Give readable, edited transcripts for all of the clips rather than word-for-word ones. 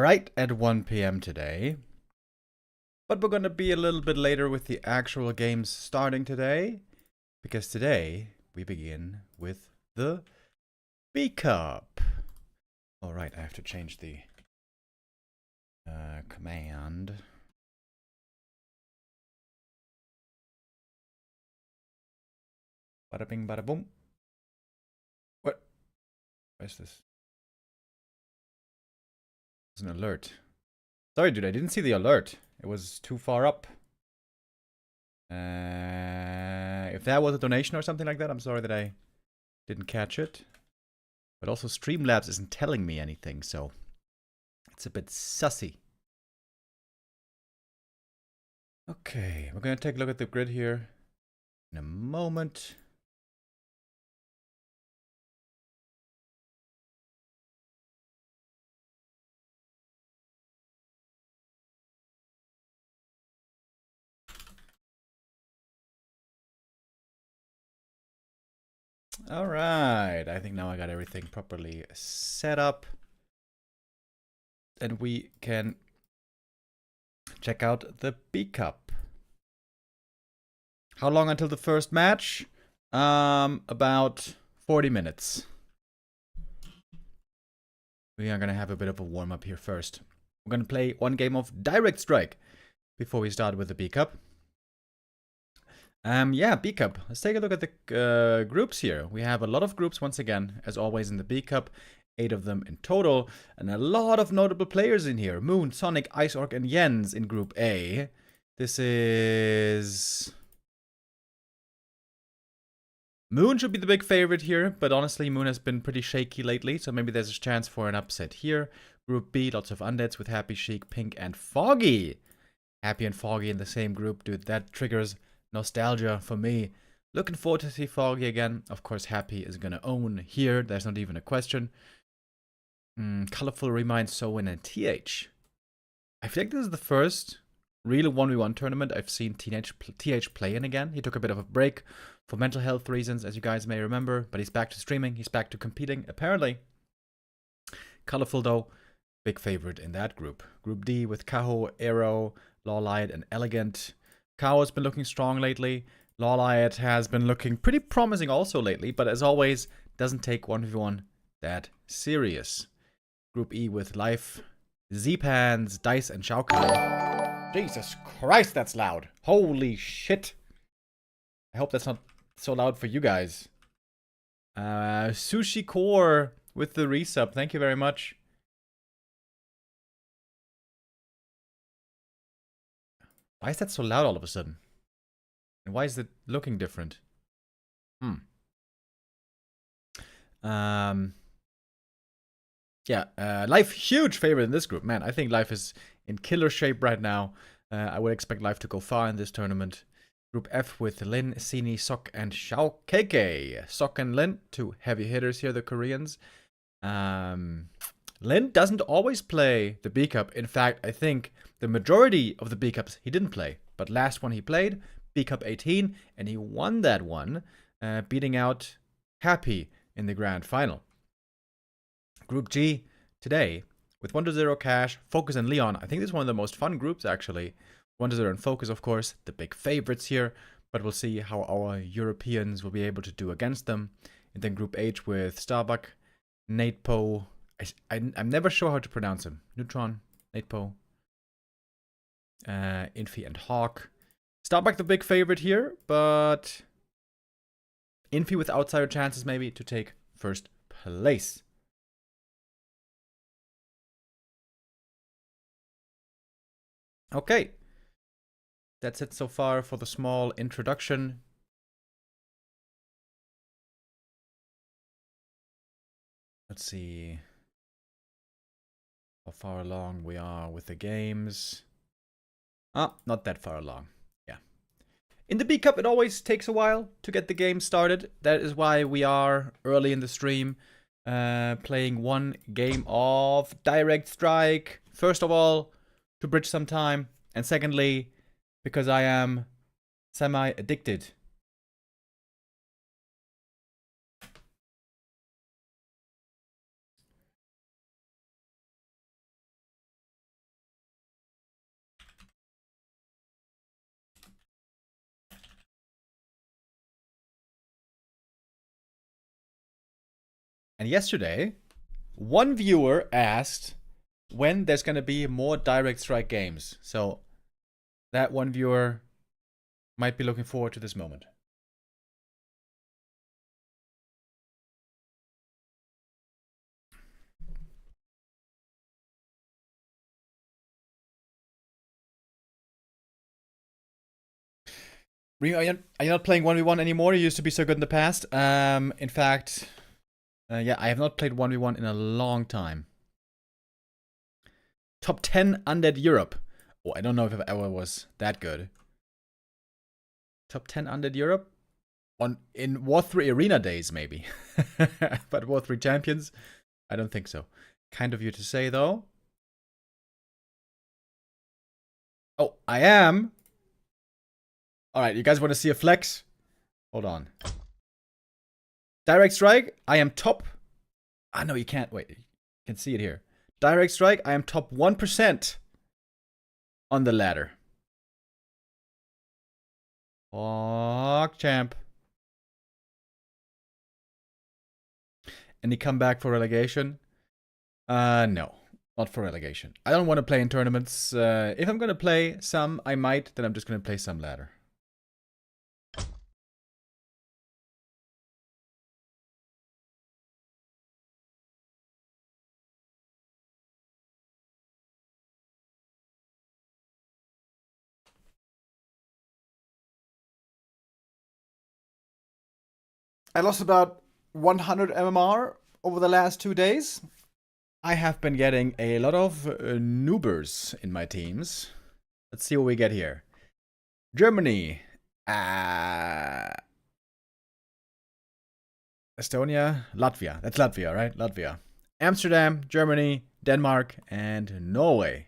right at 1 p.m. today. But we're going to be a little bit later with the actual games starting today. Because today we begin with the B Cup. Alright, I have to change the command. Bada bing, bada boom. What? What is this? It's an alert. Sorry, dude, I didn't see the alert. It was too far up. If that was a donation or something like that, I'm sorry that I didn't catch it. But also Streamlabs isn't telling me anything, so it's a bit sussy. Okay, we're going to take a look at the grid here in a moment. All right, I think now I got everything properly set up. And we can check out the B Cup. How long until the first match? About 40 minutes. We are going to have a bit of a warm-up here first. We're going to play one game of Direct Strike before we start with the B Cup. Yeah, B Cup. Let's take a look at the groups here. We have a lot of groups once again, as always in the B Cup. 8 of them in total, and a lot of notable players in here. Moon, Sonic, Ice Orc, and Jens in Group A. This is... Moon should be the big favorite here, but honestly, Moon has been pretty shaky lately, so maybe there's a chance for an upset here. Group B, lots of undeads with Happy, Sheik, Pink, and Foggy. Happy and Foggy in the same group, dude, that triggers nostalgia for me. Looking forward to see Foggy again. Of course, Happy is gonna own here, there's not even a question. Colorful reminds Soin and TH. I feel like this is the first real 1v1 tournament I've seen TH play in again. He took a bit of a break for mental health reasons, as you guys may remember, but he's back to streaming, he's back to competing, apparently. Colorful, though, big favorite in that group. Group D with Kaho, eer0, Lawlight, and Elegant. Kaho has been looking strong lately. Lawlight has been looking pretty promising also lately, but as always, doesn't take 1v1 that serious. Group E with Life, Z-Pans, Dice, and Shao Kahn. Jesus Christ, that's loud. Holy shit. I hope that's not so loud for you guys. Sushi Core with the resub. Thank you very much. Why is that so loud all of a sudden? And why is it looking different? Yeah, Life, huge favorite in this group. Man, I think Life is in killer shape right now. I would expect Life to go far in this tournament. Group F with Lin, Sini, Sok, and Xiao KK. Sok and Lin, two heavy hitters here, the Koreans. Lin doesn't always play the B Cup. In fact, I think the majority of the B Cups he didn't play. But last one he played, B Cup 18, and he won that one, beating out Happy in the grand final. Group G today with 1-0 Cash, FoCuS, and Leon. I think this is one of the most fun groups, actually. 1-0 and FoCuS, of course, the big favorites here, but we'll see how our Europeans will be able to do against them. And then Group H with Starbuck, Natepo. I'm never sure how to pronounce him. Neutron, Natepo, Infi, and Hawk. Starbuck the big favorite here, but Infi with outsider chances maybe to take first place. Okay, that's it so far for the small introduction. Let's see how far along we are with the games. Not that far along. Yeah. In the B Cup, it always takes a while to get the game started. That is why we are early in the stream playing one game of Direct Strike. First of all, to bridge some time, and secondly, because I am semi-addicted. And yesterday, one viewer asked when there's going to be more Direct Strike games. So that one viewer might be looking forward to this moment. Are you not playing 1v1 anymore? You used to be so good in the past. In fact, yeah, I have not played 1v1 in a long time. Top 10 Undead Europe. Oh, I don't know if it ever was that good. Top 10 Undead Europe? In War 3 Arena days, maybe. But War 3 Champions? I don't think so. Kind of you to say, though. Oh, I am. Alright, you guys want to see a flex? Hold on. Direct Strike, I am top. Ah, no, you can't. Wait, you can see it here. Direct Strike, I am top 1% on the ladder. Fuck, champ. Any comeback for relegation? No. Not for relegation. I don't want to play in tournaments. If I'm going to play some, I might. Then I'm just going to play some ladder. I lost about 100 MMR over the last 2 days. I have been getting a lot of noobers in my teams. Let's see what we get here. Germany. Estonia. Latvia. That's Latvia, right? Latvia. Amsterdam, Germany, Denmark, and Norway.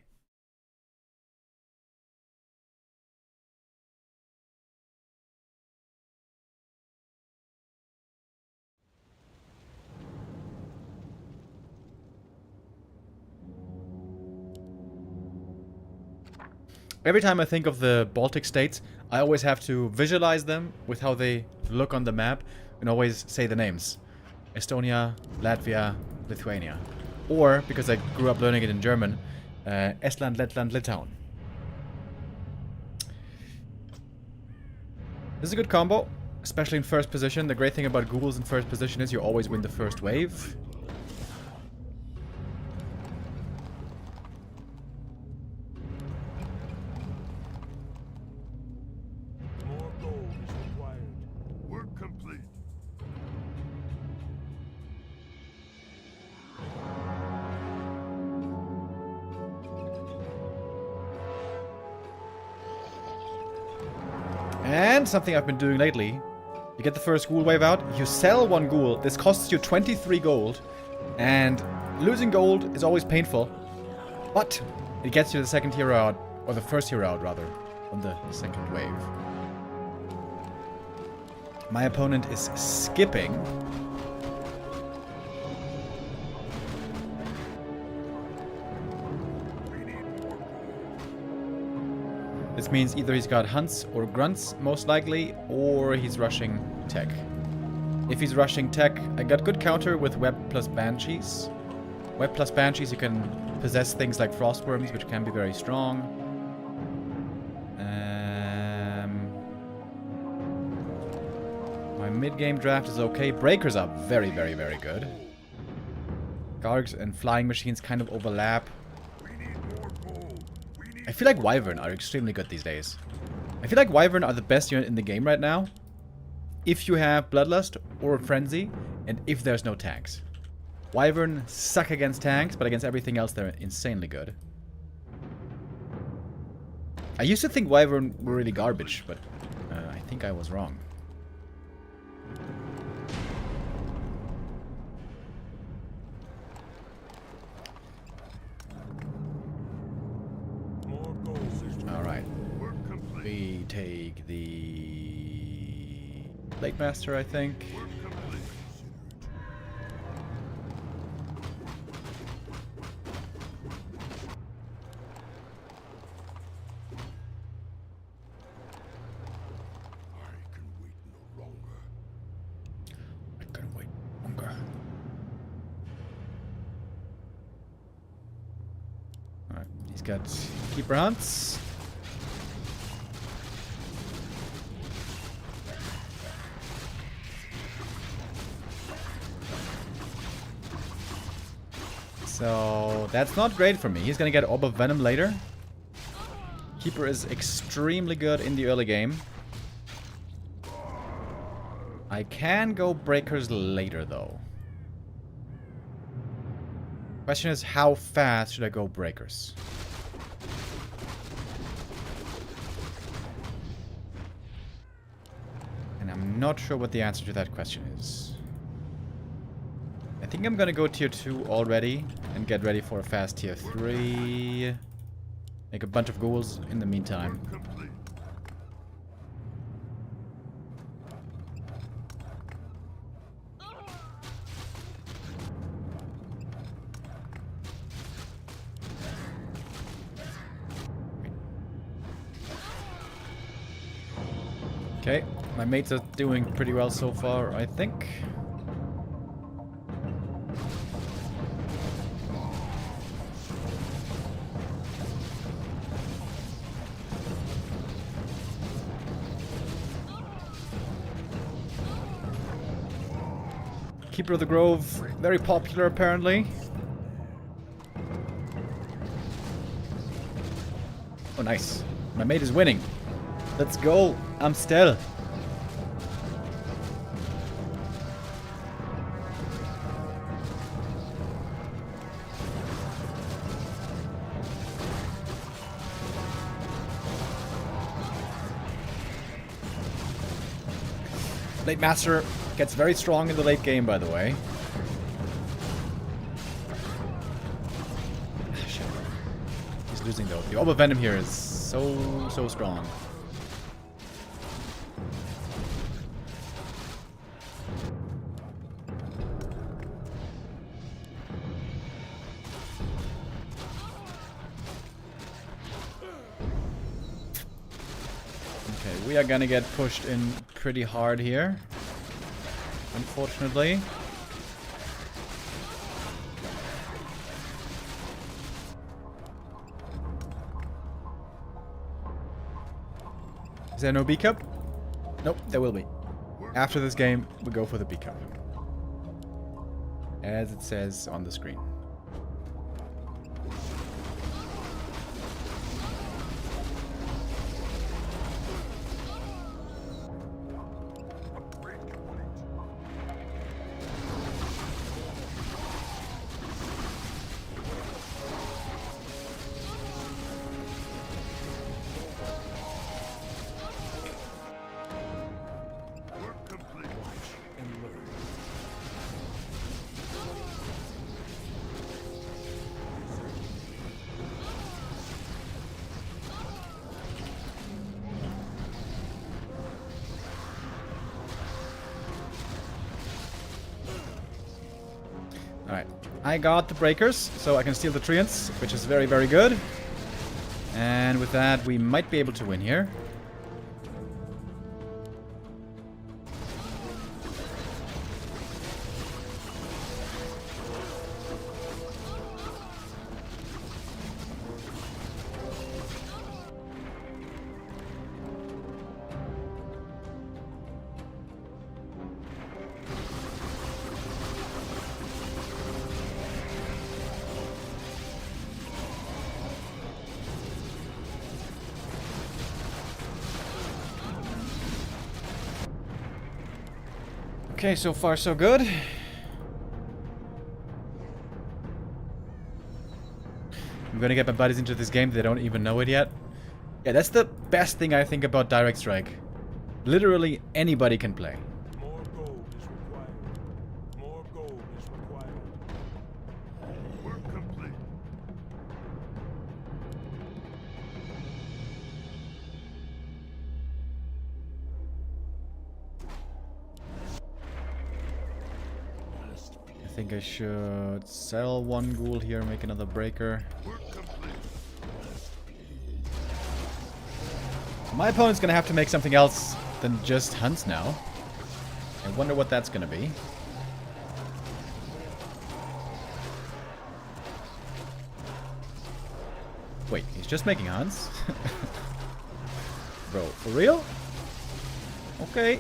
Every time I think of the Baltic states, I always have to visualize them with how they look on the map and always say the names. Estonia, Latvia, Lithuania. Or, because I grew up learning it in German, Estland, Letland, Litauen. This is a good combo, especially in first position. The great thing about Google's in first position is you always win the first wave. And something I've been doing lately, you get the first ghoul wave out, you sell one ghoul, this costs you 23 gold, and losing gold is always painful, but it gets you the second hero out, or the first hero out rather, on the second wave. My opponent is skipping. This means either he's got hunts or grunts, most likely, or he's rushing tech. If he's rushing tech, I got good counter with web plus banshees. Web plus banshees, you can possess things like frostworms, which can be very strong. My mid-game draft is okay. Breakers are very, very, very good. Gargs and flying machines kind of overlap. I feel like Wyvern are extremely good these days. I feel like Wyvern are the best unit in the game right now. If you have Bloodlust or Frenzy, and if there's no tanks. Wyvern suck against tanks, but against everything else they're insanely good. I used to think Wyvern were really garbage, but I think I was wrong. Alright. We take the Lake Master, I think. I can wait no longer. He's got keeper hunts. So that's not great for me. He's gonna get Orb of Venom later. Keeper is extremely good in the early game. I can go Breakers later though. Question is, how fast should I go Breakers? And I'm not sure what the answer to that question is. I think I'm gonna go tier 2 already and get ready for a fast tier 3. Make a bunch of ghouls in the meantime. Okay, my mates are doing pretty well so far, I think. Keeper of the Grove, very popular apparently. Oh, nice. My mate is winning. Let's go. I'm still. Blade Master gets very strong in the late game, by the way. Shit. He's losing though. The Orb of Venom here is so strong. Okay, we are gonna get pushed in pretty hard here, unfortunately. Is there no B cup? Nope, there will be. After this game, we go for the B cup, as it says on the screen. Alright, I got the breakers, so I can steal the treants, which is very, very good. And with that, we might be able to win here. Okay, so far so good. I'm gonna get my buddies into this game, they don't even know it yet. Yeah, that's the best thing I think about Direct Strike. Literally anybody can play. More gold is required. More gold is required. Work complete. I think I should sell one ghoul here, make another breaker. My opponent's gonna have to make something else than just hunts now. I wonder what that's gonna be. Wait, he's just making hunts? Bro, for real? Okay.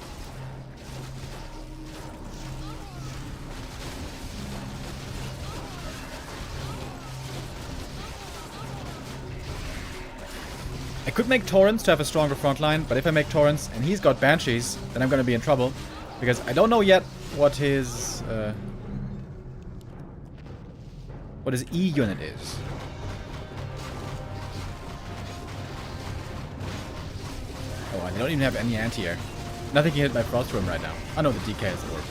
I could make Torrents to have a stronger front line, but if I make Torrents and he's got Banshees, then I'm gonna be in trouble. Because I don't know yet what his E unit is. Oh, I don't even have any anti-air. Nothing can hit my Frost Room right now. I know the DK is orb.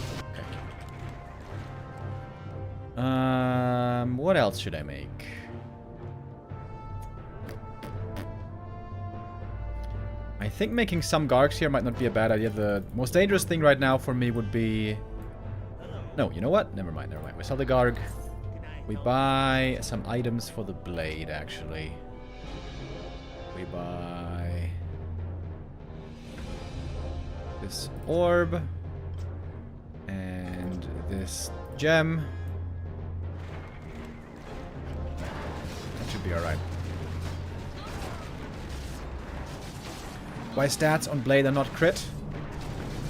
Okay. What else should I make? I think making some Gargs here might not be a bad idea. The most dangerous thing right now for me would be... No, you know what? Never mind, never mind. We sell the Garg. We buy some items for the blade, actually. We buy... this orb. And this gem. That should be alright. Why stats on blade are not crit?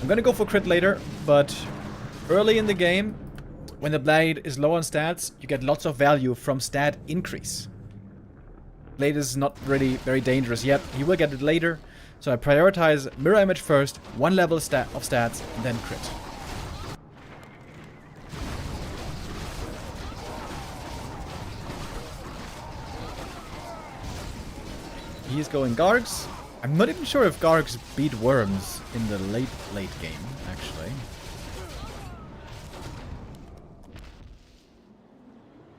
I'm gonna go for crit later, but early in the game, when the blade is low on stats, you get lots of value from stat increase. Blade is not really very dangerous yet. You will get it later, so I prioritize mirror image first, one level of stats, and then crit. He's going Gargs. I'm not even sure if Gargs beat Worms in the late game, actually.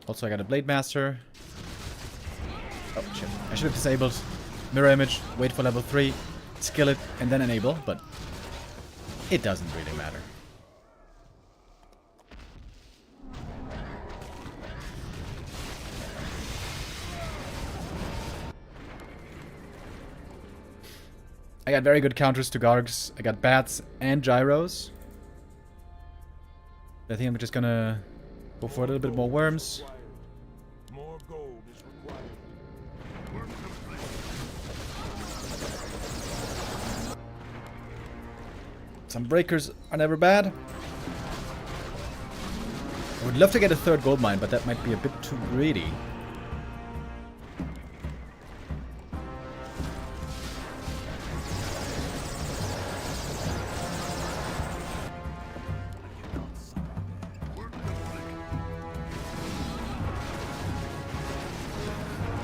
Also, I got a Blade Master. Oh, shit. I should have disabled Mirror Image, wait for level 3, skill it, and then enable, but it doesn't really matter. I got very good counters to Gargs. I got Bats and Gyros. I think I'm just gonna go for a little bit more Worms. More gold is required. Some breakers are never bad. I would love to get a third gold mine, but that might be a bit too greedy.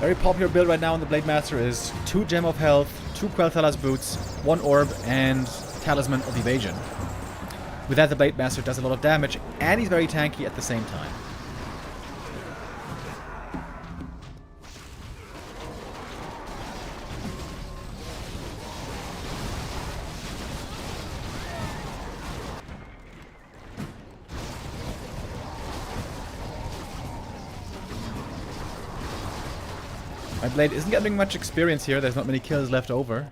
Very popular build right now on the Blade Master is 2 Gem of Health, 2 Quel'Thalas Boots, 1 Orb, and Talisman of Evasion. With that, the Blade Master does a lot of damage, and he's very tanky at the same time. My blade isn't getting much experience here, there's not many kills left over.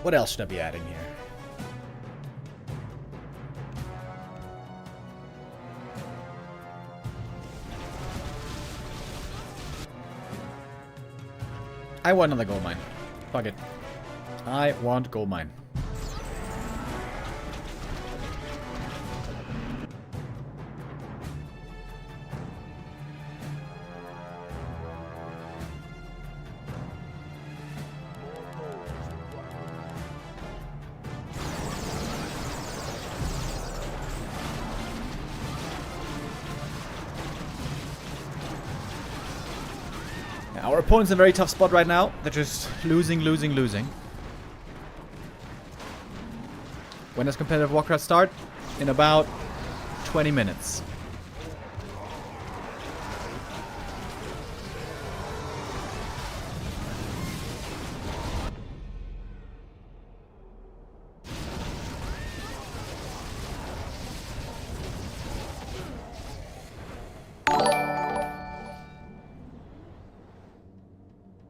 What else should I be adding here? I want another gold mine. Fuck it. I want gold mine. Our opponent's in a very tough spot right now. They're just losing. When does competitive Warcraft start? In about 20 minutes.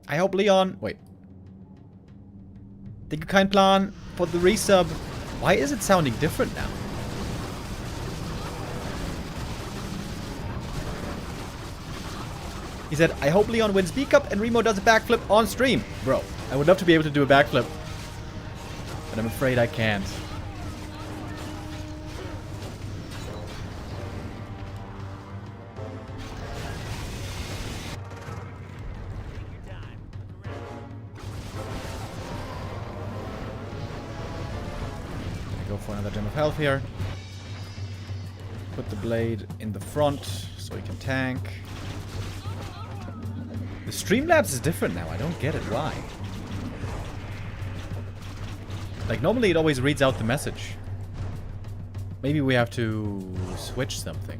I hope Leon... Wait. Thank you, kind plan, for the resub. Why is it sounding different now? He said, I hope Leon wins B-Cup and Remo does a backflip on stream. Bro, I would love to be able to do a backflip. But I'm afraid I can't. Go for another gem of health here. Put the blade in the front so he can tank. The Streamlabs is different now. I don't get it. Why? Like, normally it always reads out the message. Maybe we have to switch something.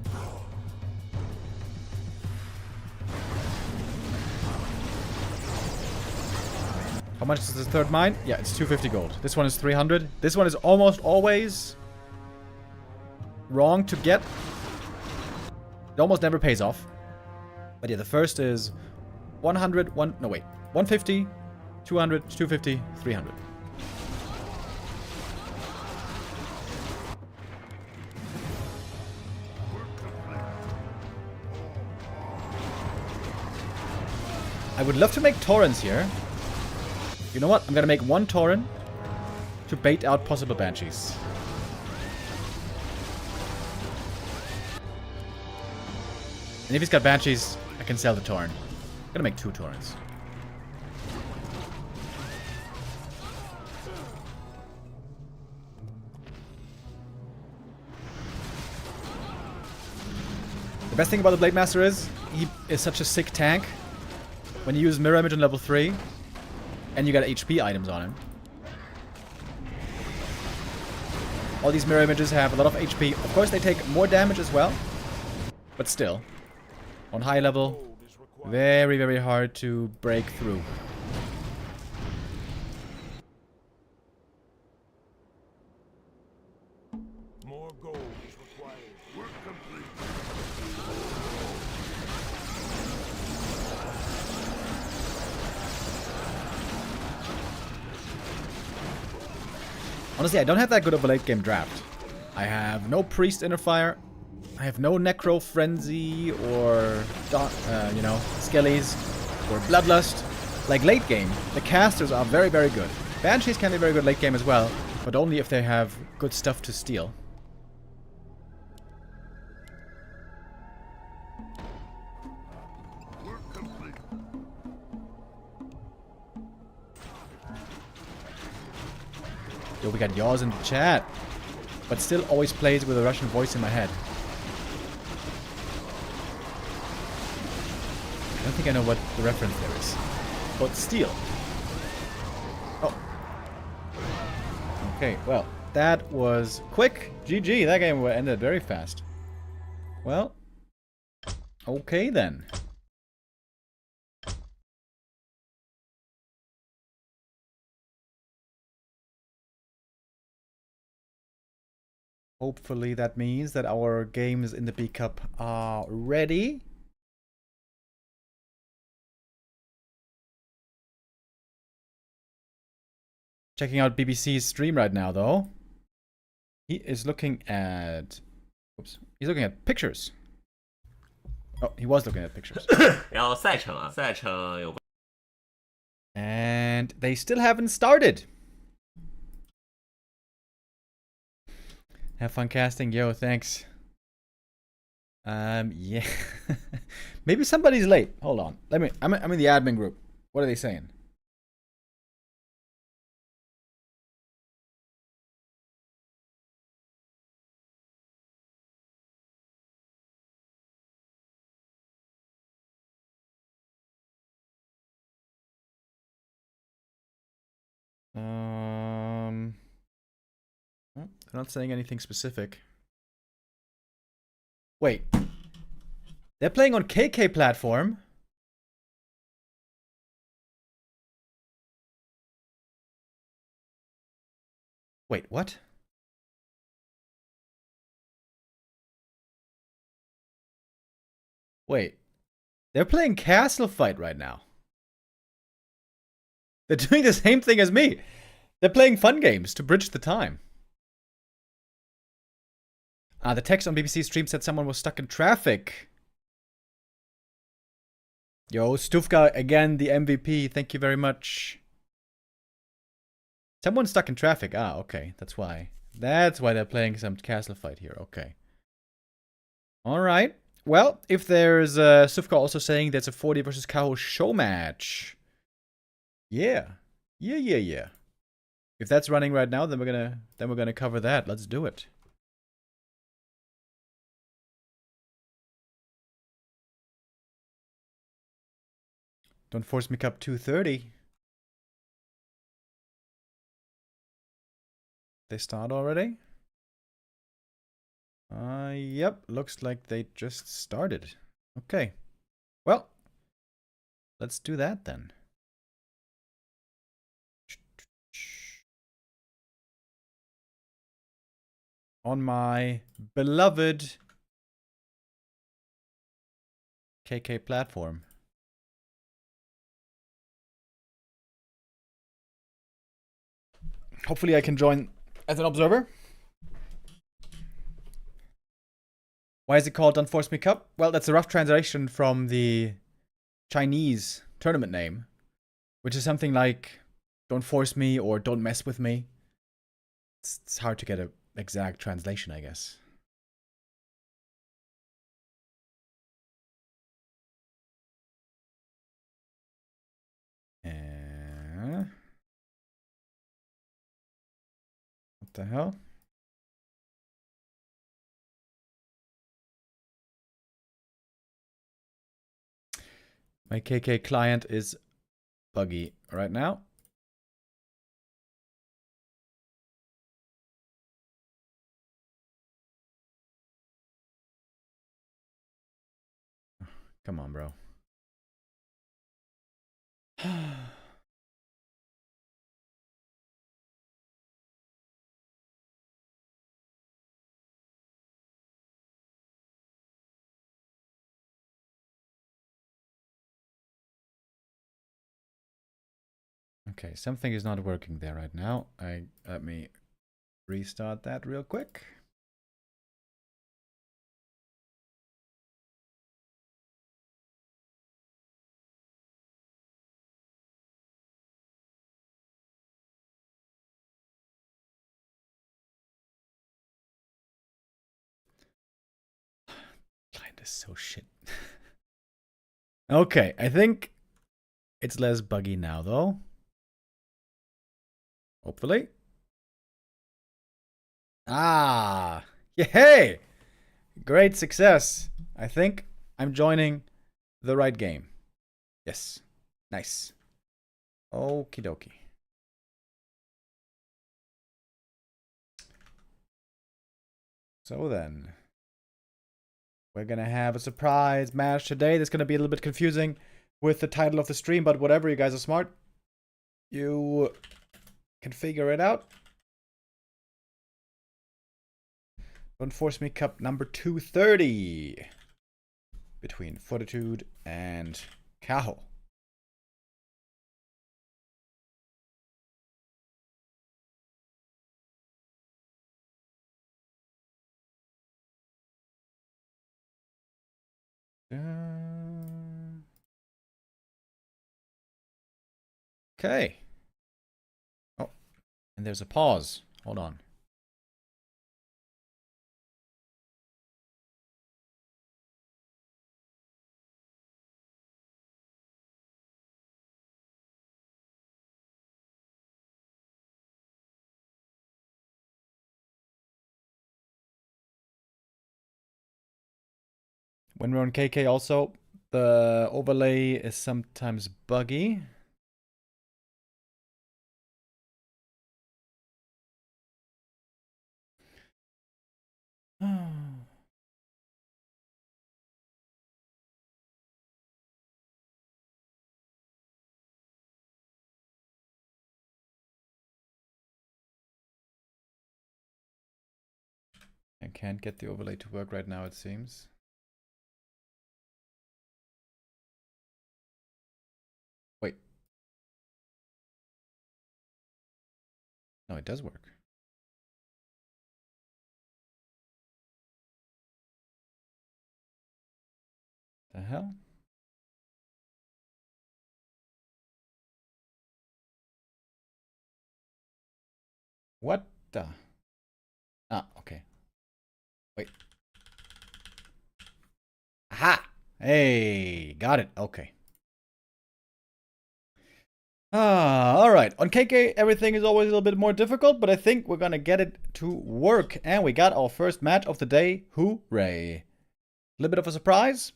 How much is the third mine? Yeah, it's 250 gold. This one is 300. This one is almost always wrong to get. It almost never pays off. But yeah, the first is 100, no wait, 150, 200, 250, 300. I would love to make Torrents here. You know what? I'm gonna make one Torrent to bait out possible Banshees. And if he's got Banshees, I can sell the Torrent. I'm gonna make 2 Torrents. The best thing about the Blade Master is, he is such a sick tank. When you use Mirror Image on level 3, and you got HP items on him. All these Mirror Images have a lot of HP. Of course, they take more damage as well. But still, on high level, very, very hard to break through. More gold is required. Work complete. Honestly, I don't have that good of a late game draft. I have no Priest Interfire. I have no Necro Frenzy or, you know, Skellies or Bloodlust. Like late game, the casters are very, very good. Banshees can be very good late game as well, but only if they have good stuff to steal. Work complete. Yo, we got yaws in the chat, but still always plays with a Russian voice in my head. I don't think I know what the reference there is. But steal. Oh. Okay, well, that was quick. GG, that game ended very fast. Well, okay then. Hopefully that means that our games in the B Cup are ready. Checking out BBC's stream right now, though. He is looking at... Oops. He's looking at pictures. Oh, he was looking at pictures. 然后赛程啊，赛程有 And they still haven't started. Have fun casting. Yo, thanks. Yeah. Maybe somebody's late. Hold on. I'm in the admin group. What are they saying? Well, they're not saying anything specific. Wait. They're playing on KK platform. Wait, what? Wait. They're playing Castle Fight right now. They're doing the same thing as me. They're playing fun games to bridge the time. The text on BBC stream said someone was stuck in traffic. Yo, Stufka, again, the MVP. Thank you very much. Someone's stuck in traffic. Okay. That's why. That's why they're playing some castle fight here. Okay. Alright. Well, if there's Stufka also saying there's a 40 versus Kao show match. Yeah. Yeah. If that's running right now, then we're gonna cover that. Let's do it. Don't force me Cup 230. They start already? Yep. Looks like they just started. Okay. Well, let's do that then. On my beloved KK platform. Hopefully I can join as an observer. Why is it called Don't Force Me Cup? Well, that's a rough translation from the Chinese tournament name, which is something like Don't Force Me or Don't Mess With Me. It's hard to get an exact translation, I guess. What the hell? My KK client is buggy right now. Come on, bro. Okay, something is not working there right now. Let me restart that real quick. Client is so shit. Okay, I think it's less buggy now, though. Hopefully. Yay! Great success. I think I'm joining the right game. Yes. Nice. Okie dokie. So then, we're gonna have a surprise match today. That's gonna be a little bit confusing with the title of the stream, but whatever, you guys are smart. You can figure it out. Don't Force Me Cup number 230 between Fortitude and Cahill. Okay. Oh, and there's a pause. Hold on. When we're on KK also, the overlay is sometimes buggy. I can't get the overlay to work right now, it seems. Wait. does work. The hell? What the? Ah, okay. Wait. Aha! Hey, got it. Okay. Alright. On KK, everything is always a little bit more difficult, but I think we're gonna get it to work. And we got our first match of the day. Hooray. A little bit of a surprise.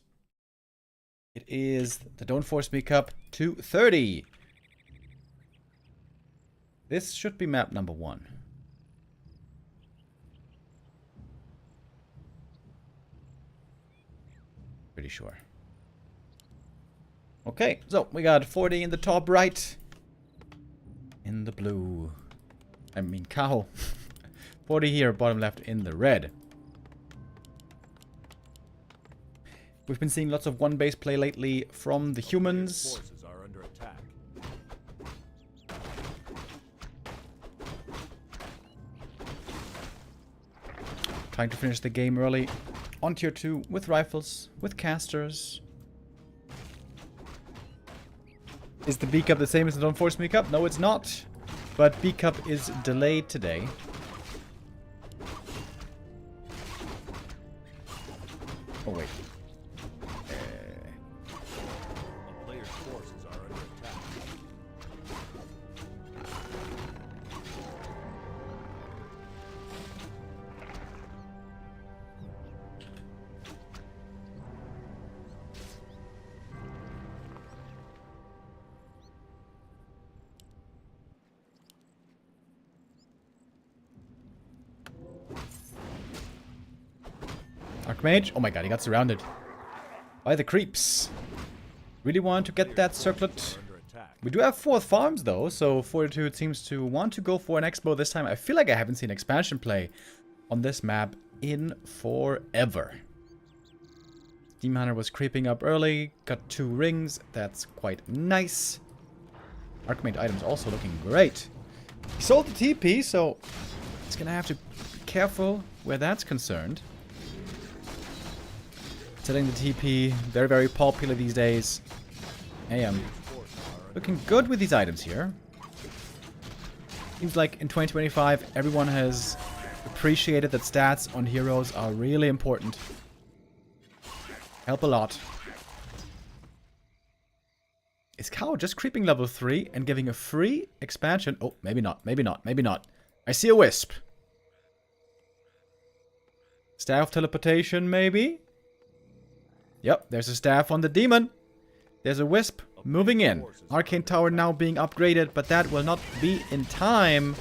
It is the Don't Force Me Cup 230. This should be map number 1. Pretty sure. Okay, so we got 40 in the top right. In the blue. I mean cow. 40 here, bottom left in the red. We've been seeing lots of one-base play lately from the humans. Forces are under attack. Trying to finish the game early. On tier 2 with rifles, with casters. Is the B Cup the same as the Don't Force Me Cup? No, it's not. But B Cup is delayed today. Oh, wait. A player's forces are under attack. Archmage. Oh my god, he got surrounded by the creeps. Really want to get that circlet. Under attack. We do have 4 farms though, so Fortitude seems to want to go for an expo this time. I feel like I haven't seen expansion play on this map in forever. Demon Hunter was creeping up early, got 2 rings, that's quite nice. Archmage items also looking great. He sold the TP, so it's gonna have to be careful where that's concerned. Selling the TP, very, very popular these days. AM looking good with these items here. Seems like in 2025, everyone has appreciated that stats on heroes are really important. Help a lot. Is Cow just creeping level 3 and giving a free expansion? Oh, maybe not, maybe not, maybe not. I see a wisp. Staff teleportation, maybe? Yep, there's a staff on the demon. There's a wisp moving in. Arcane Tower now being upgraded, but that will not be in time.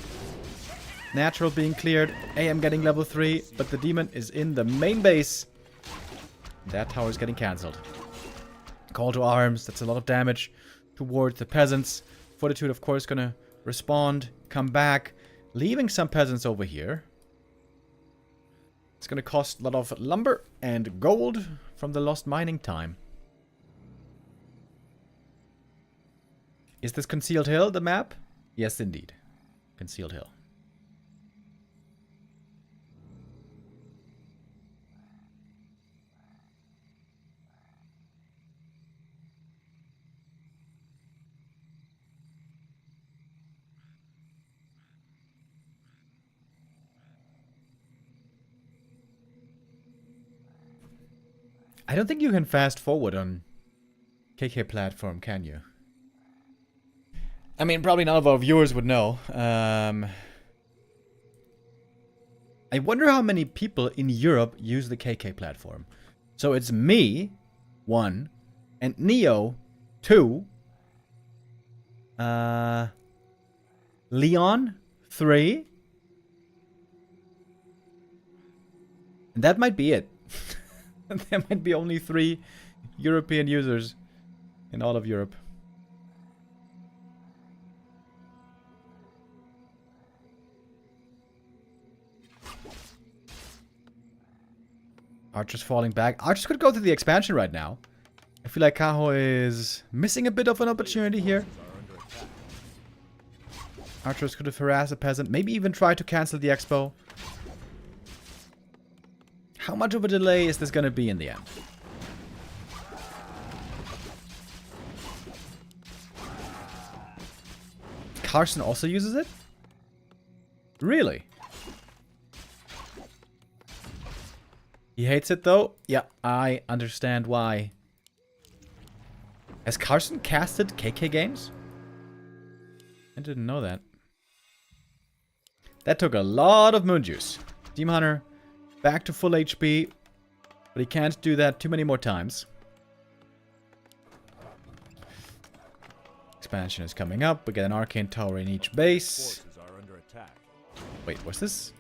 Natural being cleared. AM getting level 3, but the demon is in the main base. That tower is getting cancelled. Call to arms. That's a lot of damage towards the peasants. Fortitude, of course, gonna respond, come back, leaving some peasants over here. It's gonna cost a lot of lumber and gold from the lost mining time. Is this Concealed Hill, the map? Yes, indeed. Concealed Hill. I don't think you can fast forward on KK platform, can you? I mean, probably none of our viewers would know. I wonder how many people in Europe use the KK platform. So it's me, 1, and Neo, 2, Leon, 3, and that might be it. There might be only 3 European users in all of Europe. Archer's falling back. Archer's could go to the expansion right now. I feel like Kaho is missing a bit of an opportunity here. Archers could have harassed a peasant. Maybe even try to cancel the expo. How much of a delay is this going to be in the end? Carson also uses it? Really? He hates it though? Yeah, I understand why. Has Carson casted KK games? I didn't know that. That took a lot of moon juice. Demon Hunter back to full HP, but he can't do that too many more times. Expansion is coming up. We get an arcane tower in each base. Forces are under attack. Wait, what's this?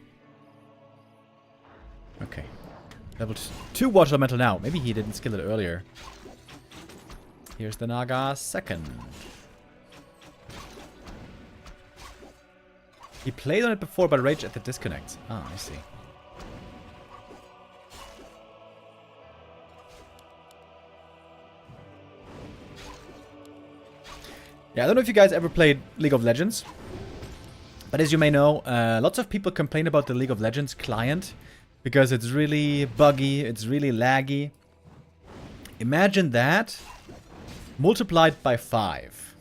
Okay. Level 2 water elemental now. Maybe he didn't skill it earlier. Here's the Naga second. He played on it before, but raged at the disconnect. Ah, I see. Yeah, I don't know if you guys ever played League of Legends. But as you may know, lots of people complain about the League of Legends client. Because it's really buggy, it's really laggy. Imagine that multiplied by 5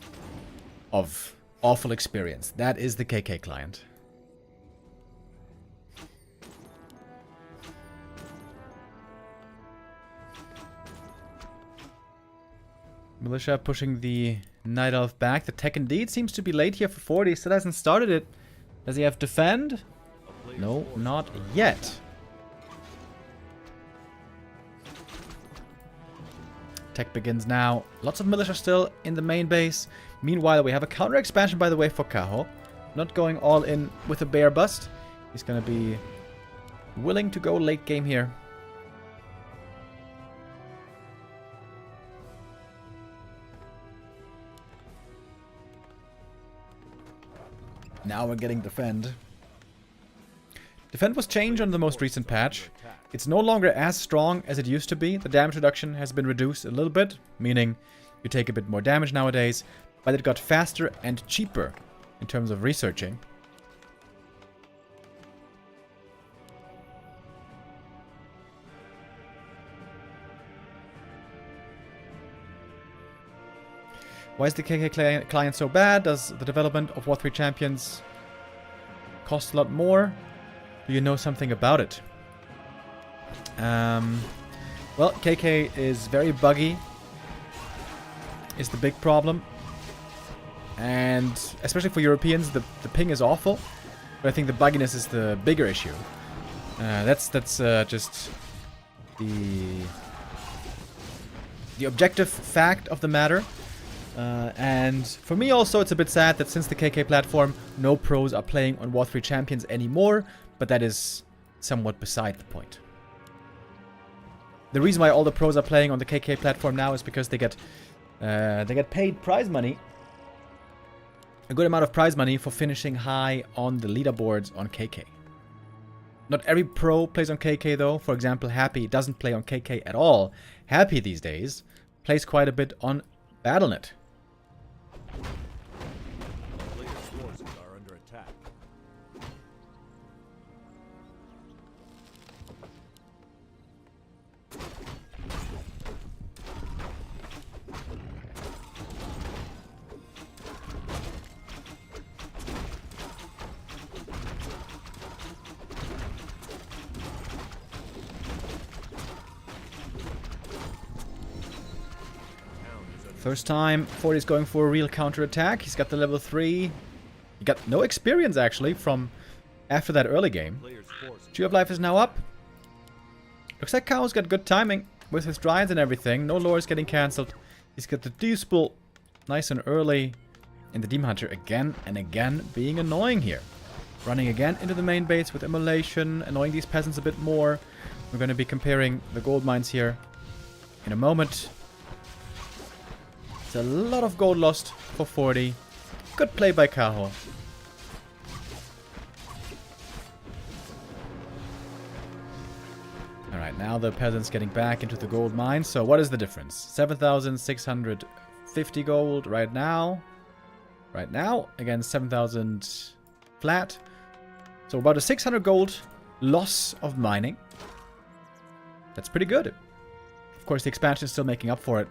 of awful experience. That is the KK client. Militia pushing the Night Elf back. The tech indeed seems to be late here for 40. Still hasn't started it. Does he have defend? No, not yet. Tech begins now. Lots of militia still in the main base. Meanwhile, we have a counter expansion, by the way, for Kaho. Not going all in with a bear bust. He's going to be willing to go late game here. Now we're getting defend. Defend was changed on the most recent patch. It's no longer as strong as it used to be. The damage reduction has been reduced a little bit, meaning you take a bit more damage nowadays, but it got faster and cheaper in terms of researching. Why is the KK client so bad? Does the development of Warcraft III Champions cost a lot more? Do you know something about it? Well, KK is very buggy. Is the big problem. And especially for Europeans, the ping is awful. But I think the bugginess is the bigger issue. That's just the objective fact of the matter. And for me also, it's a bit sad that since the KK platform, no pros are playing on Warcraft III Champions anymore. But that is somewhat beside the point. The reason why all the pros are playing on the KK platform now is because they get paid prize money. A good amount of prize money for finishing high on the leaderboards on KK. Not every pro plays on KK though. For example, Happy doesn't play on KK at all. Happy these days plays quite a bit on Battle.net. Forces are under attack. First time, 40 is going for a real counter-attack. He's got the level 3. He got no experience, actually, from after that early game. Tree of Life is now up. Looks like Kao's got good timing with his Dryads and everything. No lore is getting cancelled. He's got the Dew-Spool nice and early. And the Demon Hunter again and again being annoying here. Running again into the main base with Immolation, annoying these peasants a bit more. We're going to be comparing the gold mines here in a moment. It's a lot of gold lost for 40. Good play by Kaho. Alright, now the peasants getting back into the gold mine. So what is the difference? 7,650 gold right now. right now. Again, 7,000 flat. So about a 600 gold loss of mining. That's pretty good. Of course, the expansion is still making up for it.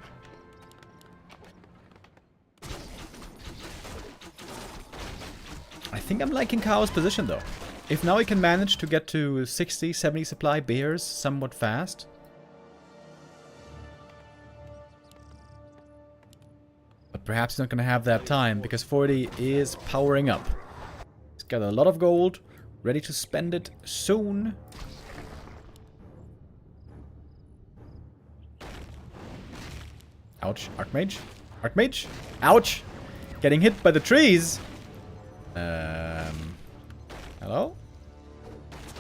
I think I'm liking Kao's position, though. If now he can manage to get to 60, 70 supply bears somewhat fast. But perhaps he's not going to have that time, because 40 is powering up. He's got a lot of gold, ready to spend it soon. Ouch. Archmage. Archmage. Ouch. Getting hit by the trees. Hello?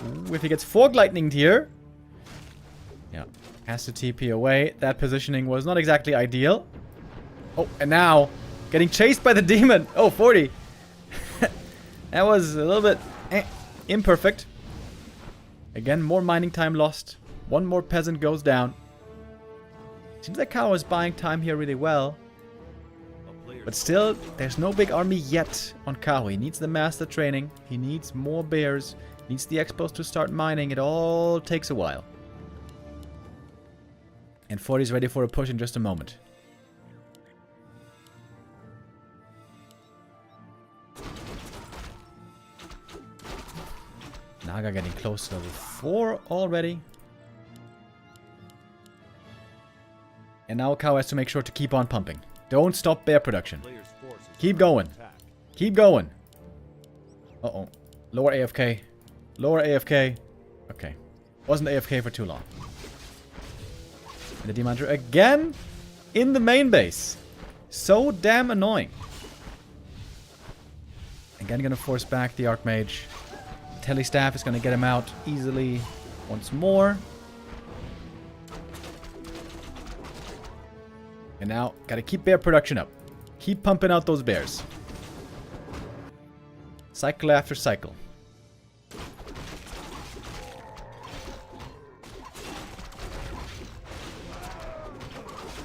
Ooh, if he gets Fog Lightninged here. Yeah. Has to TP away. That positioning was not exactly ideal. Oh, and now getting chased by the demon. Oh, 40. That was a little bit imperfect. Again, more mining time lost. One more peasant goes down. Seems like Kao is buying time here really well. But still, there's no big army yet on Kao. He needs the master training. He needs more bears. Needs the expos to start mining. It all takes a while. And 40 is ready for a push in just a moment. Naga getting close to level 4 already. And now Kao has to make sure to keep on pumping. Don't stop bear production. Keep going. Keep going. Uh-oh. Lower AFK. Lower AFK. Okay. Wasn't AFK for too long. And the Demon Hunter again in the main base. So damn annoying. Again, gonna force back the Archmage. Telestaff is gonna get him out easily once more. And now, gotta keep bear production up. Keep pumping out those bears. Cycle after cycle.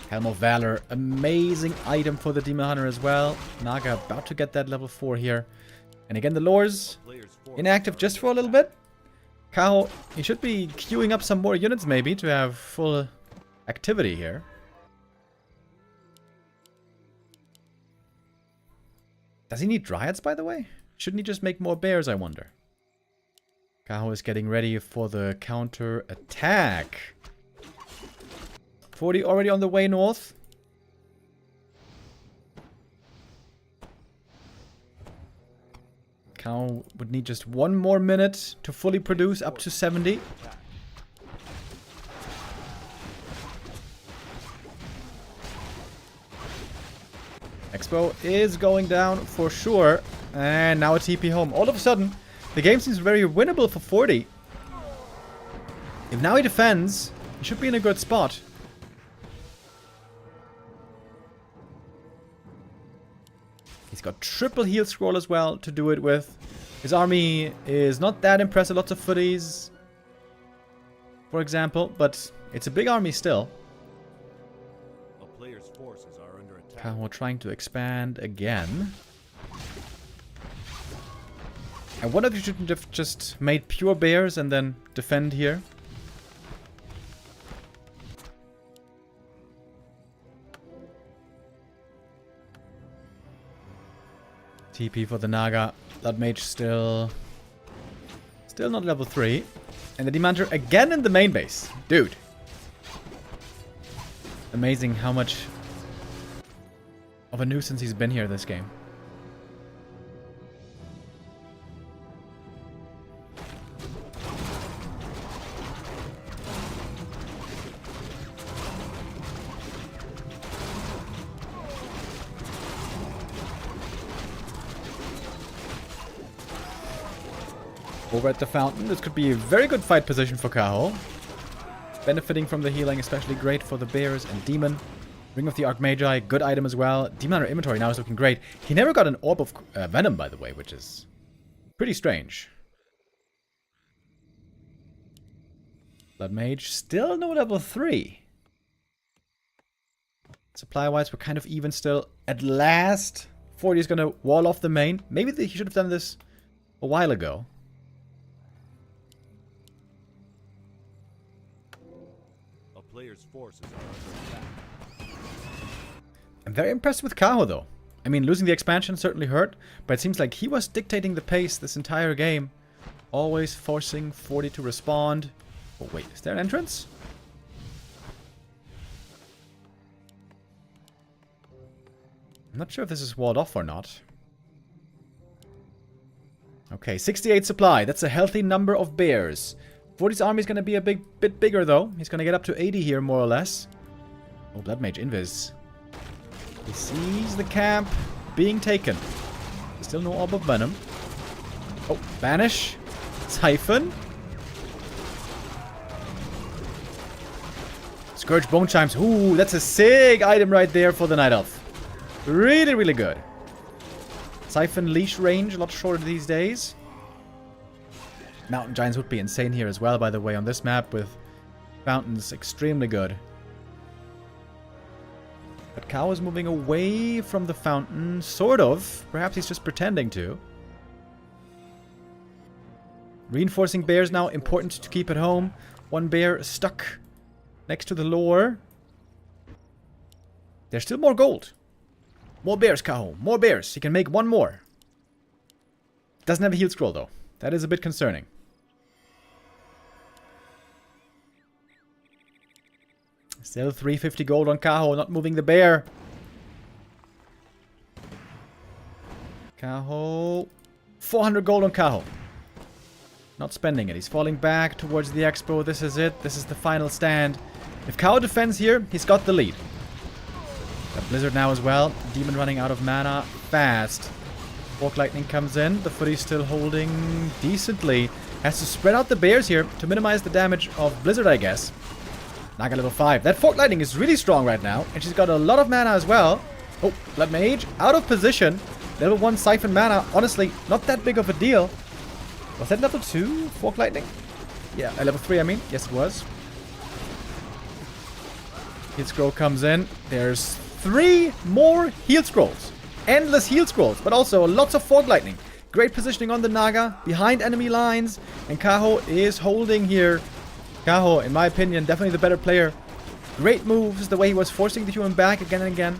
Helm of Valor. Amazing item for the Demon Hunter as well. Naga about to get that level 4 here. And again, the lores inactive just for a little bit. Kao, he should be queuing up some more units maybe to have full activity here. Does he need dryads, by the way? Shouldn't he just make more bears, I wonder? Kao is getting ready for the counter attack. 40 already on the way north. Kao would need just one more minute to fully produce up to 70. Expo is going down for sure. And now a TP home. All of a sudden, the game seems very winnable for 40. If now he defends, he should be in a good spot. He's got triple heal scroll as well to do it with. His army is not that impressive. Lots of footies, for example. But it's a big army still. We're trying to expand again. I wonder if you shouldn't have just made pure bears and then defend here. TP for the Naga. That mage still not level 3. And the Demon Hunter again in the main base. Dude. Amazing how much of a nuisance he's been here this game. Over at the fountain, this could be a very good fight position for Kao. Benefiting from the healing, especially great for the bears and demon. Ring of the Archmagi, good item as well. Demon Hunter inventory now is looking great. He never got an Orb of Venom, by the way, which is pretty strange. Blood Mage, still no level 3. Supply-wise, we're kind of even still. At last, 40 is going to wall off the main. Maybe he should have done this a while ago. A player's forces are under attack. I'm very impressed with Kaho, though. I mean, losing the expansion certainly hurt, but it seems like he was dictating the pace this entire game. Always forcing 40 to respond. Oh, wait, is there an entrance? I'm not sure if this is walled off or not. Okay, 68 supply. That's a healthy number of bears. 40's army is going to be a bit bigger, though. He's going to get up to 80 here, more or less. Oh, Blood Mage Invis. He sees the camp being taken. Still no Orb of Venom. Oh, Banish. Siphon. Scourge Bone Chimes. Ooh, that's a sick item right there for the Night Elf. Really, really good. Siphon leash range, a lot shorter these days. Mountain Giants would be insane here as well, by the way, on this map with fountains. Extremely good. But Cow is moving away from the fountain, sort of. Perhaps he's just pretending to. Reinforcing bears now, important to keep at home. One bear stuck next to the lore. There's still more gold. More bears, Kaho. More bears. He can make one more. Doesn't have a heal scroll, though. That is a bit concerning. Still 350 gold on Kaho, not moving the bear. Kaho. 400 gold on Kaho. Not spending it. He's falling back towards the expo. This is it. This is the final stand. If Kaho defends here, he's got the lead. Got Blizzard now as well. Demon running out of mana fast. Fork Lightning comes in. The footy's still holding decently. Has to spread out the bears here to minimize the damage of Blizzard, I guess. Naga level 5. That Fork Lightning is really strong right now. And she's got a lot of mana as well. Oh, Blood Mage. Out of position. Level 1 Siphon mana. Honestly, not that big of a deal. Was that level 2 Fork Lightning? Yeah, level 3 I mean. Yes, it was. Heal Scroll comes in. There's 3 more Heal Scrolls. Endless Heal Scrolls, but also lots of Fork Lightning. Great positioning on the Naga, behind enemy lines. And Kaho is holding here. Kaho, in my opinion, definitely the better player. Great moves, the way he was forcing the human back again and again.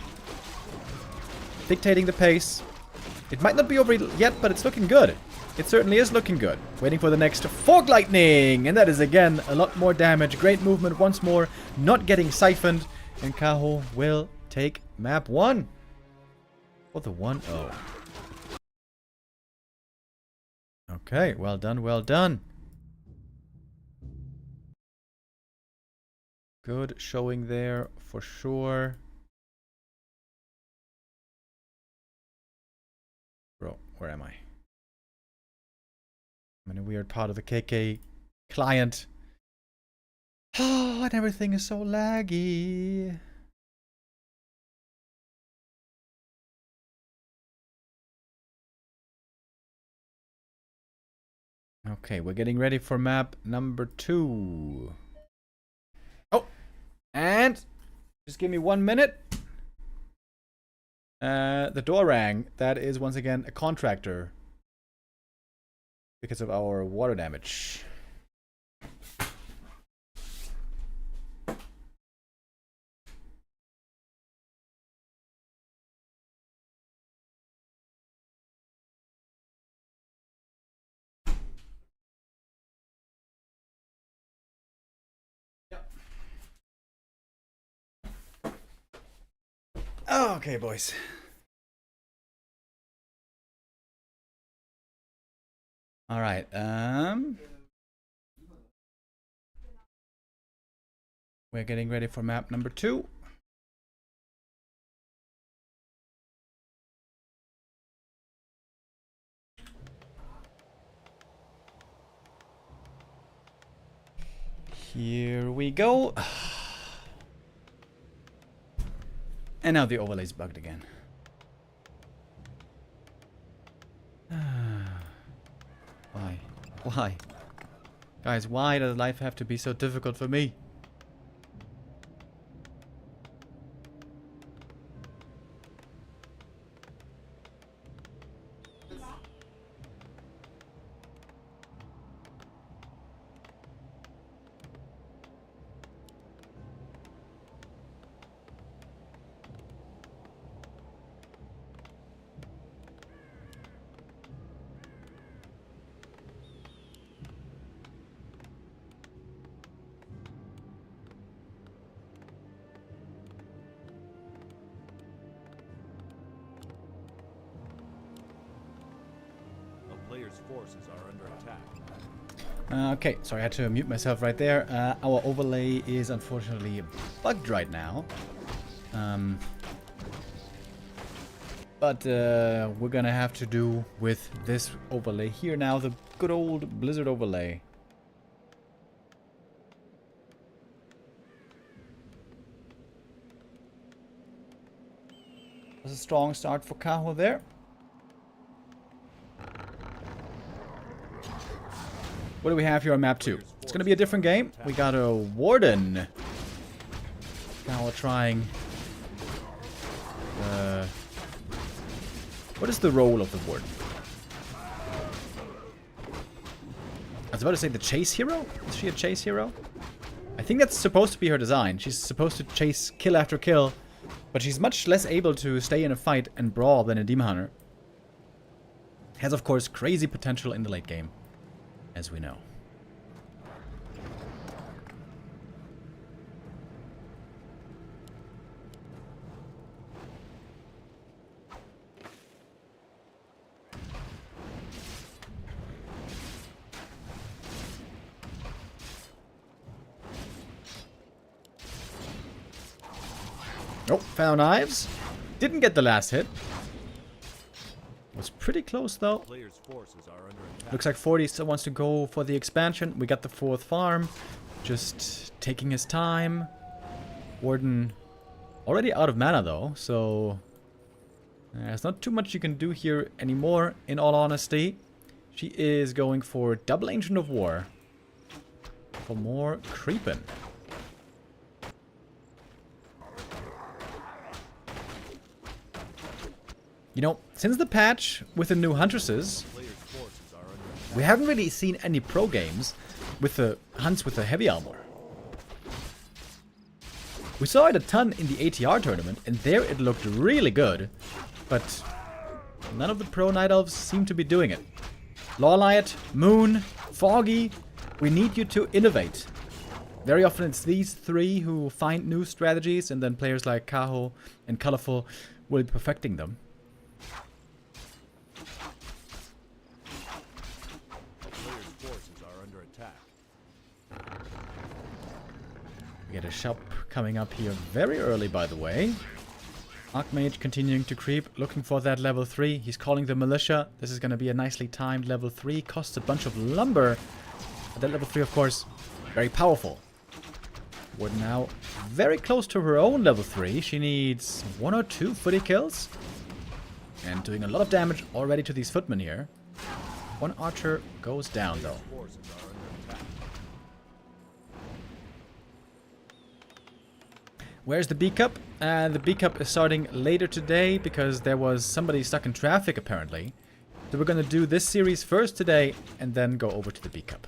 Dictating the pace. It might not be over yet, but it's looking good. It certainly is looking good. Waiting for the next Fork Lightning. And that is, again, a lot more damage. Great movement once more. Not getting siphoned. And Kaho will take map 1. For the 1-0. Okay, well done, well done. Good showing there for sure. Bro, where am I? I'm in a weird part of the KK client. Oh, and everything is so laggy. Okay, we're getting ready for map number 2. Oh, and just give me 1 minute. The door rang. That is once again a contractor because of our water damage. Okay, boys. All right. We're getting ready for map number 2. Here we go. And now the overlay's bugged again. Why? Why? Guys, why does life have to be so difficult for me? player's forces are under attack. Okay, sorry, I had to mute myself right there. Our overlay is unfortunately bugged right now. But we're gonna have to do with this overlay here now, the good old Blizzard overlay. That's a strong start for Kaho there. What do we have here on map 2? It's going to be a different game. We got a Warden. Now we're trying... what is the role of the Warden? I was about to say the chase hero? Is she a chase hero? I think that's supposed to be her design. She's supposed to chase kill after kill. But she's much less able to stay in a fight and brawl than a Demon Hunter. Has, of course, crazy potential in the late game, as we know. Oh, found knives. Didn't get the last hit. Was pretty close though. Player's forces are under attack. Looks like 40 still wants to go for the expansion. We got the 4th farm. Just taking his time. Warden already out of mana though, so there's not too much you can do here anymore, in all honesty. She is going for double Ancient of War. For more creeping. You know, since the patch with the new Huntresses, we haven't really seen any pro games with the hunts with the heavy armor. We saw it a ton in the ATR tournament, and there it looked really good, but none of the pro Night Elves seem to be doing it. Lawlight, Moon, Foggy, we need you to innovate. Very often it's these three who find new strategies, and then players like Kaho and Colorful will be perfecting them. We get a shop coming up here very early, by the way. Archmage continuing to creep, looking for that level 3. He's calling the militia. This is going to be a nicely timed level 3. Costs a bunch of lumber. But that level 3, of course, very powerful. We're now very close to her own level 3. She needs 1 or 2 footy kills. And doing a lot of damage already to these footmen here. One archer goes down, though. Where's the B Cup? The B Cup is starting later today because there was somebody stuck in traffic apparently. So we're gonna do this series first today and then go over to the B Cup.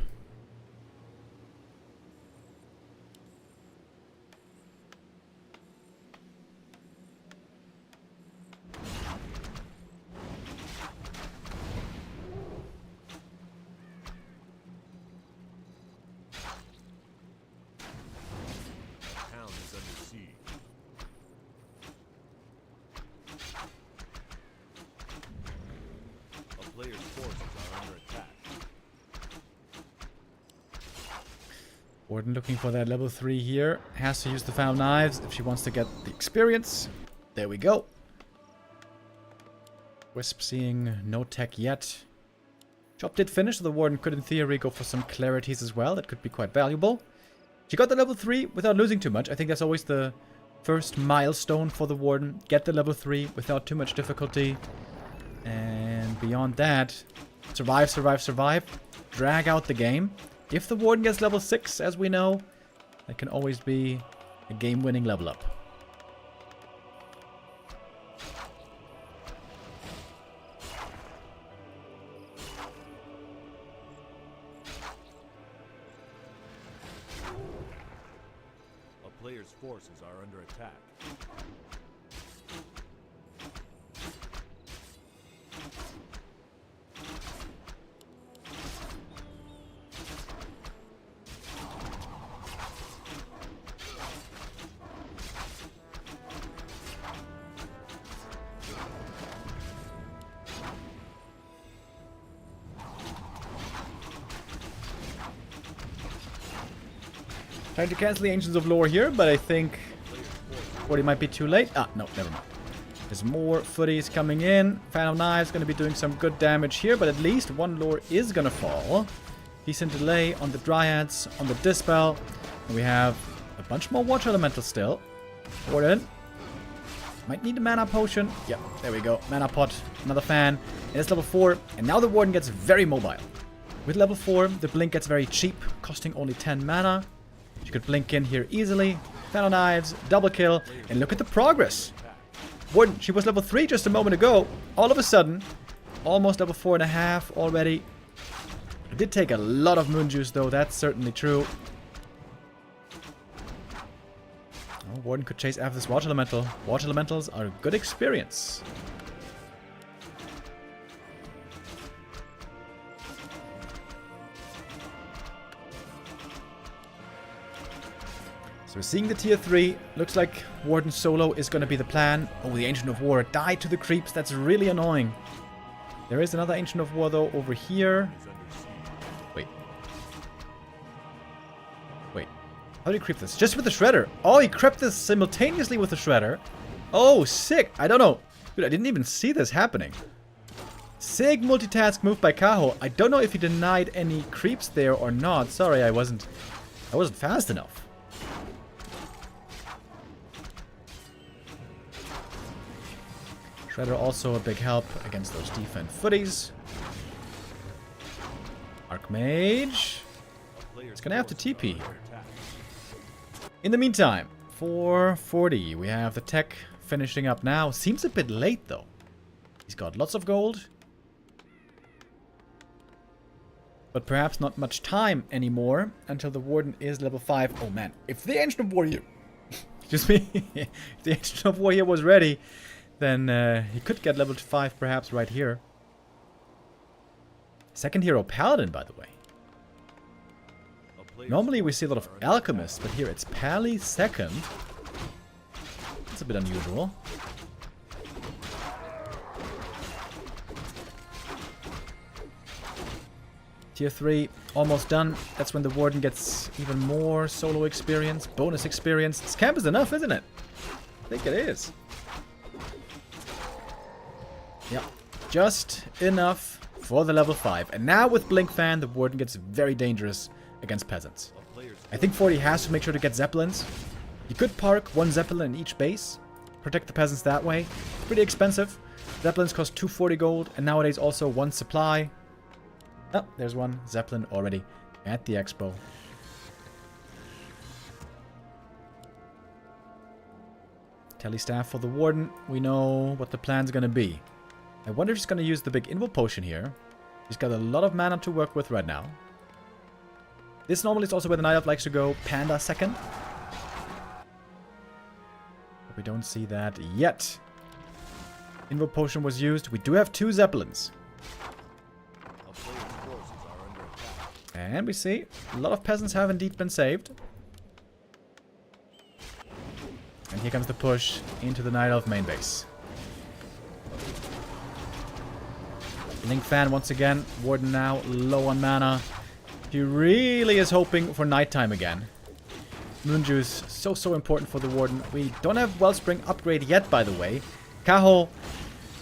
Warden looking for that level 3 here. Has to use the found knives if she wants to get the experience. There we go. Wisp seeing no tech yet. Job did finish, so the Warden could in theory go for some clarities as well. That could be quite valuable. She got the level 3 without losing too much. I think that's always the first milestone for the Warden. Get the level 3 without too much difficulty. And beyond that, survive, survive, survive. Drag out the game. If the Warden gets level 6, as we know, that can always be a game-winning level up. A player's forces are under attack. Trying to cancel the Ancients of Lore here, but I think 40 might be too late. Ah, no, never mind. There's more footies coming in. Fan of Knives going to be doing some good damage here, but at least one lore is going to fall. Decent delay on the Dryads, on the Dispel. And we have a bunch more Water Elementals still. Warden. Might need a mana potion. Yeah, there we go. Mana pot. Another fan. And it's level 4. And now the Warden gets very mobile. With level 4, the Blink gets very cheap, costing only 10 mana. You could Blink in here easily. Fan of Knives, double kill. And look at the progress. Warden, she was level 3 just a moment ago. All of a sudden, almost level 4.5 already. It did take a lot of moon juice though, that's certainly true. Oh, Warden could chase after this Water Elemental. Water Elementals are a good experience. So we're seeing the tier 3. Looks like Warden solo is going to be the plan. Oh, the Ancient of War died to the creeps. That's really annoying. There is another Ancient of War though over here. Wait. Wait. How did he creep this? Just with the Shredder. Oh, he crept this simultaneously with the Shredder. Oh, sick. I don't know. Dude, I didn't even see this happening. Sick multitask move by Kaho. I don't know if he denied any creeps there or not. Sorry, I wasn't fast enough. Shredder also a big help against those defense footies. Archmage. It's gonna have to TP here. In the meantime, 440. We have the tech finishing up now. Seems a bit late though. He's got lots of gold. But perhaps not much time anymore until the Warden is level 5. Oh man, if the Ancient of War here... Excuse me. If the Ancient of War here was ready, then he could get level 5 perhaps right here. Second hero Paladin, by the way. Normally we see a lot of Alchemists, but here it's Pally second. That's a bit unusual. Tier 3, almost done. That's when the Warden gets even more solo experience, bonus experience. This camp is enough, isn't it? I think it is. Yep, just enough for the level 5. And now with Blink Fan, the Warden gets very dangerous against peasants. I think 40 has to make sure to get Zeppelins. You could park one Zeppelin in each base, protect the peasants that way. Pretty expensive. Zeppelins cost 240 gold, and nowadays also one supply. Oh, there's one Zeppelin already at the expo. Telestaff for the Warden. We know what the plan's gonna be. I wonder if he's gonna use the big Invo Potion here. He's got a lot of mana to work with right now. This normally is also where the Night Elf likes to go. Panda second. But we don't see that yet. Invo Potion was used. We do have 2 Zeppelins. And we see a lot of peasants have indeed been saved. And here comes the push into the Night Elf main base. Blink Fan once again. Warden now low on mana. He really is hoping for nighttime again. Moon Juice, so important for the Warden. We don't have Wellspring upgrade yet, by the way. Kaho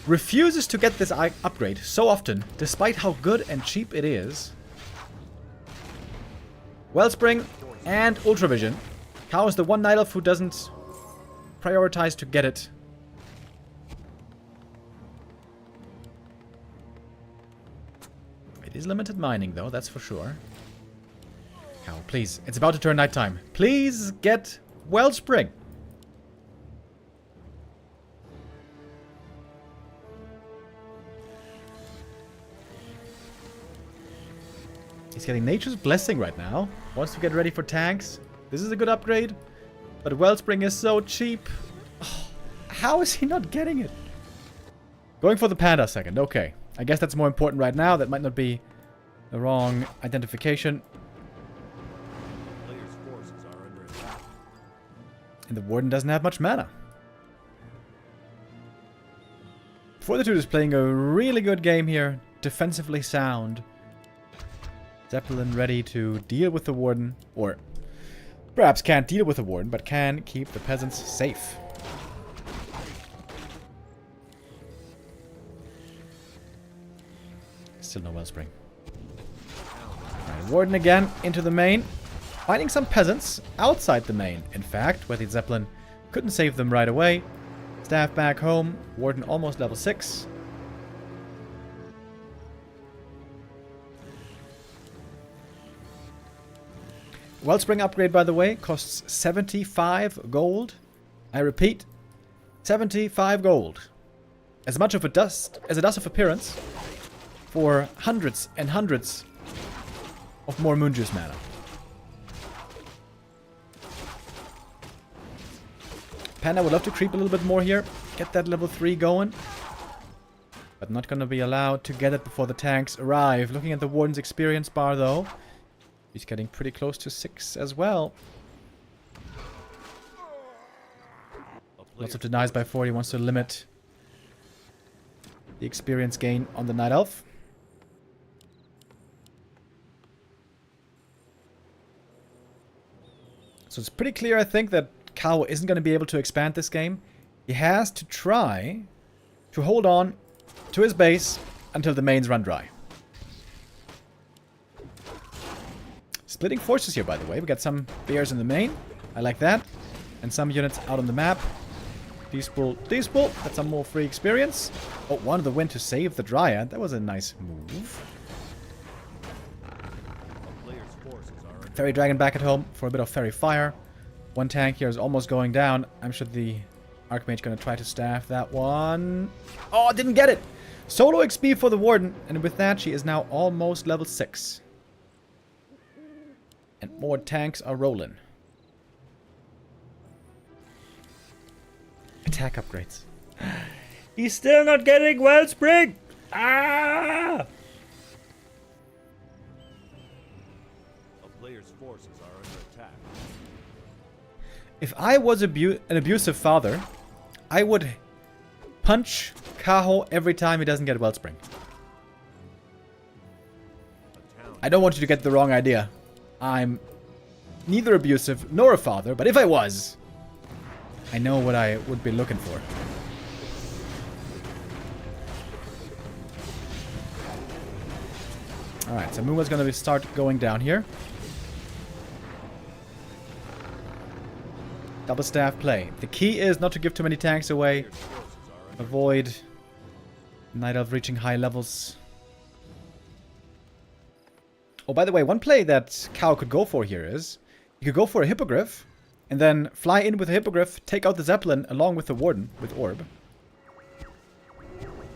refuses to get this upgrade so often, despite how good and cheap it is. Wellspring and Ultravision. Kaho is the one Night Elf who doesn't prioritize to get it. It is limited mining though, that's for sure. Kaho, please. It's about to turn nighttime. Please get Wellspring. He's getting Nature's Blessing right now. Wants to get ready for tanks. This is a good upgrade. But Wellspring is so cheap. Oh, how is he not getting it? Going for the Panda second. Okay. I guess that's more important right now. That might not be the wrong identification. And the Warden doesn't have much mana. Fortitude is playing a really good game here. Defensively sound. Zeppelin ready to deal with the Warden. Or Perhaps can't deal with the warden, but can keep the peasants safe. Still no wellspring. Alright, warden again into the main. Finding some peasants outside the main, in fact, where the Zeppelin couldn't save them right away. Staff back home. Warden almost level 6. Wellspring upgrade, by the way, costs 75 gold. I repeat, 75 gold. As much of a dust as it does of appearance for hundreds and hundreds of more moon juice mana. Panda would love to creep a little bit more here. Get that level 3 going. But not going to be allowed to get it before the tanks arrive. Looking at the Warden's experience bar, though. He's getting pretty close to 6 as well. Lots of denies by 4. He wants to limit the experience gain on the Night Elf. So it's pretty clear, I think, that Kao isn't going to be able to expand this game. He has to try to hold on to his base until the mains run dry. Splitting forces here, by the way. We got some bears in the main. I like that. And some units out on the map. These will. That's some more free experience. Oh, one of the wind to save the Dryad. That was a nice move. Fairy Dragon back at home for a bit of Fairy Fire. One tank here is almost going down. I'm sure the Archmage going to try to staff that one. Oh, didn't get it! Solo XP for the Warden. And with that, she is now almost level 6. And more tanks are rolling. Attack upgrades. He's still not getting Wellspring! Ah! A player's forces are under attack. If I was an abusive father, I would punch Kaho every time he doesn't get Wellspring. I don't want you to get the wrong idea. I'm neither abusive nor a father, but if I was, I know what I would be looking for. Alright, so Mua's gonna start going down here. Double staff play. The key is not to give too many tanks away. Avoid Night Elf reaching high levels. Oh, by the way, one play that Kao could go for here is you could go for a Hippogriff and then fly in with a Hippogriff, take out the Zeppelin along with the Warden with Orb.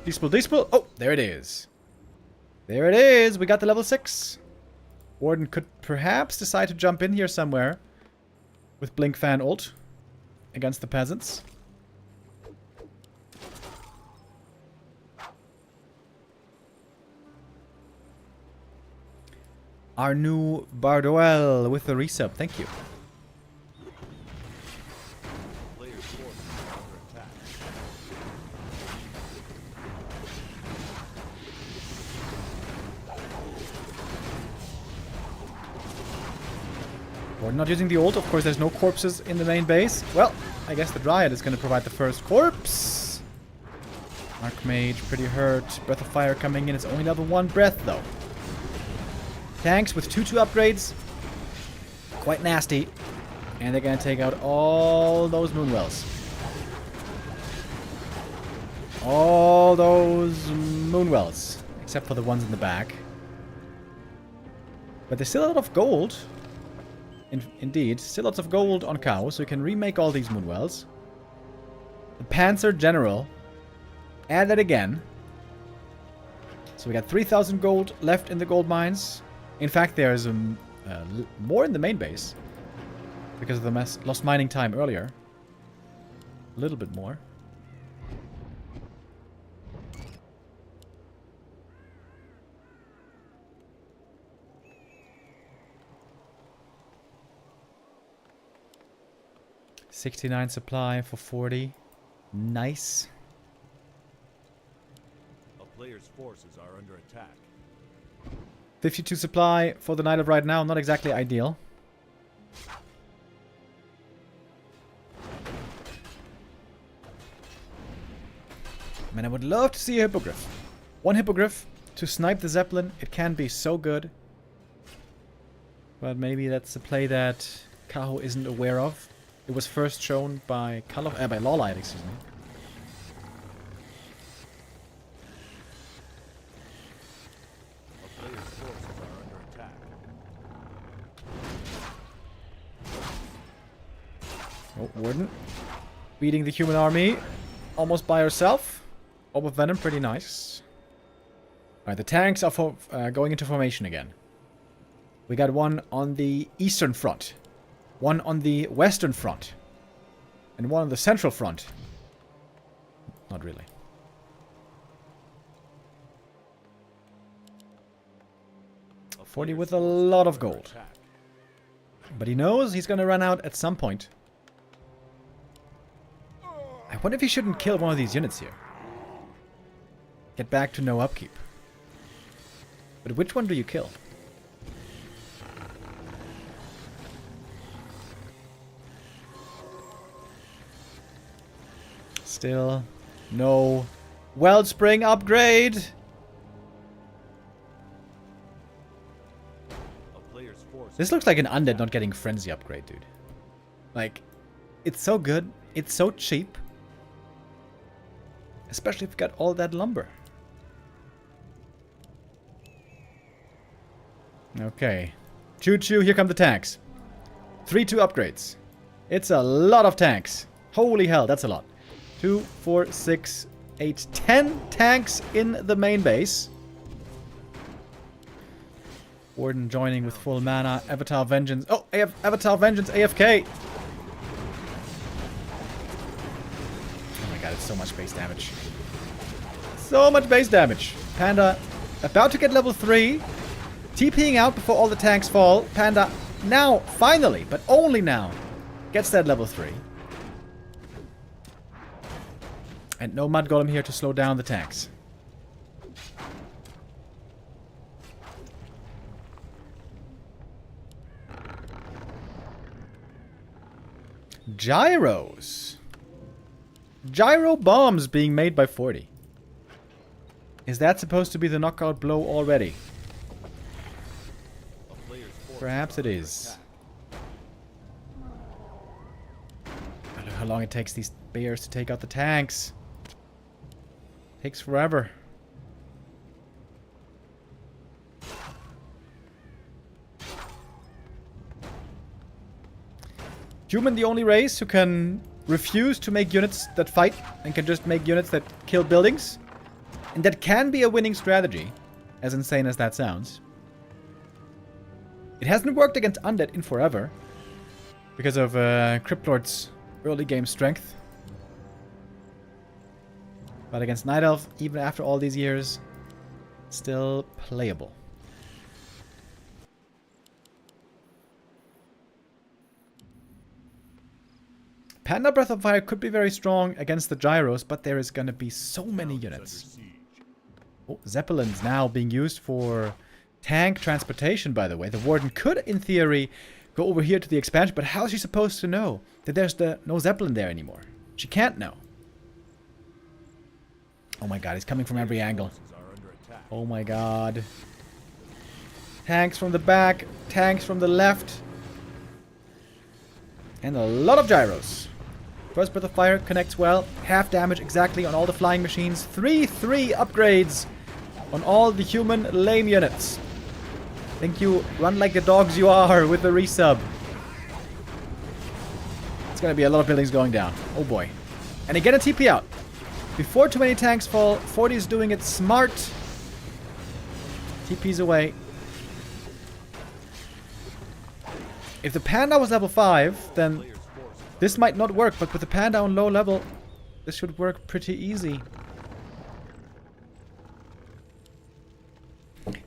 Dispel. Oh, there it is. There it is. We got the level 6. Warden could perhaps decide to jump in here somewhere with Blink Fan ult against the peasants. Our new Bardoel with the resub. Thank you. Player's forces are under attack. We're not using the ult. Of course, there's no corpses in the main base. Well, I guess the Dryad is going to provide the first corpse. Archmage pretty hurt. Breath of Fire coming in. It's only level 1 breath, though. Tanks with 2-2 upgrades. Quite nasty. And they're going to take out all those Moonwells. All those Moonwells. Except for the ones in the back. But there's still a lot of gold. Indeed. Still lots of gold on Kao. So you can remake all these Moonwells. The Panzer General. Add that again. So we got 3,000 gold left in the gold mines. In fact, there's more in the main base. Because of the lost mining time earlier. A little bit more. $69 supply for 40. Nice. A player's forces are under attack. 52 supply for the Night of right now. Not exactly ideal. Man, I would love to see a Hippogriff. One Hippogriff to snipe the Zeppelin. It can be so good. But maybe that's a play that Kaho isn't aware of. It was first shown by by Lawlight, excuse me. Our player's forces are under attack. Oh, Warden. Beating the human army. Almost by herself. Orb of Venom, pretty nice. Alright, the tanks are going into formation again. We got one on the eastern front. One on the western front. And one on the central front. Not really. Our 40 player's with a forces lot are of under gold. attack. But he knows he's gonna run out at some point. I wonder if he shouldn't kill one of these units here. Get back to no upkeep. But which one do you kill? Still no Wellspring upgrade. Our player's forces This looks like an undead not getting frenzy upgrade, dude. Like, it's so good. It's so cheap. Especially if you got all that lumber. Okay. Choo-choo, here come the tanks. 3-2 upgrades. It's a lot of tanks. Holy hell, that's a lot. 2, 4, 6, 8, 10 tanks in the main base. Warden joining with full mana. Avatar Vengeance. Oh, Avatar Vengeance AFK. Oh my god, it's so much base damage. So much base damage. Panda about to get level 3. TPing out before all the tanks fall. Panda now, finally, but only now, gets that level 3. And no Mud Golem here to slow down the tanks. Gyros. Gyro bombs being made by 40. Is that supposed to be the knockout blow already? Our player's forces Perhaps are it under is. attack. I don't know how long it takes these bears to take out the tanks. Takes forever. Human the only race who can refuse to make units that fight and can just make units that kill buildings. And that can be a winning strategy, as insane as that sounds. It hasn't worked against Undead in forever, because of Cryptlord's early game strength. But against Night Elf, even after all these years, still playable. Panda Breath of Fire could be very strong against the Gyros, but there is going to be so many Town is under units. siege. Oh, Zeppelins now being used for tank transportation, by the way. The Warden could, in theory, go over here to the expansion, but how is she supposed to know that there's no Zeppelin there anymore? She can't know. Oh my god, he's coming from every angle. Forces are under attack. Oh my god. Tanks from the back, tanks from the left. And a lot of gyros. First Breath of Fire connects well. Half damage exactly on all the flying machines. 3-3 upgrades on all the human lame units. Think you run like the dogs you are with the resub. It's gonna be a lot of buildings going down. Oh boy. And again a TP out. Before too many tanks fall, 40 is doing it smart. TP's away. If the Panda was level 5, then Player's forces are this might not work, but with the Panda on low level, this should work pretty easy.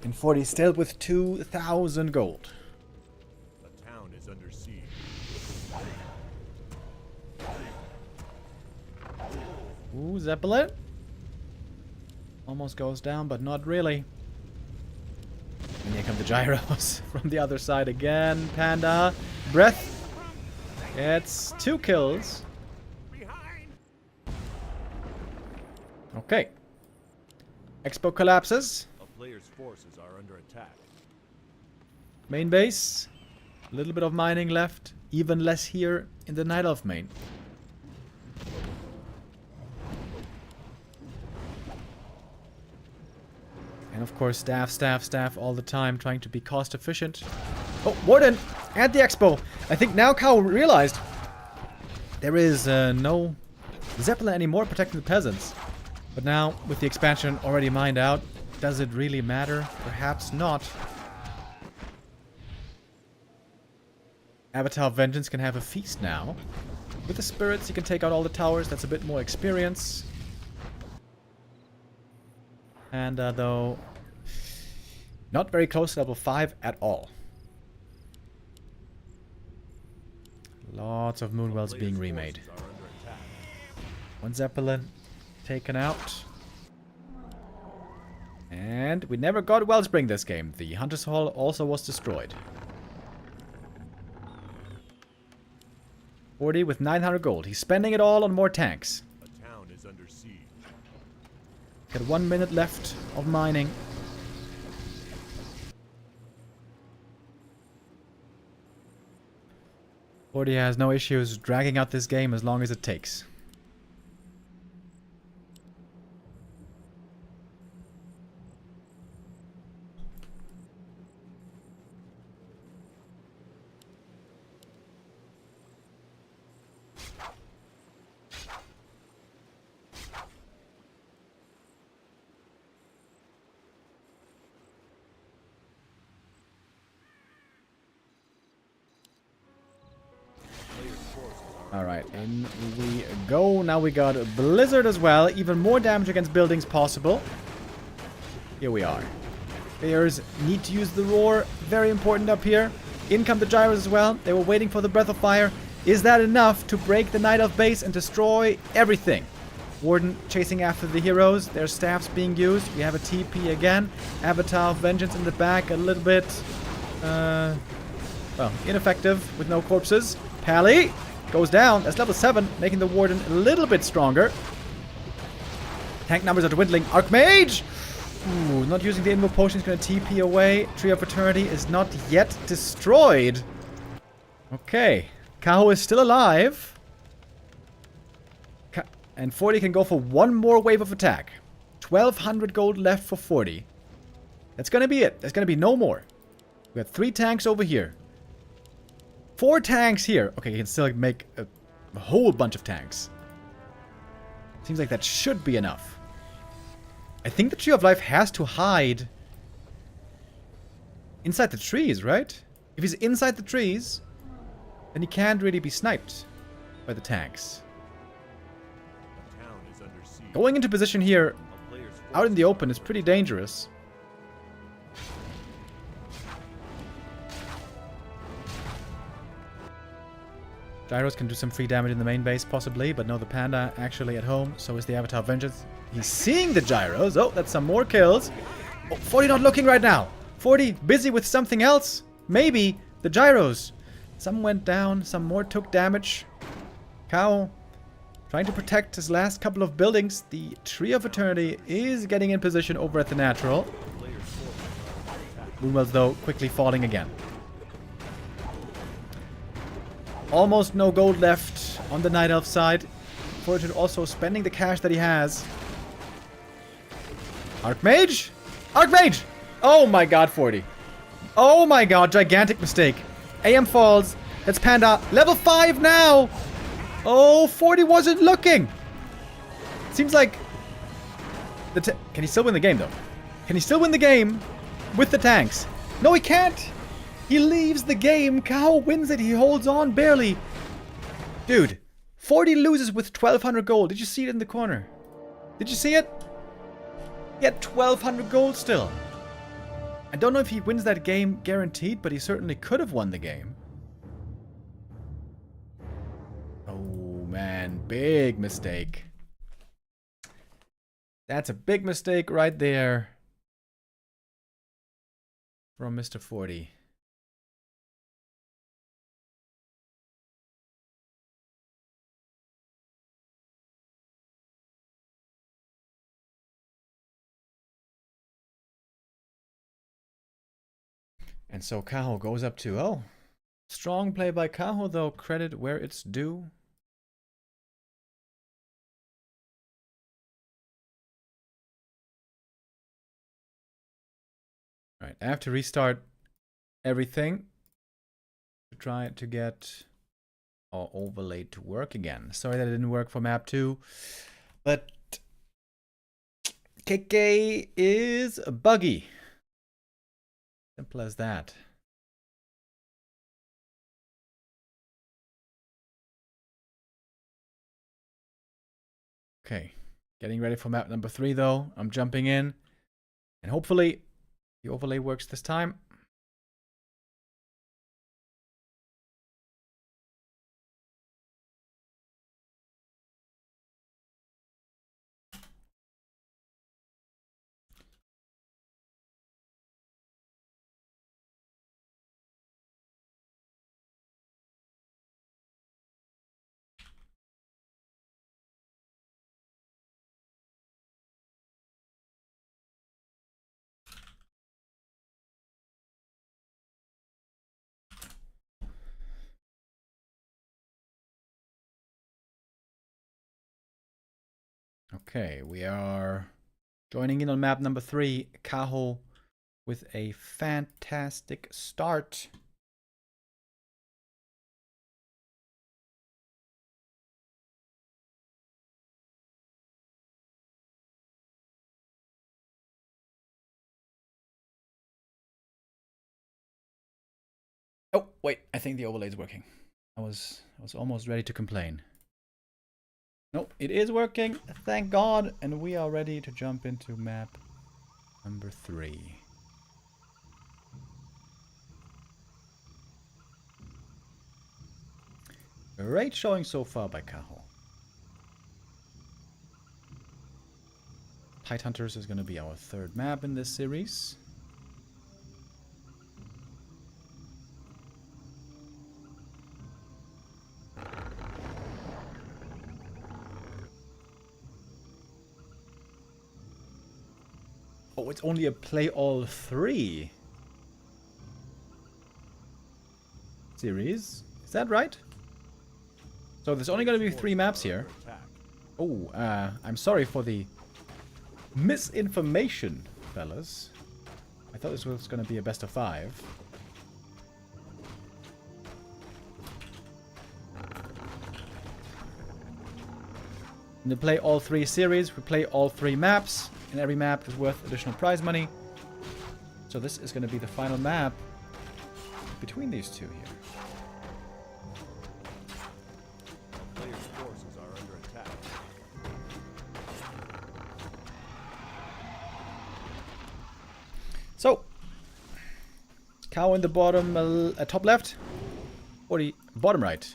And 40 still with 2,000 gold. The town is under siege. Ooh, Zeppelin. Almost goes down, but not really. And here come the gyros from the other side again. Panda. Breath. It's 2 kills. Okay. Expo collapses. A player's forces are under attack. Main base. A little bit of mining left. Even less here in the Night Elf main. And of course, staff all the time, trying to be cost efficient. Oh, Warden! At the Expo! I think now Cow realized there is no Zeppelin anymore protecting the peasants. But now, with the expansion already mined out, does it really matter? Perhaps not. Avatar of Vengeance can have a feast now. With the spirits, he can take out all the towers. That's a bit more experience. And though, not very close to level 5 at all. Lots of Moonwells being remade. One Zeppelin taken out. And we never got Wellspring this game. The Hunter's Hall also was destroyed. 40 with 900 gold. He's spending it all on more tanks. A town is under siege. Got 1 minute left of mining. Forty has no issues dragging out this game as long as it takes. Alright, in we go. Now we got a Blizzard as well. Even more damage against buildings possible. Here we are. Players need to use the Roar. Very important up here. In come the Gyros as well. They were waiting for the Breath of Fire. Is that enough to break the Night Elf base and destroy everything? Warden chasing after the heroes. Their staffs being used. We have a TP again. Avatar of Vengeance in the back. A little bit, well, ineffective with no corpses. Pally goes down. That's level 7, making the Warden a little bit stronger. Tank numbers are dwindling. Archmage! Ooh, not using the Invo Potion is going to TP away. Tree of Eternity is not yet destroyed. Okay. Kaho is still alive. And 40 can go for one more wave of attack. 1200 gold left for 40. That's going to be it. There's going to be no more. We have 3 tanks over here. 4 tanks here. Okay, he can still make a whole bunch of tanks. Seems like that should be enough. I think the Tree of Life has to hide inside the trees, right? If he's inside the trees, then he can't really be sniped by the tanks. A town is under siege. Going into position here, A player's out in the open, is pretty dangerous. Gyros can do some free damage in the main base, possibly, but no, the Panda actually at home. So is the Avatar of Vengeance. He's seeing the Gyros. Oh, that's some more kills. Oh, 40 not looking right now. 40 busy with something else. Maybe the Gyros. Some went down, some more took damage. Cow trying to protect his last couple of buildings. The Tree of Eternity is getting in position over at the Natural. Moonwells, though, quickly falling again. Almost no gold left on the Night Elf side. Fortune also spending the cash that he has. Archmage? Archmage! Oh my god, 40. Oh my god, gigantic mistake. AM falls. That's Panda. Level 5 now! Oh, 40 wasn't looking. Seems like... Can he still win the game, though? Can he still win the game with the tanks? No, he can't! He leaves the game. Cow wins it. He holds on barely. Dude, 40 loses with 1200 gold. Did you see it in the corner? Did you see it? He had 1200 gold still. I don't know if he wins that game guaranteed, but he certainly could have won the game. Oh, man. Big mistake. That's a big mistake right there from Mr. 40. And so Kaho goes up to, oh, strong play by Kaho though, credit where it's due. Alright, I have to restart everything to try to get our overlay to work again. Sorry that it didn't work for map 2, but KK is buggy. Simple as that. Okay, getting ready for map number 3 though. I'm jumping in, and hopefully the overlay works this time. Okay, we are joining in on map number 3. Kaho with a fantastic start. Oh, wait, I think the overlay is working. I was almost ready to complain. Nope, it is working, thank God, and we are ready to jump into map number 3. Great showing so far by Kaho. Tidehunters is going to be our 3rd map in this series. Oh, it's only a play all 3 series. Is that right? So there's only going to be 3 maps here. Oh, I'm sorry for the misinformation, fellas. I thought this was going to be a best of 5. In the play all 3 series, we play all 3 maps, and every map is worth additional prize money. So this is going to be the final map between these two here. Players' forces are under attack. So, cow in the bottom, top left, or the bottom right.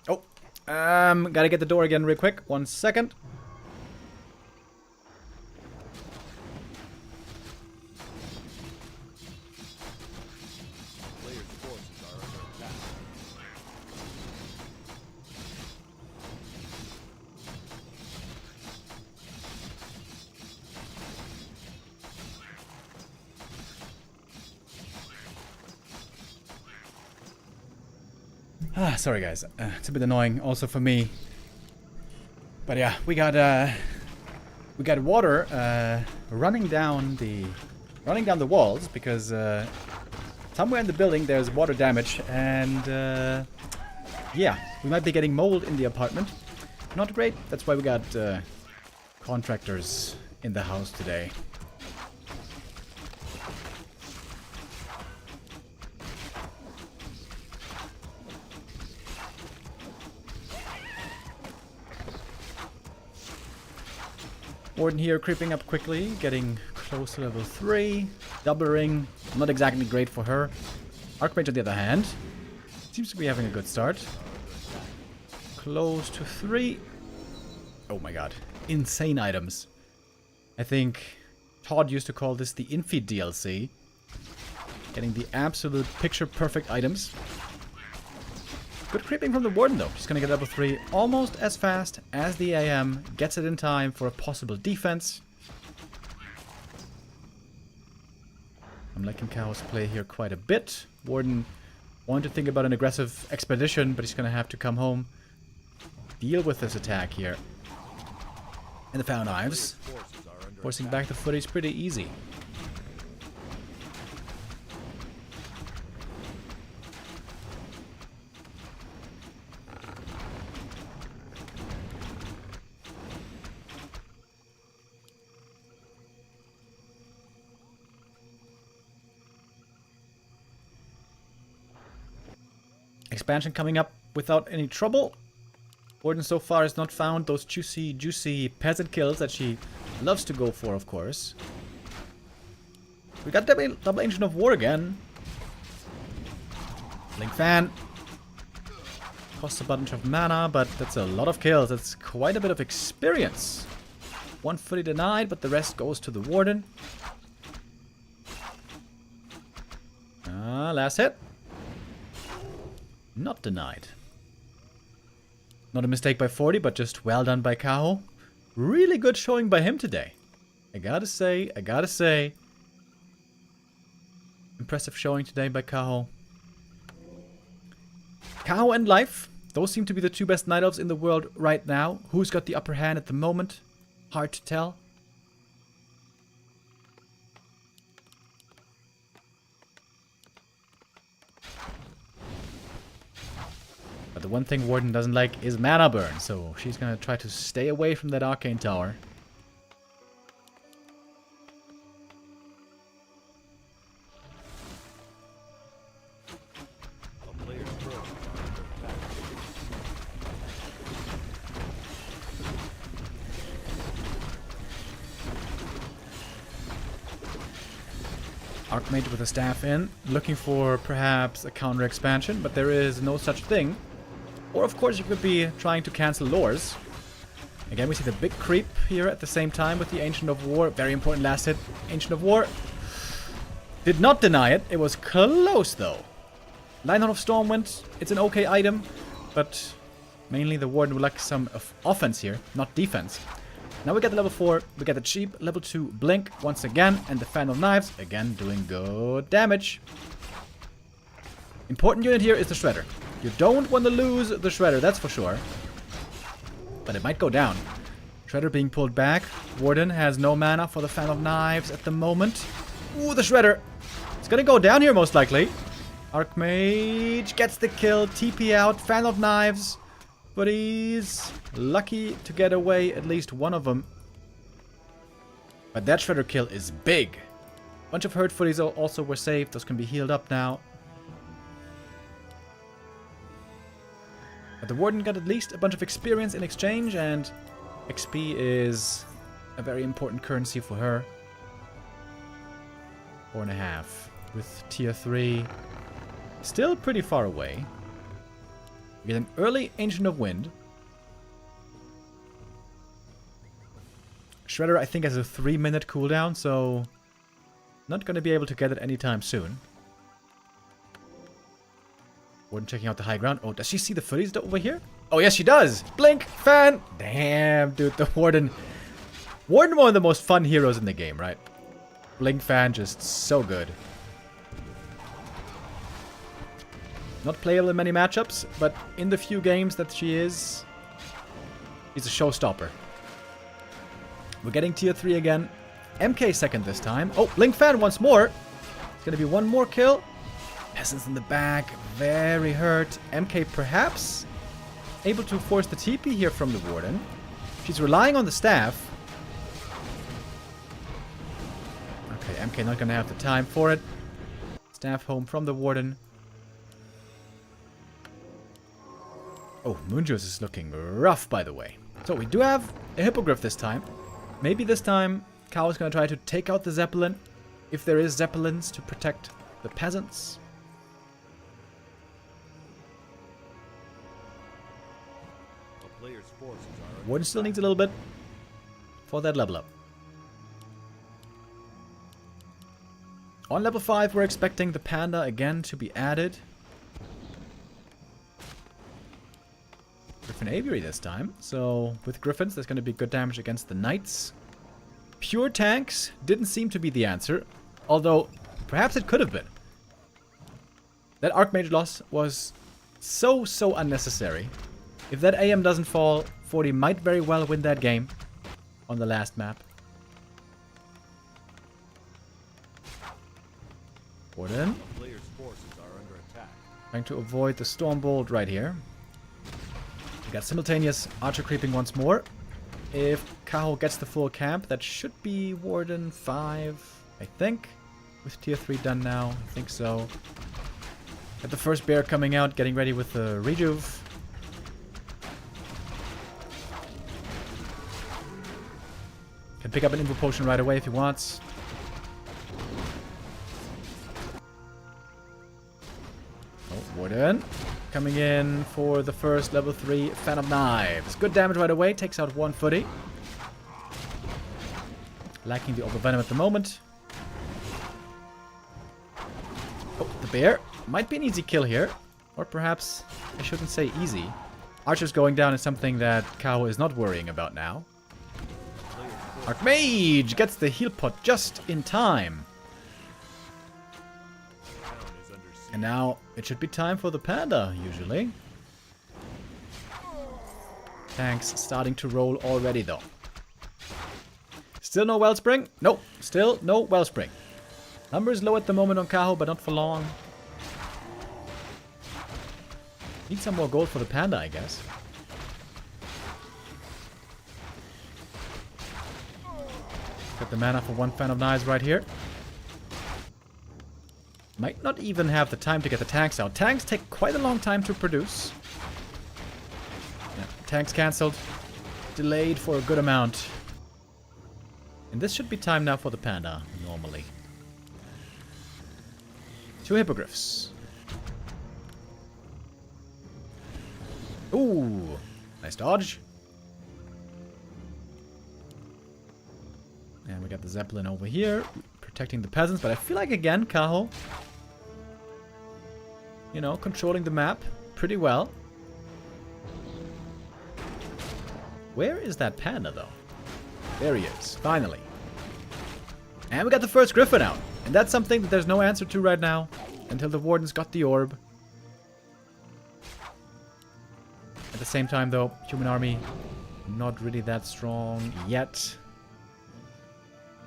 Oh, gotta get the door again real quick. 1 second. Players' forces are under attack. Sorry guys, it's a bit annoying also for me. But yeah, we got water running down the walls because somewhere in the building there's water damage, and yeah, we might be getting mold in the apartment. Not great. That's why we got contractors in the house today. Warden here creeping up quickly, getting close to level 3. Double ring, not exactly great for her. Archmage on the other hand, seems to be having a good start. Close to 3. Oh my god, insane items. I think Todd used to call this the Infi DLC. Getting the absolute picture perfect items. Good creeping from the Warden though. She's gonna get level 3 almost as fast as the AM. Gets it in time for a possible defense. I'm liking Kao's play here quite a bit. Warden wanted to think about an aggressive expedition, but he's going to have to come home, deal with this attack here. And the Foul Knives. Forcing back the footage pretty easy. Expansion coming up without any trouble. Warden so far has not found those juicy peasant kills that she loves to go for, of course. We got double Ancient of War again. Blink Fan. Costs a bunch of mana, but that's a lot of kills. That's quite a bit of experience. One fully denied, but the rest goes to the Warden. Last hit. Not denied. Not a mistake by 40, but just well done by Kao. Really good showing by him today. I gotta say. Impressive showing today by Kao. Kao and Life. Those seem to be the two best Night Elves in the world right now. Who's got the upper hand at the moment? Hard to tell. But the one thing Warden doesn't like is mana burn, so she's gonna try to stay away from that Arcane Tower. Archmage with a staff in, looking for perhaps a counter expansion, but there is no such thing. Or of course you could be trying to cancel lures. Again, we see the big creep here at the same time with the Ancient of War. Very important last hit. Ancient of War did not deny it. It was close though. Lineheart of Stormwind, it's an okay item, but mainly the Warden would like some offense here, not defense. Now we get the level 4, we get the cheap level 2 Blink once again, and the Fan of Knives, again doing good damage. Important unit here is the Shredder. You don't want to lose the Shredder, that's for sure. But it might go down. Shredder being pulled back. Warden has no mana for the Fan of Knives at the moment. Ooh, the Shredder. It's gonna go down here most likely. Archmage gets the kill, TP out, Fan of Knives. But he's lucky to get away at least one of them. But that Shredder kill is big. Bunch of hurt footies also were saved. Those can be healed up now. But the Warden got at least a bunch of experience in exchange, and XP is a very important currency for her. 4.5 with tier 3. Still pretty far away. We get an early Ancient of Wind. Shredder, I think, has a 3-minute cooldown, so not going to be able to get it anytime soon. Warden checking out the high ground. Oh, does she see the footies over here? Oh, yes, she does. Blink, Fan. Damn, dude, the Warden. Warden, one of the most fun heroes in the game, right? Blink, Fan, just so good. Not playable in many matchups, but in the few games that she is, she's a showstopper. We're getting tier 3 again. MK second this time. Oh, Blink Fan once more. It's going to be one more kill. Peasants in the back, very hurt. MK perhaps able to force the TP here from the Warden. She's relying on the staff. Okay, MK not going to have the time for it. Staff home from the Warden. Oh, Moonjuice is looking rough, by the way. So we do have a Hippogriff this time. Maybe this time Kao is going to try to take out the Zeppelin. If there is Zeppelins to protect the peasants. Warden still needs a little bit for that level up. On level 5, we're expecting the Panda again to be added. Griffin Aviary this time. So with Griffins, there's going to be good damage against the Knights. Pure tanks didn't seem to be the answer. Although Perhaps it could have been. That Archmage loss was so unnecessary. If that AM doesn't fall, 40 might very well win that game on the last map. Warden. Player's forces are under attack. Trying to avoid the Stormbolt right here. We got simultaneous archer creeping once more. If Kaho gets the full camp, that should be Warden 5, I think. With tier 3 done now, I think so. Got the first bear coming out, getting ready with the rejuve. Can pick up an Invo Potion right away if he wants. Oh, Warden. Coming in for the first level 3 Fan of Knives. Good damage right away, takes out one footy. Lacking the Overvenom at the moment. Oh, the bear. Might be an easy kill here. Or perhaps I shouldn't say easy. Archer's going down is something that Kao is not worrying about now. Archmage gets the heal pot just in time. And now it should be time for the panda, usually. Tanks starting to roll already, though. Still no Wellspring? Nope, still no Wellspring. Number is low at the moment on Kaho, but not for long. Need some more gold for the panda, I guess. Got the mana for one Fan of Knives right here. Might not even have the time to get the tanks out. Tanks take quite a long time to produce. Yeah, tanks cancelled. Delayed for a good amount. And this should be time now for the panda, normally. 2 hippogriffs. Ooh, nice dodge. And we got the Zeppelin over here, protecting the peasants. But I feel like, again, Kaho, you know, controlling the map pretty well. Where is that panda, though? There he is, finally. And we got the first Griffin out. And that's something that there's no answer to right now, until the Warden's got the orb. At the same time, though, human army not really that strong yet.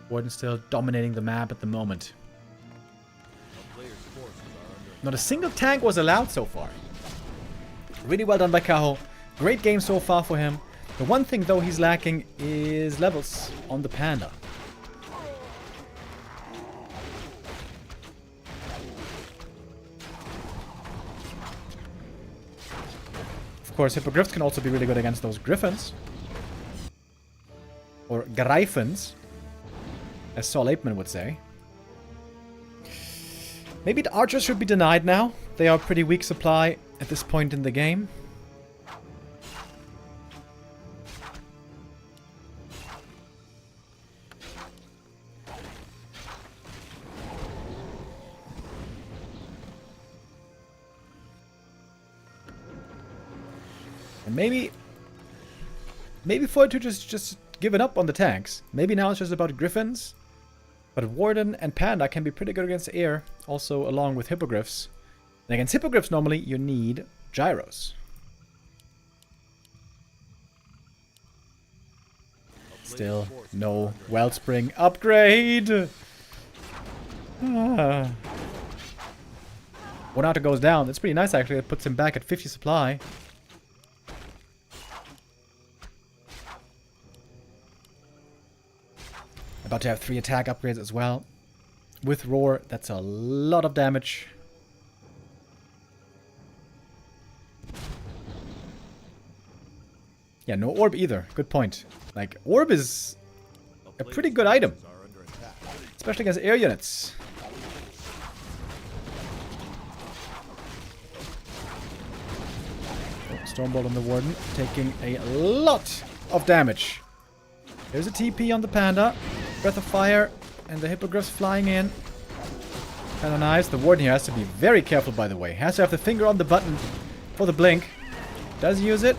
Warden still dominating the map at the moment. Not a single tank was allowed so far. Really well done by Kaho. Great game so far for him. The one thing, though, he's lacking is levels on the panda. Of course, Hippogriffs can also be really good against those Griffins. Or Greifens, as Saul Apeman would say. Maybe the archers should be denied now. They are pretty weak supply at this point in the game. And maybe FoCuS just given up on the tanks. Maybe now it's just about Griffins. But Warden and Panda can be pretty good against air, also along with Hippogriffs. And against Hippogriffs, normally, you need Gyros. Still no Wellspring upgrade. Ah. One outer goes down. That's pretty nice, actually. It puts him back at 50 supply. About to have 3 attack upgrades as well. With Roar, that's a lot of damage. Yeah, no Orb either. Good point. Like, Orb is a pretty good item. Especially against air units. Stormbolt on the Warden, taking a lot of damage. There's a TP on the Panda. Breath of Fire, and the Hippogriffs flying in. Kind of nice. The Warden here has to be very careful, by the way. Has to have the finger on the button for the blink. Does use it,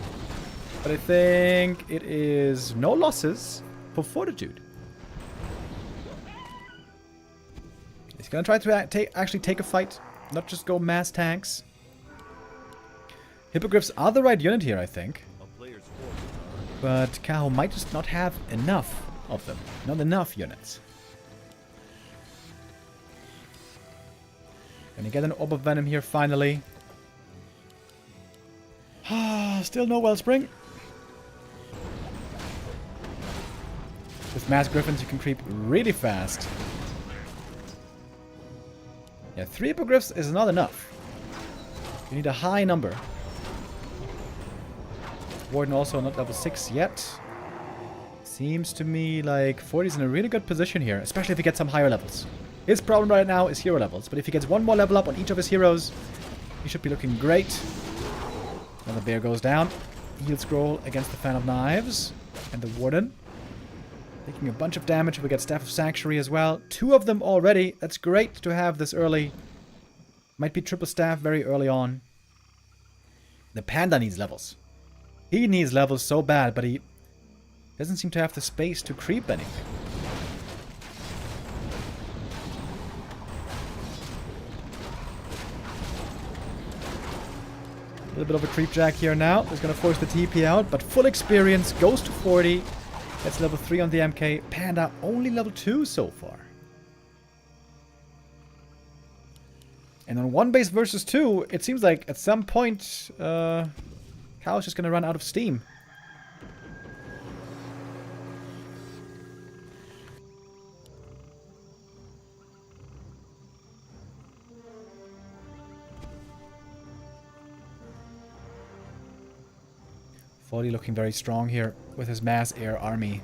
but I think it is no losses for Fortitude. gonna try to actually take a fight, not just go mass tanks. Hippogriffs are the right unit here, I think. But Kaho might just not have enough of them. Not enough units. Gonna get an Orb of Venom here finally. Still no Wellspring. With Mass Griffins you can creep really fast. Yeah, 3 Hippogriffs is not enough. You need a high number. Warden also not level 6 yet. Seems to me like 40's in a really good position here, especially if he gets some higher levels. His problem right now is hero levels, but if he gets one more level up on each of his heroes, he should be looking great. Another bear goes down. Heal scroll against the Fan of Knives and the Warden. Taking a bunch of damage. We get Staff of Sanctuary as well. 2 of them already. That's great to have this early. Might be triple staff very early on. The Panda needs levels. He needs levels so bad, but he doesn't seem to have the space to creep anything. A little bit of a creep jack here now. He's going to force the TP out, but full experience goes to 40. That's level 3 on the MK. Panda only level 2 so far. And on 1 base versus 2, it seems like at some point, Kao's just going to run out of steam. Foley looking very strong here with his mass air army.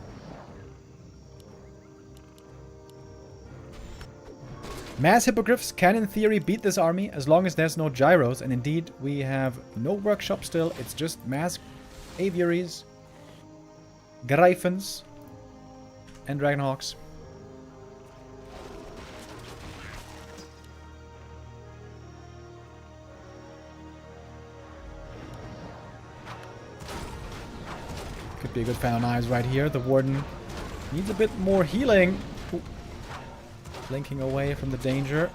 Mass Hippogriffs can in theory beat this army as long as there's no gyros, and indeed we have no workshop still. It's just mass aviaries, Greifens, and Dragonhawks. Could be a good Fan of Knives right here. The Warden needs a bit more healing. Ooh. Blinking away from the danger.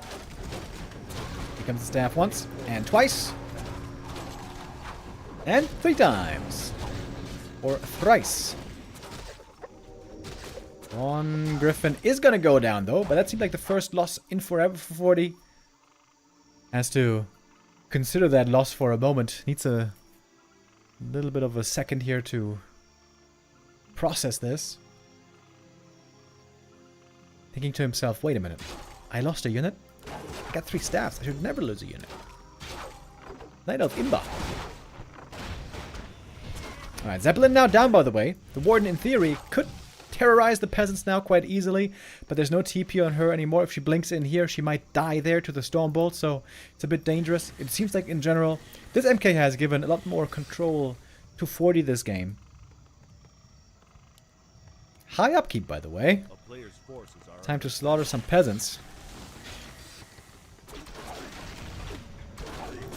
Here comes the staff once, and twice. And 3 times. Or thrice. 1 Griffin is gonna go down though, but that seemed like the first loss in forever for 40. Has to consider that loss for a moment. Needs a little bit of a second here to process this. Thinking to himself, wait a minute. I lost a unit? I got 3 staffs. I should never lose a unit. Knight of Imba. Alright, Zeppelin now down, by the way. The Warden, in theory, could terrorize the peasants now quite easily, but there's no TP on her anymore. If she blinks in here, she might die there to the Stormbolt, so it's a bit dangerous. It seems like, in general, this MK has given a lot more control to 40 this game. High upkeep, by the way. Time to slaughter some peasants.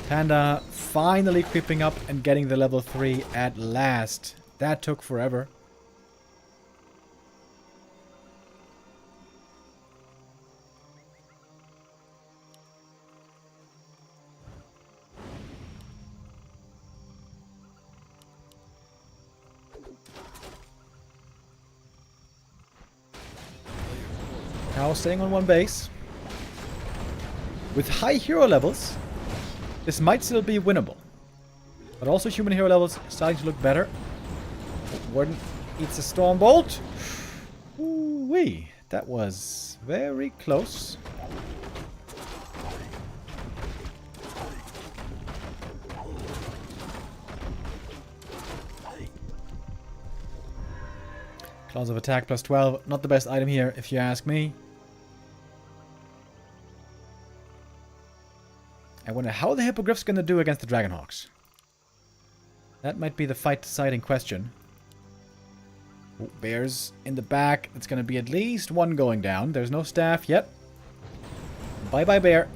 Panda finally creeping up and getting the level 3 at last. That took forever. Now staying on 1 base. With high hero levels, this might still be winnable. But also human hero levels starting to look better. Warden eats a Stormbolt. Ooh-wee. That was very close. Claws of Attack plus 12. Not the best item here, if you ask me. I wonder how the Hippogriff's gonna do against the Dragonhawks. That might be the fight-deciding question. Ooh, bears in the back. It's gonna be at least 1 going down. There's no staff yet. Bye-bye, bear.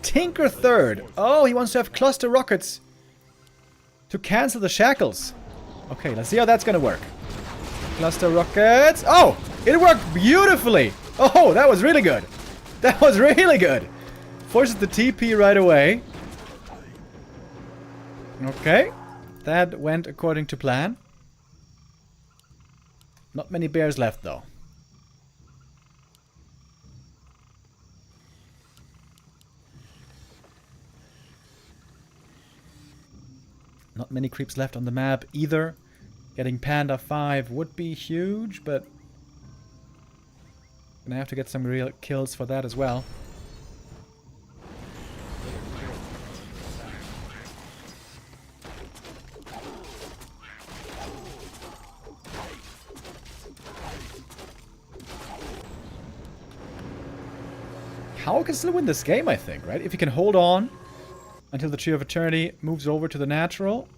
Tinker third. Oh, he wants to have cluster rockets to cancel the shackles. Okay, let's see how that's gonna work. Cluster rockets. Oh, it worked beautifully. Oh, that was really good. That was really good. Forces the TP right away. Okay. That went according to plan. Not many bears left, though. Not many creeps left on the map either. Getting Panda 5 would be huge, but gonna have to get some real kills for that as well. How can still win this game, I think, right? If he can hold on until the Tree of Eternity moves over to the natural.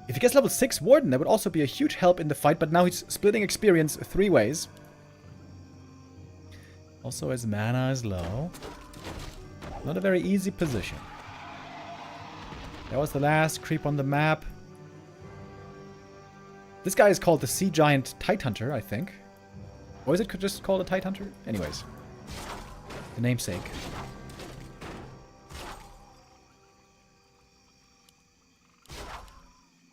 If he gets level 6 Warden, that would also be a huge help in the fight, but now he's splitting experience 3 ways. Also, his mana is low. Not a very easy position. That was the last creep on the map. This guy is called the Sea Giant Tidehunter, I think. Or is it just called a Tidehunter? Anyways. The namesake.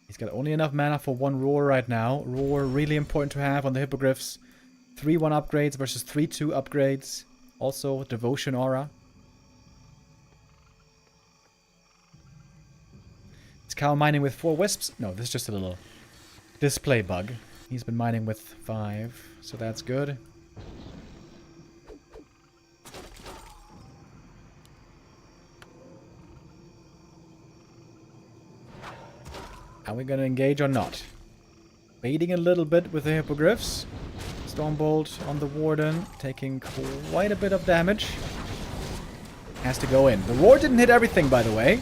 He's got only enough mana for 1 Roar right now. Roar really important to have on the Hippogriffs. 3-1 upgrades versus 3-2 upgrades. Also, Devotion Aura. Is Cow mining with 4 Wisps? No, this is just a little display bug. He's been mining with 5, so that's good. Are we gonna engage or not? Baiting a little bit with the Hippogriffs. Stormbolt on the Warden, taking quite a bit of damage. Has to go in. The Roar didn't hit everything, by the way.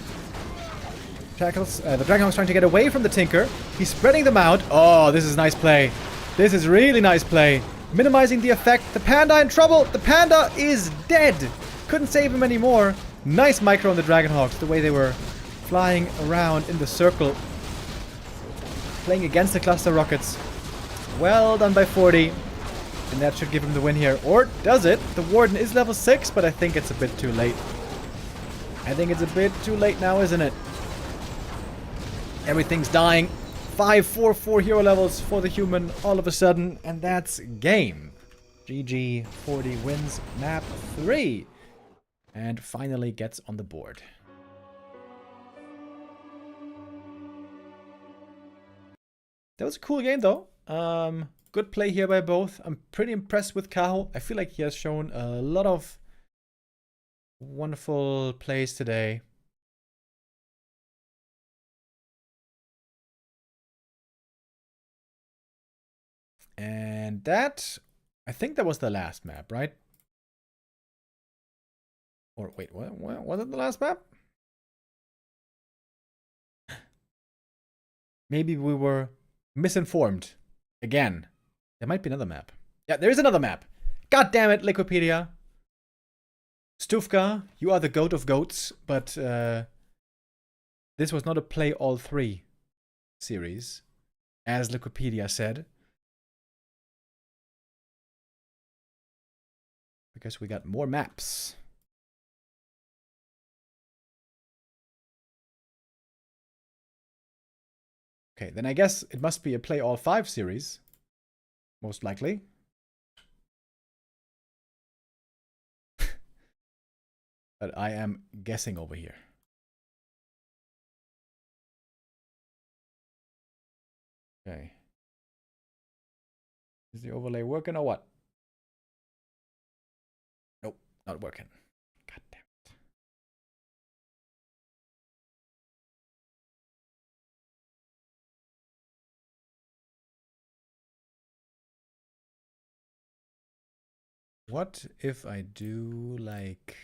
Tackles. The Dragonhawk's trying to get away from the Tinker. He's spreading them out. Oh, this is nice play. This is really nice play. Minimizing the effect. The Panda in trouble. The Panda is dead. Couldn't save him anymore. Nice micro on the Dragonhawks. The way they were flying around in the circle. Playing against the cluster rockets. Well done by 40. And that should give him the win here. Or does it? The Warden is level 6, but I think it's a bit too late. I think it's a bit too late now, isn't it? Everything's dying. 5, 4, 4 hero levels for the human all of a sudden. And that's game. GG 40 wins map 3. And finally gets on the board. That was a cool game, though. Good play here by both. I'm pretty impressed with Kaho. I feel like he has shown a lot of wonderful plays today. And that, I think that was the last map, right? Or wait, what was it the last map? Maybe we were misinformed again. There might be another map. Yeah, there is another map. God damn it, Liquipedia. Stufka, you are the goat of goats, but this was not a play all 3 series, as Liquipedia said. Because we got more maps. Okay, then I guess it must be a play all 5 series. Most likely. But I am guessing over here. Okay. Is the overlay working or what? Nope, not working. God damn it. What if I do like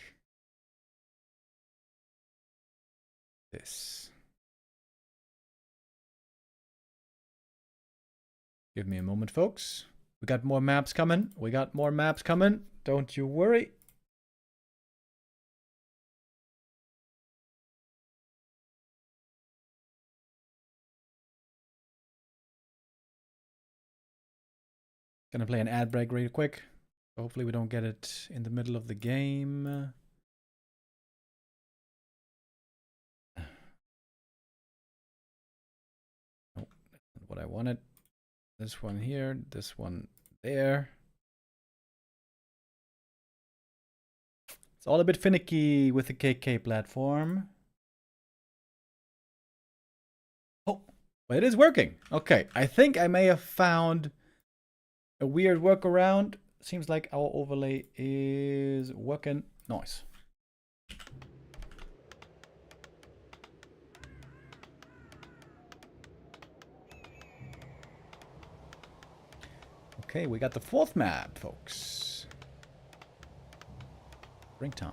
this? Give me a moment, folks. We got more maps coming. We got more maps coming. Don't you worry. Gonna play an ad break real quick. Hopefully we don't get it in the middle of the game. Oh, that's not what I wanted. This one here, this one there. It's all a bit finicky with the KK platform. Oh, but it is working. Okay, I think I may have found a weird workaround. Seems like our overlay is working. Nice. Okay, we got the 4th map, folks. Springtime.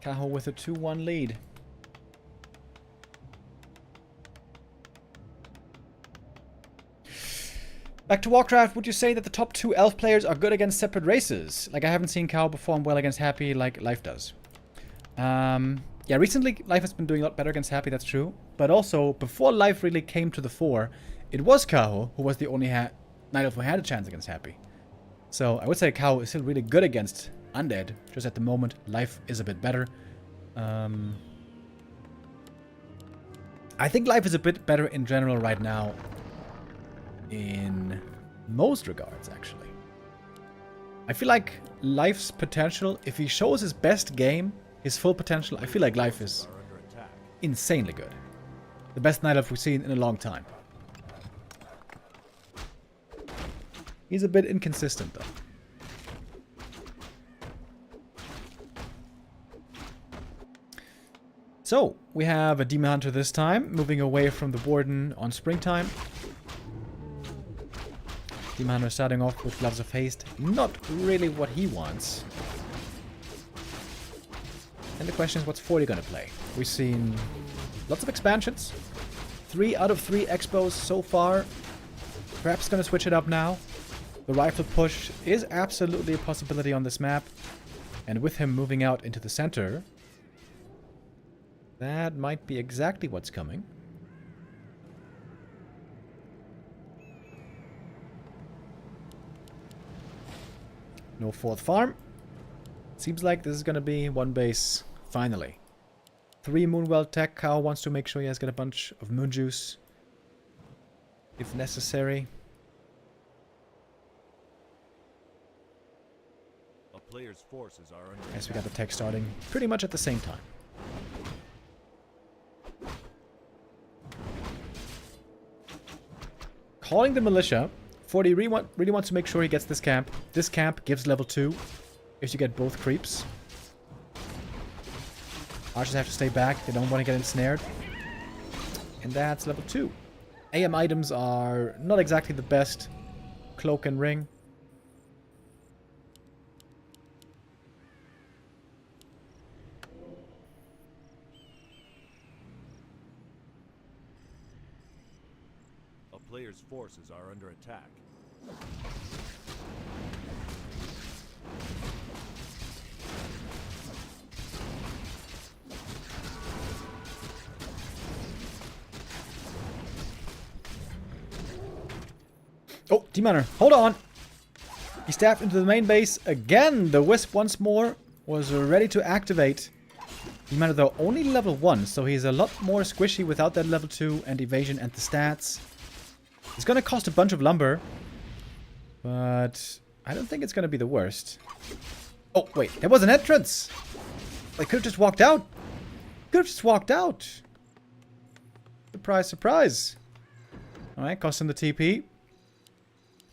Cajo with a 2-1 lead. Back to Warcraft, would you say that the top 2 elf players are good against separate races? Like, I haven't seen Cajo perform well against Happy like Life does. Yeah, recently Life has been doing a lot better against Happy, that's true. But also, before Life really came to the fore, it was Cajo who was the only Night Elf who had a chance against Happy. So, I would say Cajo is still really good against Undead. Just at the moment, Life is a bit better. I think Life is a bit better in general right now. In most regards, actually. I feel like Life's potential, if he shows his best game, his full potential, I feel like Life is insanely good. The best Night Elf we've seen in a long time. He's a bit inconsistent, though. So, we have a Demon Hunter this time, moving away from the Warden on Springtime. Demon Hunter starting off with Gloves of Haste. Not really what he wants. And the question is, what's 40 gonna play? We've seen lots of expansions. 3 out of 3 expos so far. Perhaps gonna switch it up now. The rifle push is absolutely a possibility on this map. And with him moving out into the center, that might be exactly what's coming. No 4th farm. Seems like this is going to be 1 base, finally. 3 Moonwell tech. Cow wants to make sure he has got a bunch of moon juice, if necessary. A player's forces are under Guess we got the tech starting pretty much at the same time. Calling the militia. 40 really wants to make sure he gets this camp. This camp gives level 2 if you get both creeps. Archers have to stay back. They don't want to get ensnared. And that's level 2. AM items are not exactly the best. Cloak and ring. A player's forces are under attack. Oh, Demoner, hold on! He stabbed into the main base again. The Wisp once more was ready to activate. Demoner though only level 1, so he's a lot more squishy without that level 2 and evasion and the stats. It's gonna cost a bunch of lumber, but I don't think it's gonna be the worst. Oh, wait, there was an entrance! They could have just walked out! Could have just walked out! Surprise, surprise! Alright, cost him the TP.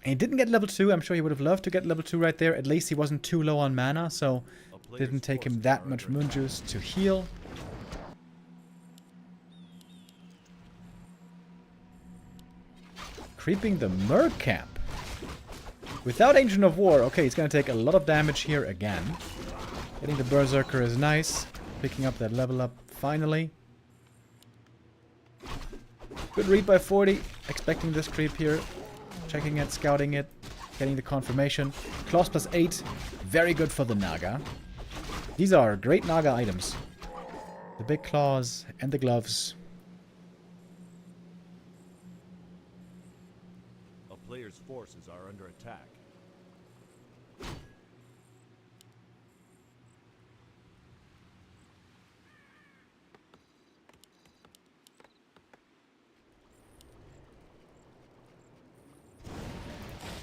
And he didn't get level 2. I'm sure he would have loved to get level 2 right there. At least he wasn't too low on mana, so it didn't take him that much moon juice to heal. Creeping the Merc camp. Without Ancient of War, okay, he's going to take a lot of damage here again. Getting the Berserker is nice. Picking up that level up finally. Good read by 40. Expecting this creep here. Checking it, scouting it, getting the confirmation. Claws plus 8. Very good for the Naga. These are great Naga items. The big claws and the gloves. A player's forces are under attack.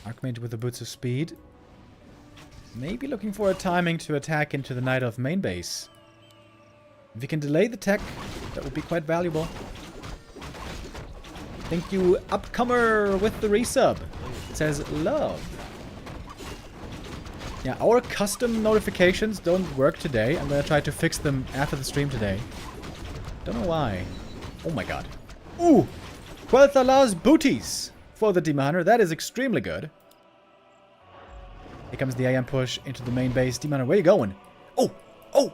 Archmage with the boots of speed. Maybe looking for a timing to attack into the Knight of main base. If we can delay the tech, that would be quite valuable. Thank you, Upcomer with the resub. It says love. Yeah, our custom notifications don't work today. I'm gonna try to fix them after the stream today. Don't know why. Oh my god. Ooh! Quel'Thala's booties for the Demon Hunter. That is extremely good. Here comes the AM push into the main base. Demon Hunter, where you going? Oh! Oh!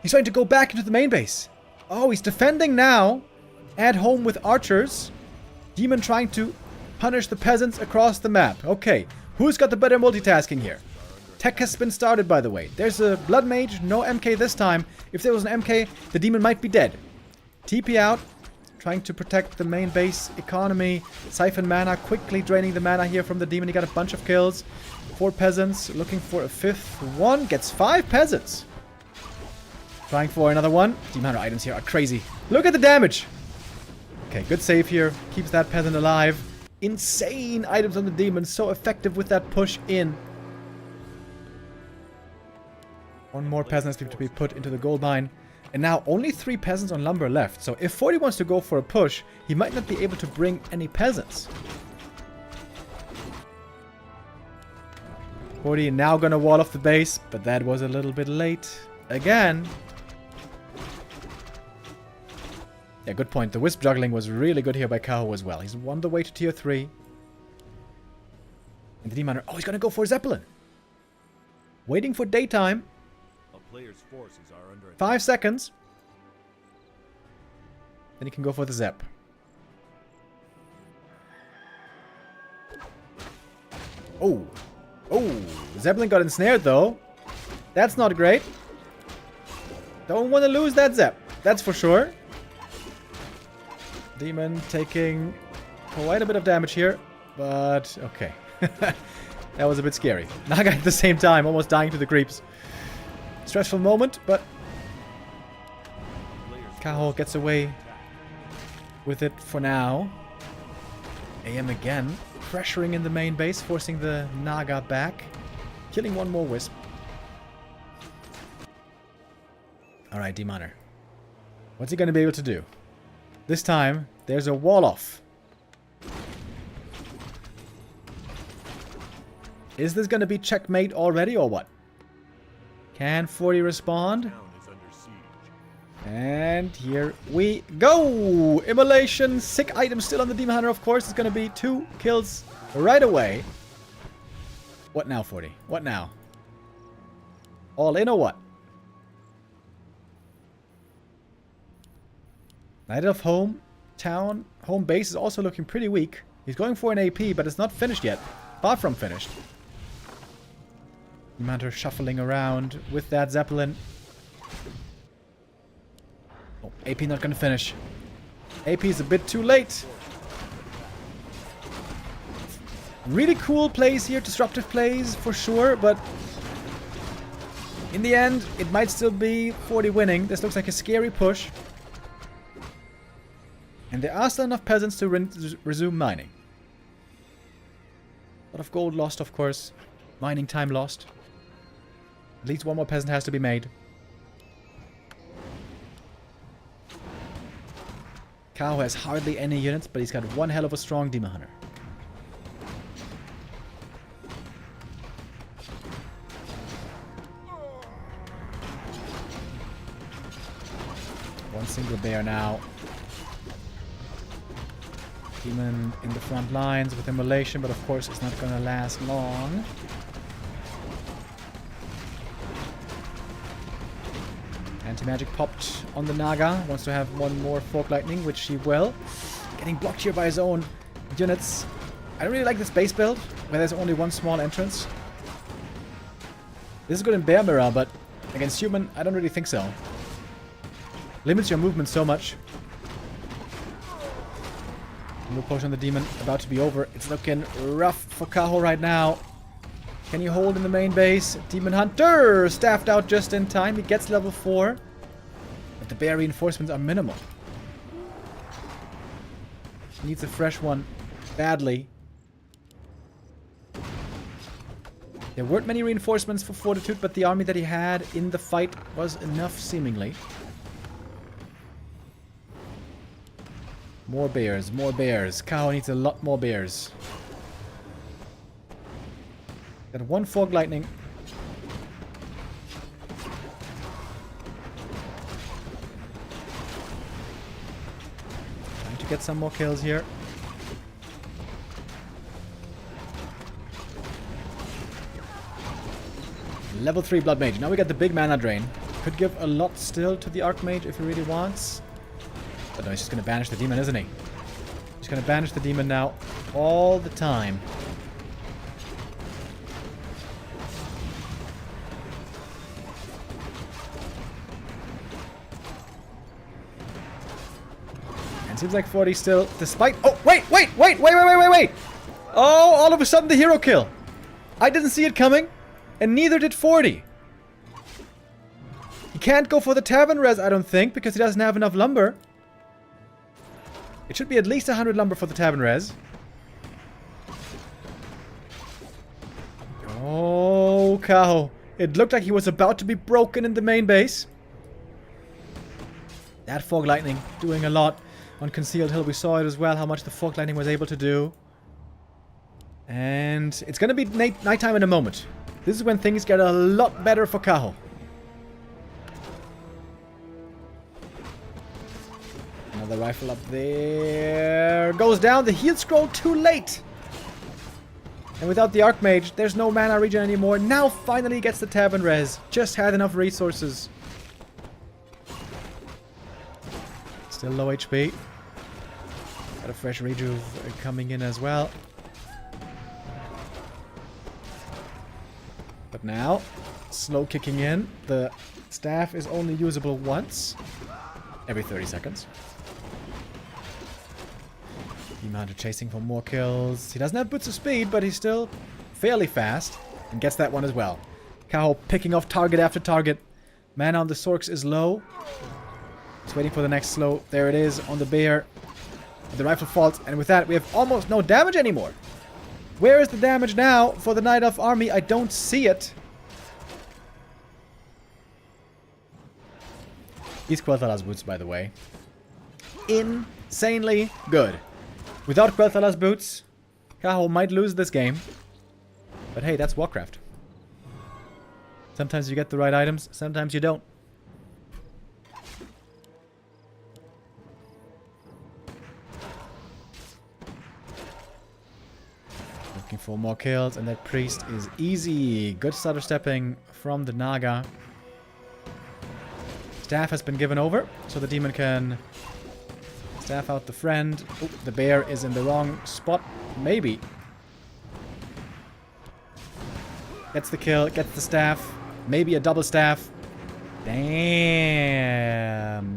He's trying to go back into the main base. Oh, he's defending now. At home with archers. Demon trying to punish the peasants across the map. Okay, who's got the better multitasking here? Tech has been started, by the way. There's a Blood Mage, no MK this time. If there was an MK, the demon might be dead. TP out, trying to protect the main base economy. Siphon mana, quickly draining the mana here from the demon. He got a bunch of kills. 4 peasants, looking for a 5th one. Gets 5 peasants. Trying for another one. Demon Hunter items here are crazy. Look at the damage. Okay, good save here. Keeps that peasant alive. Insane items on the demon. So effective with that push in. One more peasant has to be put into the gold mine. And now only 3 peasants on lumber left. So if 40 wants to go for a push, he might not be able to bring any peasants. 40 now gonna wall off the base, but that was a little bit late. Again. Yeah, good point. The wisp juggling was really good here by Kaho as well. He's on the way to tier 3. And the Demon Hunter, oh, he's gonna go for Zeppelin. Waiting for daytime. A player's forces are under attack. 5 seconds. Then he can go for the Zep. Oh. Oh. Zeppelin got ensnared though. That's not great. Don't want to lose that Zep. That's for sure. Demon taking quite a bit of damage here. But okay. That was a bit scary. Naga at the same time, almost dying to the creeps. Stressful moment, but Kaho gets away with it for now. AM again, pressuring in the main base, forcing the Naga back. Killing one more Wisp. Alright, Demon Hunter. What's he going to be able to do? This time, there's a wall off. Is this going to be checkmate already or what? Can 40 respond? Town is under siege. And here we go! Immolation, sick item still on the Demon Hunter, of course. It's going to be 2 kills right away. What now, 40? What now? All in or what? Knight of Home Town, home base is also looking pretty weak. He's going for an AP, but it's not finished yet. Far from finished. Demon Hunter shuffling around with that Zeppelin. Oh, AP not gonna finish. AP is a bit too late. Really cool plays here, disruptive plays for sure, but in the end, it might still be 40 winning. This looks like a scary push. And there are still enough peasants to resume mining. A lot of gold lost, of course. Mining time lost. At least one more peasant has to be made. Kaho has hardly any units, but he's got one hell of a strong Demon Hunter. One single bear now. Demon in the front lines with Immolation, but of course it's not going to last long. Anti-magic popped on the Naga. Wants to have one more Fork Lightning, which he will. Getting blocked here by his own units. I don't really like this base build, where there's only one small entrance. This is good in Bear Mirror, but Against human, I don't really think so. Limits your movement so much. No push on the demon, about to be over. It's looking rough for Kaho right now. Can you hold in the main base? Demon Hunter staffed out just in time. He gets level 4. But the bear reinforcements are minimal. Needs a fresh one badly. There weren't many reinforcements for Fortitude, but the army that he had in the fight was enough, seemingly. More bears, more bears. Kaho needs a lot more bears. Got one Fog Lightning. Trying to get some more kills here. Level 3 Blood Mage. Now we got the big mana drain. Could give a lot still to the Archmage if he really wants. But no, he's just going to banish the demon, isn't he? He's going to banish the demon now all the time. And seems like 40 still, despite... Oh, wait! Oh, all of a sudden the hero kill. I didn't see it coming. And neither did 40. He can't go for the tavern res, I don't think, because he doesn't have enough lumber. It should be at least 100 lumber for the tavern res. Oh, Kaho. It looked like he was about to be broken in the main base. That Fog Lightning doing a lot on Concealed Hill. We saw it as well, how much the Fog Lightning was able to do. And it's going to be nighttime in a moment. This is when things get a lot better for Kaho. Another rifle up there. Goes down. The heal scroll too late. And without the Archmage, there's no mana regen anymore. Now finally gets the Tavern res. Just had enough resources. Still low HP. Got a fresh rejuve coming in as well. But now, slow kicking in. The staff is only usable once. Every 30 seconds. Demon Hunter chasing for more kills. He doesn't have boots of speed, but he's still fairly fast. And gets that one as well. Kaho picking off target after target. Mana on the Sorks is low. He's waiting for the next slow. There it is on the bear. The rifle falls. And with that, we have almost no damage anymore. Where is the damage now for the Night Elf army? I don't see it. These Quel'Thala's boots, by the way. Insanely good. Without Quel'Thala's boots, Kaho might lose this game. But hey, that's Warcraft. Sometimes you get the right items, sometimes you don't. Looking for more kills, and that priest is easy. Good stutter stepping from the Naga. Staff has been given over, so the demon can staff out the friend. Oh, the bear is in the wrong spot. Maybe. Gets the kill, gets the staff. Maybe a double staff. Damn.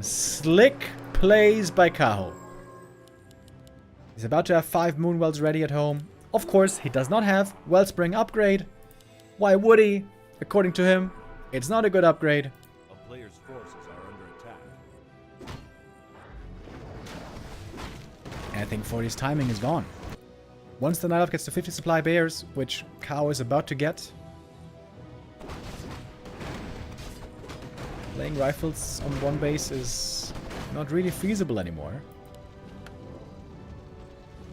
Slick plays by Kaho. He's about to have 5 Moonwells ready at home. Of course, he does not have Wellspring upgrade. Why would he? According to him, it's not a good upgrade. A player's forces are under attack. And I think 40's timing is gone. Once the Night Elf gets to 50 supply bears, which Kaho is about to get, playing rifles on one base is not really feasible anymore.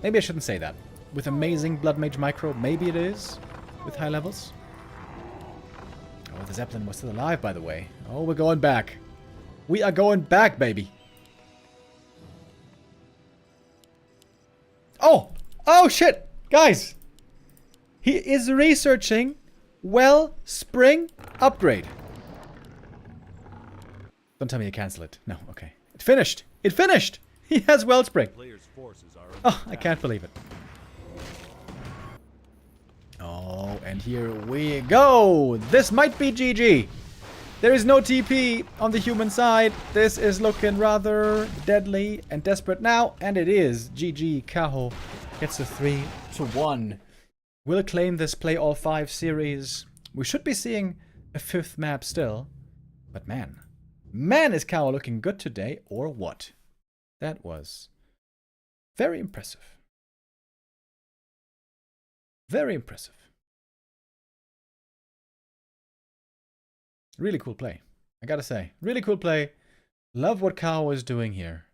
Maybe I shouldn't say that. With amazing Blood Mage micro, maybe it is. With high levels. Oh, the Zeppelin was still alive, by the way. Oh, we're going back. We are going back, baby. Oh! Oh, shit! Guys! He is researching Wellspring upgrade. Don't tell me to cancel it. No, okay. It finished! It finished! He has Wellspring! Player's forces are under Oh, I attack. can't believe it. Oh, and here we go! This might be GG! There is no TP on the human side. This is looking rather deadly and desperate now. And it is. GG. Caho gets a 3-1. We'll claim this Play All 5 series. We should be seeing a 5th map still. But man. Man, is Caho looking good today, or what? That was very impressive. Very impressive. Really cool play. I gotta say. Really cool play. Love what Caho is doing here.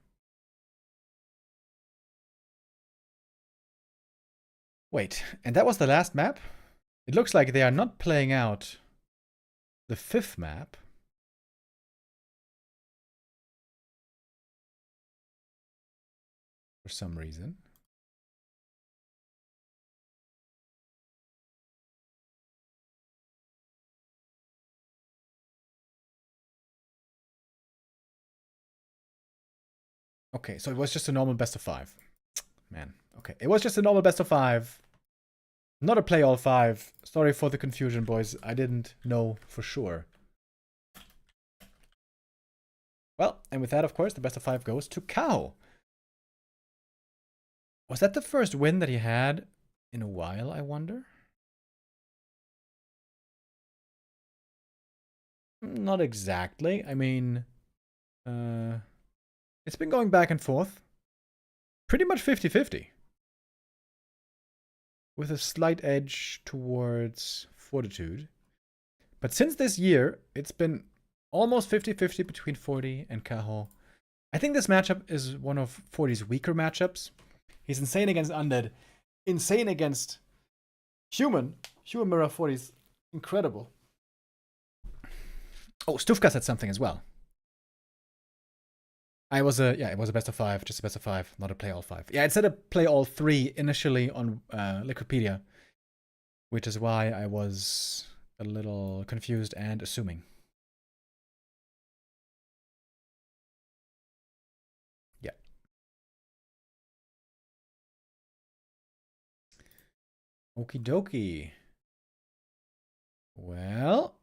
Wait, and that was the last map? It looks like they are not playing out the 5th map. For some reason. Okay, so it was just a normal best of 5. Man, okay. It was just a normal best of 5. Not a play all 5. Sorry for the confusion, boys. I didn't know for sure. Well, and with that, of course, the best of 5 goes to Caho. Was that the first win that he had in a while, I wonder? Not exactly. I mean, it's been going back and forth. Pretty much 50-50. With a slight edge towards Fortitude. But since this year, it's been almost 50-50 between Forty and Caho. I think this matchup is one of Forty's weaker matchups. He's insane against Undead. Insane against Human. Human Mirror 40's incredible. Oh, Stufka said something as well. It was a best of 5, just a best of 5, not a play all 5. Yeah, it said a play all 3 initially on Liquipedia, which is why I was a little confused and assuming. Yeah. Okie dokie. Well,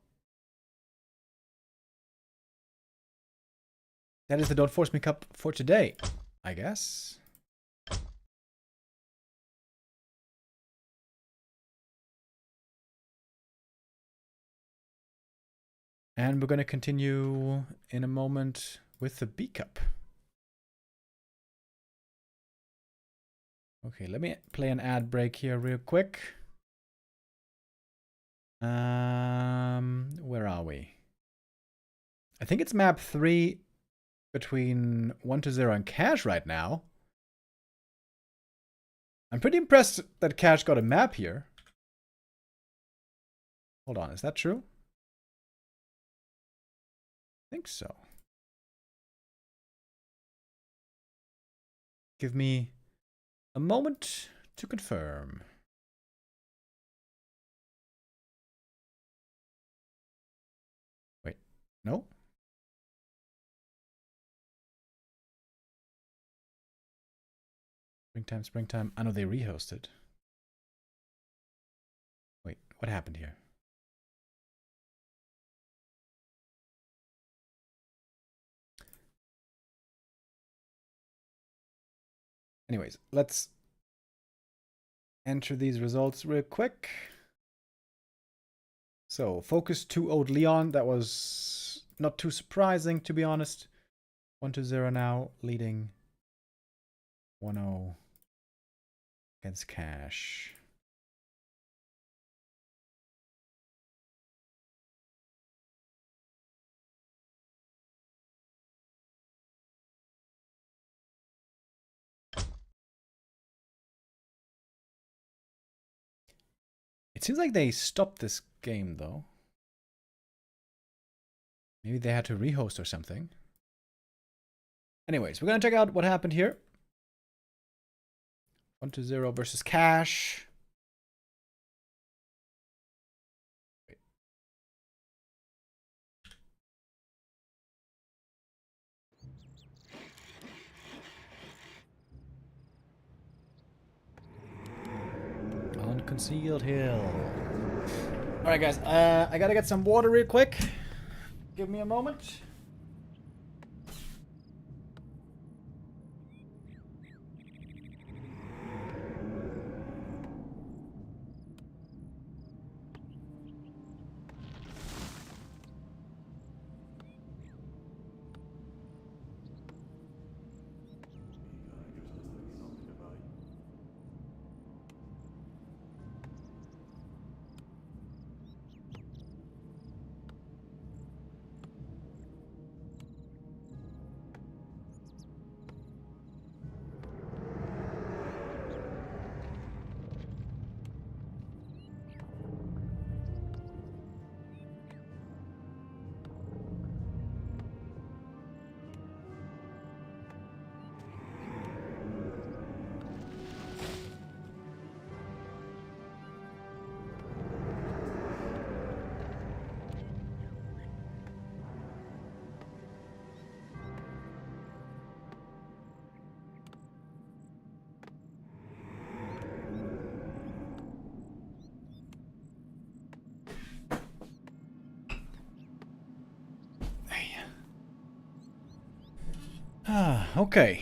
that is the Don't Force Me Cup for today, I guess. And we're going to continue in a moment with the B Cup. Okay, let me play an ad break here real quick. Where are we? I think it's map 3 between 1-0 and Cash right now. I'm pretty impressed that Cash got a map here. Hold on, is that true? I think so. Give me a moment to confirm. Wait, no? Springtime, springtime. I know they rehosted. Wait, what happened here? Anyways, let's enter these results real quick. So, FoCuS 2-0'd Leon. That was not too surprising, to be honest. 1-0 now, leading 1-0 against Cash. It seems like they stopped this game, though. Maybe they had to rehost or something. Anyways, we're going to check out what happened here. 1-0 versus Cash. Wait. On Concealed Hill. Alright guys, I gotta get some water real quick. Give me a moment. Okay.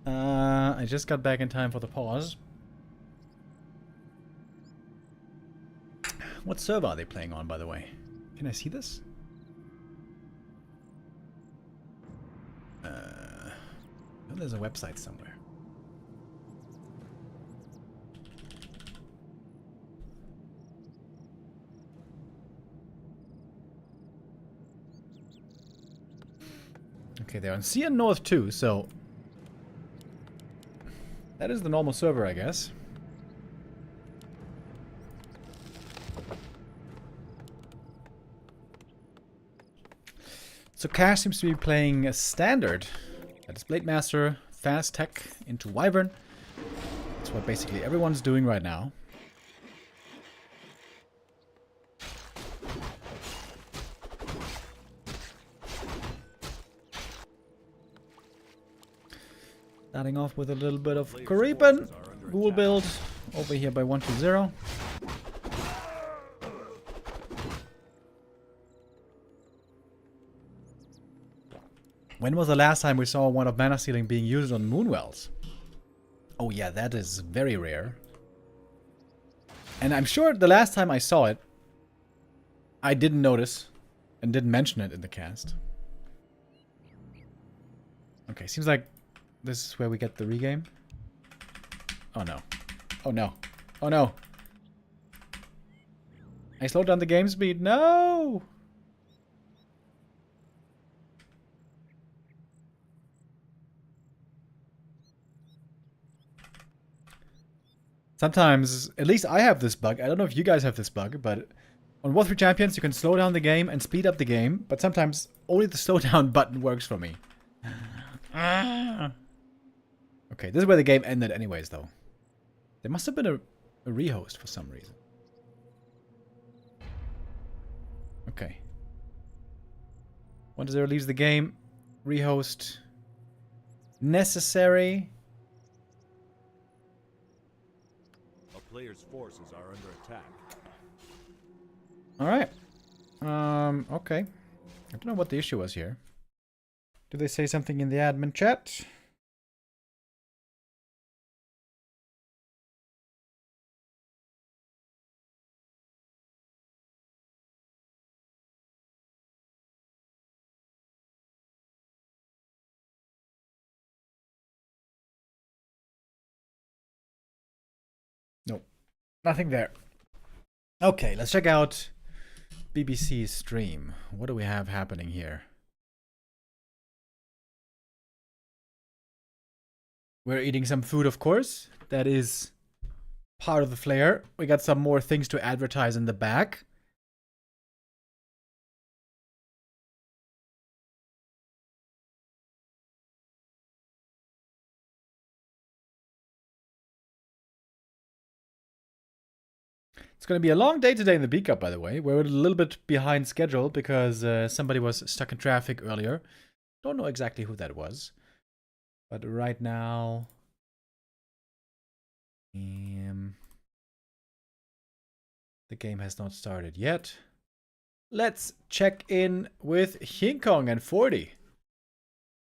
I just got back in time for the pause. What server are they playing on, by the way? Can I see this? Oh, there's a website somewhere. Okay, they're on Sea and North too, so that is the normal server, I guess. So Cash seems to be playing a standard. That is Blade Master, Fast Tech into Wyvern. That's what basically everyone's doing right now. Starting off with a little bit of Kariban. Ghoul build over here by 120. When was the last time we saw one of Mana Stealing being used on Moonwells? Oh yeah, that is very rare. And I'm sure the last time I saw it, I didn't notice and didn't mention it in the cast. Okay, seems like this is where we get the regame. Oh no. Oh no. Oh no. I slowed down the game speed. No! Sometimes, at least I have this bug. I don't know if you guys have this bug, but on Warcraft 3 Champions you can slow down the game and speed up the game, but sometimes only the slowdown button works for me. Okay, this is where the game ended anyways, though. There must have been a rehost for some reason. Okay. 1-0 leaves the game. Rehost necessary. A player's forces are under attack. Alright. Okay. I don't know what the issue was here. Did they say something in the admin chat? Nope. Nothing there. Okay, let's check out BBC's stream. What do we have happening here? We're eating some food, of course. That is part of the flair. We got some more things to advertise in the back. It's going to be a long day today in the B-Cup, by the way. We're a little bit behind schedule because somebody was stuck in traffic earlier. Don't know exactly who that was. But right now... the game has not started yet. Let's check in with Hing Kong and 40.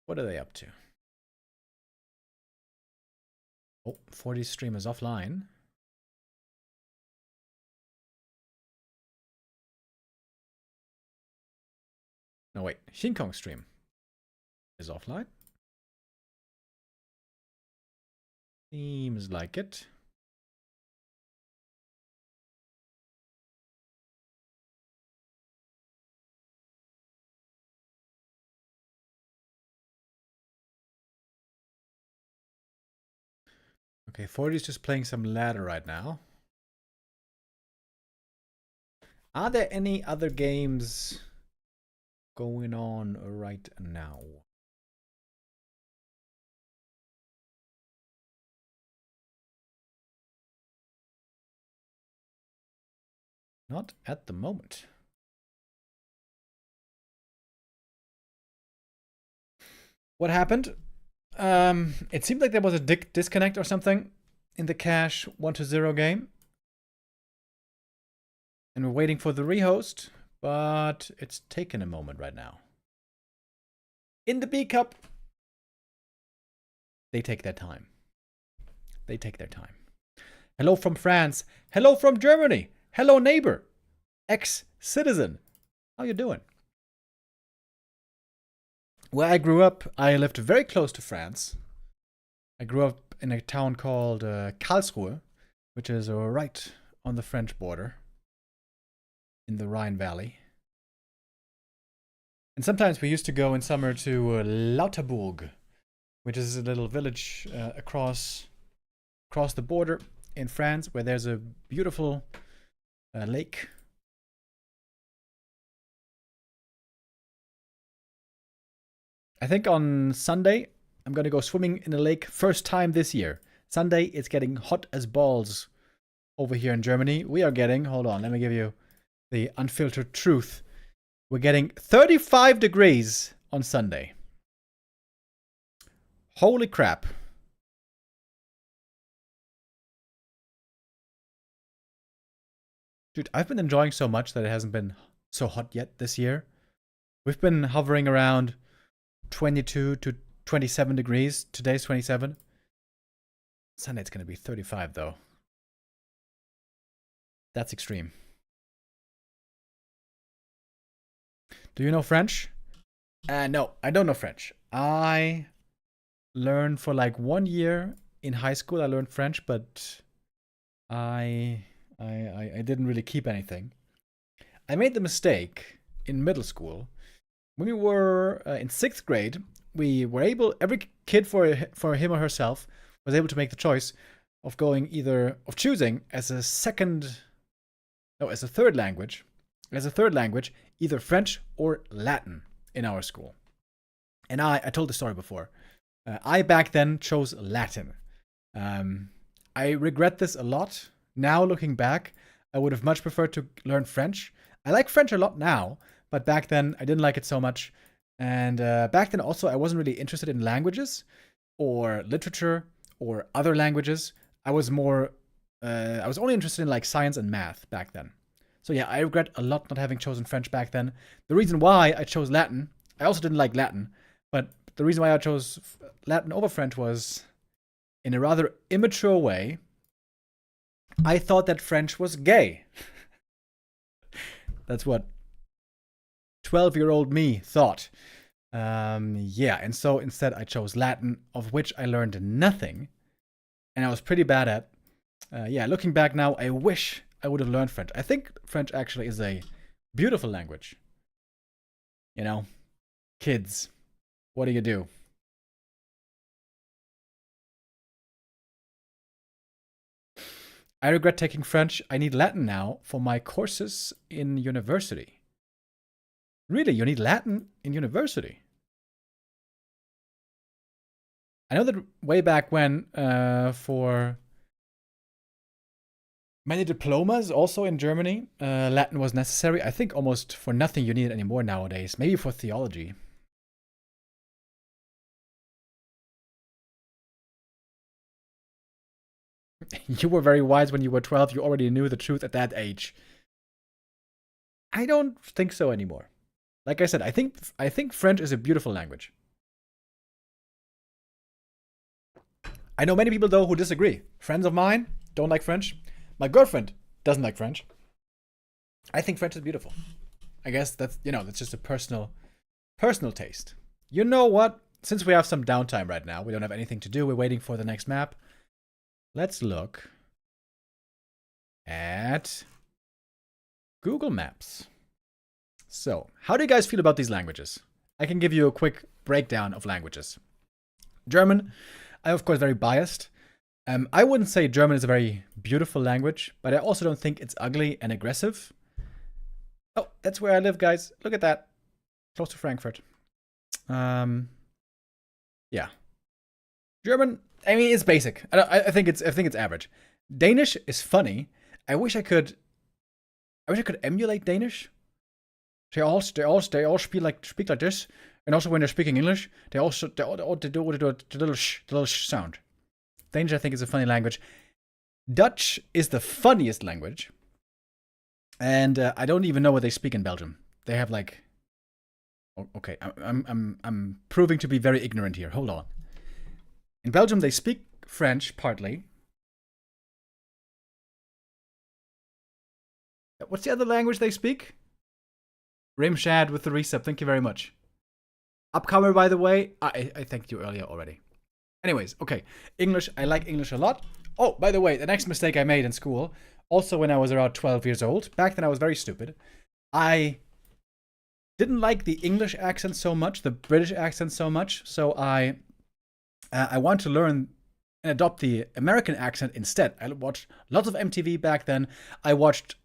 What are they up to? Oh, 40's stream is offline. No, wait. Hing Kong's stream is offline. Seems like it. Okay, 40's just playing some ladder right now. Are there any other games going on right now? Not at the moment. What happened? It seemed like there was a disconnect or something in the cash 1-0 game. And we're waiting for the rehost, but it's taken a moment right now. In the B Cup, they take their time. They take their time. Hello from France. Hello from Germany. Hello neighbor. Ex-citizen. How you doing? Where I grew up, I lived very close to France. I grew up in a town called Karlsruhe, which is right on the French border in the Rhine Valley. And sometimes we used to go in summer to Lauterbourg, which is a little village across the border in France, where there's a beautiful lake. I think on Sunday, I'm going to go swimming in the lake first time this year. Sunday, it's getting hot as balls over here in Germany. We are getting, hold on, let me give you the unfiltered truth. We're getting 35 degrees on Sunday. Holy crap. Dude, I've been enjoying so much that it hasn't been so hot yet this year. We've been hovering around 22 to 27 degrees. Today's 27. Sunday it's going to be 35 though. That's extreme. Do you know French? No, I don't know French. I learned for like 1 year in high school. I learned French, but I didn't really keep anything. I made the mistake in middle school. When we were in 6th grade, we were able, every kid for him or herself was able to make the choice of choosing as a third language, either French or Latin in our school. And I told the story before. I back then chose Latin. I regret this a lot. Now looking back, I would have much preferred to learn French. I like French a lot now, but back then I didn't like it so much. And back then also I wasn't really interested in languages or literature or other languages. I was only interested in like science and math back then. So yeah, I regret a lot not having chosen French back then. The reason why I chose Latin, I also didn't like Latin, but the reason why I chose Latin over French was, in a rather immature way, I thought that French was gay. That's what 12-year-old me thought. Yeah, and so instead I chose Latin, of which I learned nothing, and I was pretty bad at. Yeah, looking back now, I wish I would have learned French. I think French actually is a beautiful language. You know, kids, what do you do? I regret taking French. I need Latin now for my courses in university. Really, you need Latin in university? I know that way back when, for many diplomas, also in Germany, Latin was necessary. I think almost for nothing you need it anymore nowadays. Maybe for theology. You were very wise when you were 12. You already knew the truth at that age. I don't think so anymore. Like I said, I think French is a beautiful language. I know many people though who disagree. Friends of mine don't like French. My girlfriend doesn't like French. I think French is beautiful. I guess that's that's just a personal taste. You know what? Since we have some downtime right now, we don't have anything to do. We're waiting for the next map. Let's look at Google Maps. So, how do you guys feel about these languages? I can give you a quick breakdown of languages. German, I'm of course very biased. I wouldn't say German is a very beautiful language, but I also don't think it's ugly and aggressive. Oh, that's where I live, guys. Look at that. Close to Frankfurt. Yeah. German, I mean, it's basic. I think it's average. Danish is funny. I wish I could emulate Danish. They all speak like this, and also when they're speaking English, they do the little sh sound. Danish, I think, is a funny language. Dutch is the funniest language, and I don't even know what they speak in Belgium. They have like, okay, I'm proving to be very ignorant here. Hold on. In Belgium, they speak French partly. What's the other language they speak? Rimshad with the resub, thank you very much. Upcomer, by the way, I thanked you earlier already. Anyways, okay. English, I like English a lot. Oh, by the way, the next mistake I made in school, also when I was around 12 years old, back then I was very stupid. I didn't like the English accent so much, the British accent so much, so I wanted to learn and adopt the American accent instead. I watched lots of MTV back then. I watched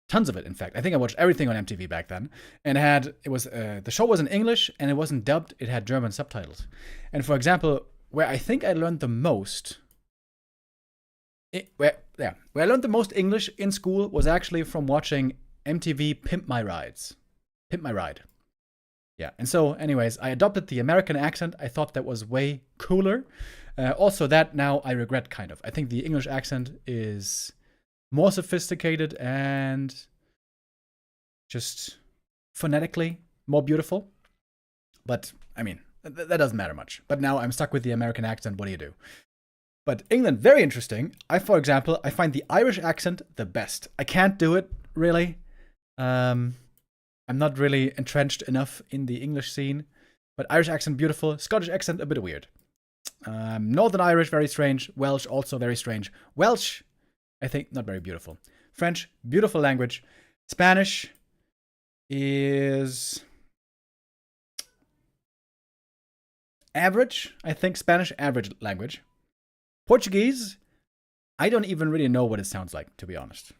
tons of it, in fact. I think I watched everything on MTV back then. And the show was in English and it wasn't dubbed, it had German subtitles. And for example, where I think I learned the most, where I learned the most English in school was actually from watching MTV Pimp My Ride. Yeah, and so anyways, I adopted the American accent. I thought that was way cooler. Also that now I regret kind of. I think the English accent is more sophisticated and just phonetically more beautiful. But, I mean, that doesn't matter much. But now I'm stuck with the American accent. What do you do? But England, very interesting. For example, I find the Irish accent the best. I can't do it, really. I'm not really entrenched enough in the English scene. But Irish accent, beautiful. Scottish accent, a bit weird. Northern Irish, very strange. Welsh, also very strange. Welsh, I think, not very beautiful. French, beautiful language. Spanish is average. I think Spanish, average language. Portuguese, I don't even really know what it sounds like, to be honest.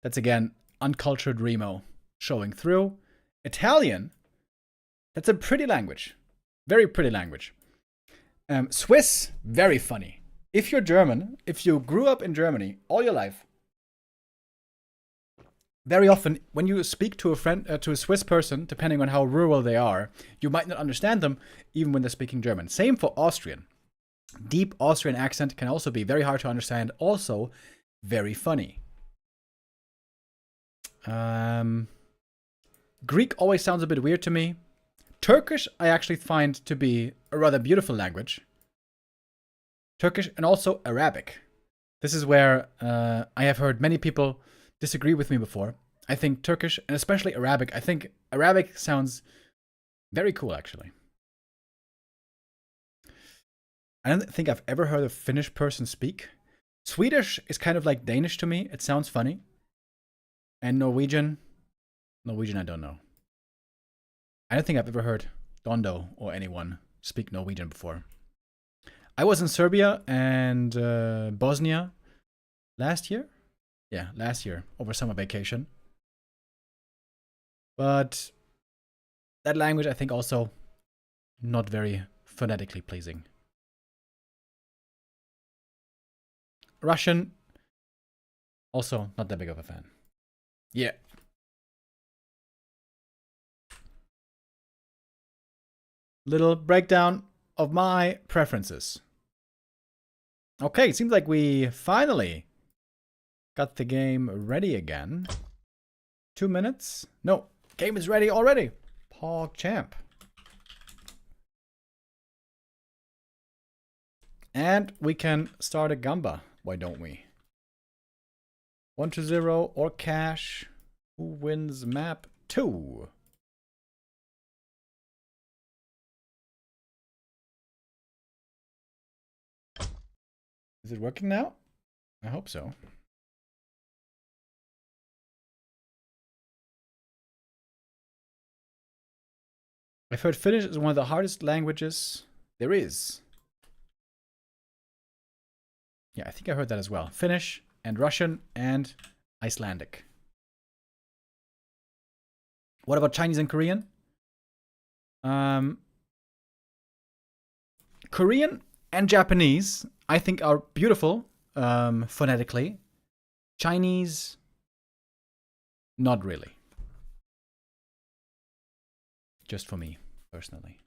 That's, again, uncultured Remo showing through. Italian, that's a pretty language. Very pretty language. Swiss, very funny. If you're German, if you grew up in Germany all your life, very often when you speak to a Swiss person, depending on how rural they are, you might not understand them even when they're speaking German. Same for Austrian. Deep Austrian accent can also be very hard to understand, also very funny. Greek always sounds a bit weird to me. Turkish I actually find to be a rather beautiful language. Turkish and also Arabic. This is where I have heard many people disagree with me before. I think Turkish and especially Arabic, I think Arabic sounds very cool actually. I don't think I've ever heard a Finnish person speak. Swedish is kind of like Danish to me. It sounds funny. And Norwegian I don't know. I don't think I've ever heard Dondo or anyone speak Norwegian before. I was in Serbia and Bosnia last year. Yeah, last year over summer vacation. But that language I think also not very phonetically pleasing. Russian, also not that big of a fan. Yeah. Little breakdown of my preferences. Okay, seems like we finally got the game ready again 2 minutes. No, game is ready already. PogChamp. And we can start a Gamba. Why don't we? 1-0 or cash. Who wins map 2? Is it working now? I hope so. I've heard Finnish is one of the hardest languages there is. Yeah, I think I heard that as well. Finnish and Russian and Icelandic. What about Chinese and Korean? Korean and Japanese, I think, are beautiful phonetically. Chinese, not really. Just for me, personally.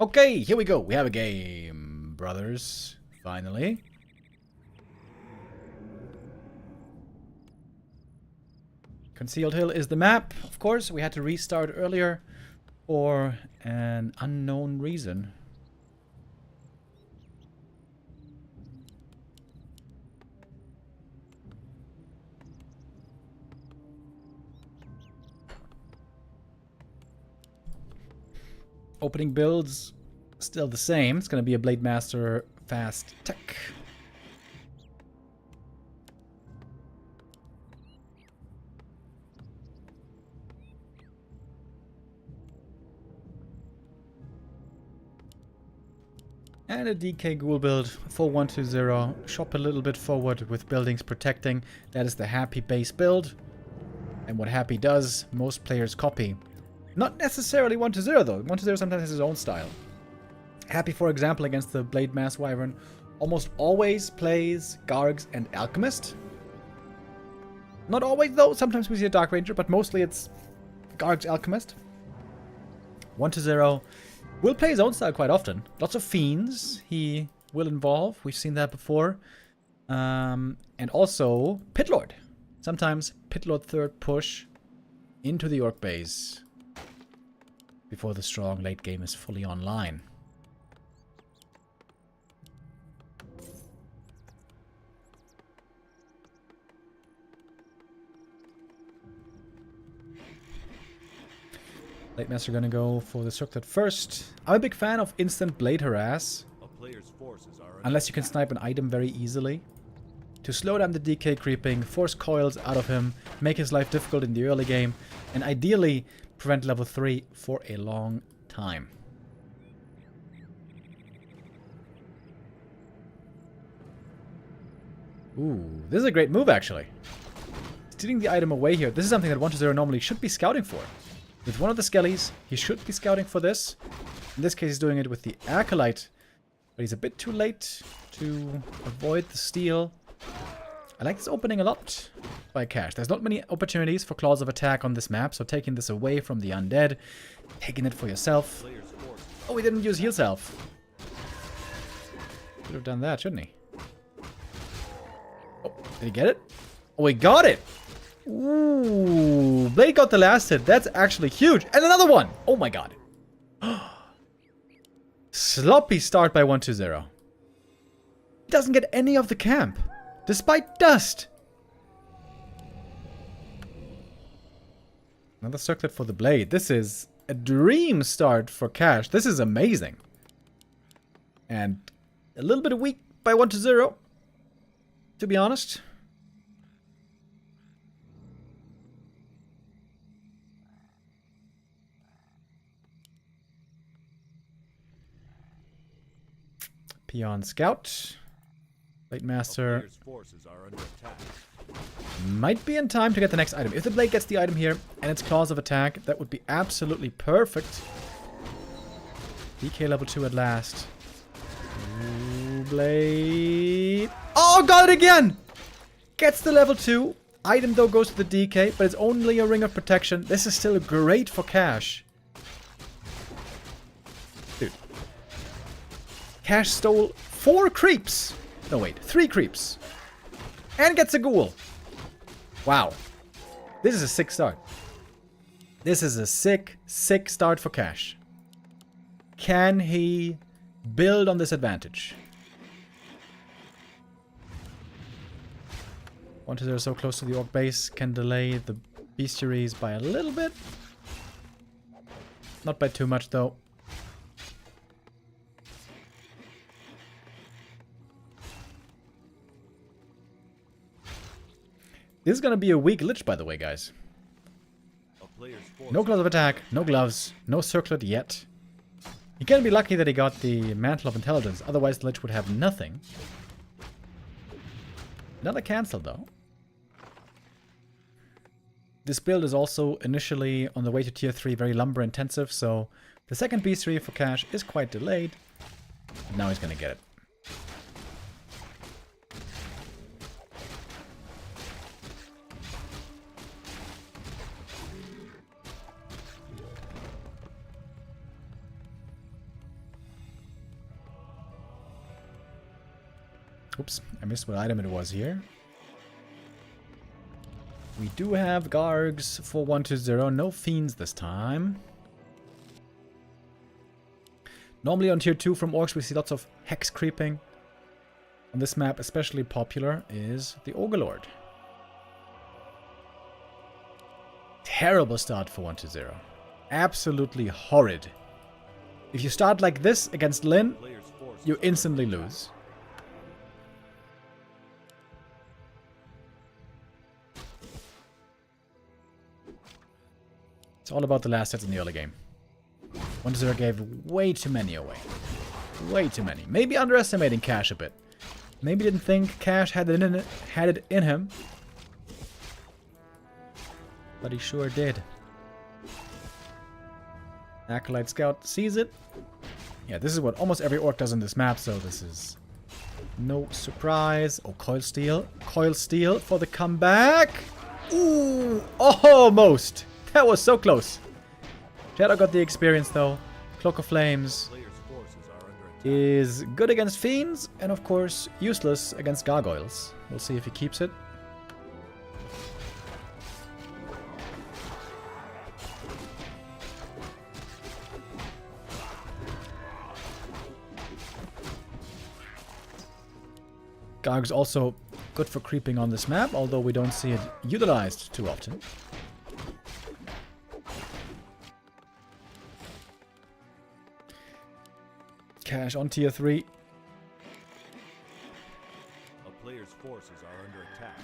Okay, here we go. We have a game, brothers. Finally. Concealed Hill is the map. Of course, we had to restart earlier for an unknown reason. Opening builds still the same. It's going to be a Blade Master fast tech. And a DK Ghoul build, full 1-2-0. Shop a little bit forward with buildings protecting. That is the Happy base build. And what Happy does, most players copy. Not necessarily 1-0 though. 1-0 sometimes has his own style. Happy, for example, against the Blade Mass Wyvern, almost always plays Gargs and Alchemist. Not always though. Sometimes we see a Dark Ranger, but mostly it's Gargs Alchemist. 1-0. Will play his own style quite often. Lots of Fiends he will involve. We've seen that before. And also Pitlord. Sometimes Pitlord third push into the Orc base before the strong late game is fully online. Blade Master gonna go for the Circlet first. I'm a big fan of instant Blade Harass. Unless you can snipe an item very easily. To slow down the DK creeping, force coils out of him, make his life difficult in the early game, and ideally prevent level 3 for a long time. Ooh, this is a great move actually. Stealing the item away here. This is something that 1-0 normally should be scouting for. With one of the Skellies, he should be scouting for this. In this case, he's doing it with the Acolyte. But he's a bit too late to avoid the steal. I like this opening a lot by Cash. There's not many opportunities for Claws of Attack on this map, so taking this away from the undead, taking it for yourself. Oh, he didn't use Heal Self. Should have done that, shouldn't he? Oh, did he get it? Oh, he got it! Ooh, Blade got the last hit. That's actually huge. And another one! Oh my god. Sloppy start by 1-2-0. He doesn't get any of the camp, despite dust. Another circlet for the Blade. This is a dream start for Cash. This is amazing. And a little bit weak by 1-0, to be honest. Peon Scout. Blade Master might be in time to get the next item. If the Blade gets the item here and it's Claws of Attack, that would be absolutely perfect. DK level 2 at last. Ooh, Blade. Oh, got it again! Gets the level 2. Item though goes to the DK, but it's only a Ring of Protection. This is still great for Cash. Dude. Cash stole 4 creeps. No, wait, 3 creeps. And gets a ghoul. Wow. This is a sick start. This is a sick, sick start for Cash. Can he build on this advantage? 1-0 so close to the Orc base. Can delay the bestiaries by a little bit. Not by too much though. This is gonna be a weak Lich, by the way, guys. No gloves of attack, no gloves, no circlet yet. He can be lucky that he got the Mantle of Intelligence, otherwise the Lich would have nothing. Another cancel though. This build is also initially on the way to tier 3 very lumber intensive, so the second bestiary for Cash is quite delayed. But now he's gonna get it. Oops, I missed what item it was here. We do have Gargs for 1-0, no Fiends this time. Normally on tier 2 from Orcs we see lots of Hex creeping. On this map especially popular is the Ogre. Terrible start for 1-0. Absolutely horrid. If you start like this against Lin, you instantly lose. It's all about the last hits in the early game. 1-0 gave way too many away. Way too many. Maybe underestimating Cash a bit. Maybe didn't think Cash had it in him. But he sure did. Acolyte Scout sees it. Yeah, this is what almost every Orc does in this map, so this is no surprise. Oh, Coil Steel. Coil Steel for the comeback. Ooh, almost. That was so close. Shadow got the experience though. Cloak of Flames is good against Fiends and of course useless against Gargoyles. We'll see if he keeps it. Garg's also good for creeping on this map, although we don't see it utilized too often. Cash on tier 3. A player's forces are under attack.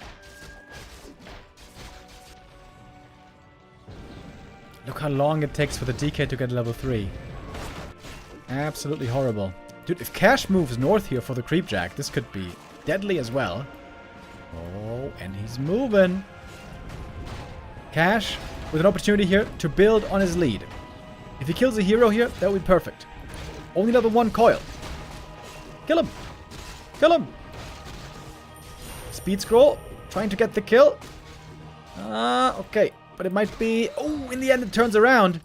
Look how long it takes for the DK to get level 3. Absolutely horrible. Dude, if Cash moves north here for the Creepjack, this could be deadly as well. Oh, and he's moving. Cash with an opportunity here to build on his lead. If he kills a hero here, that would be perfect. Only level 1 coil. Kill him. Kill him. Speed scroll. Trying to get the kill. Okay. But it might be... Oh, in the end it turns around.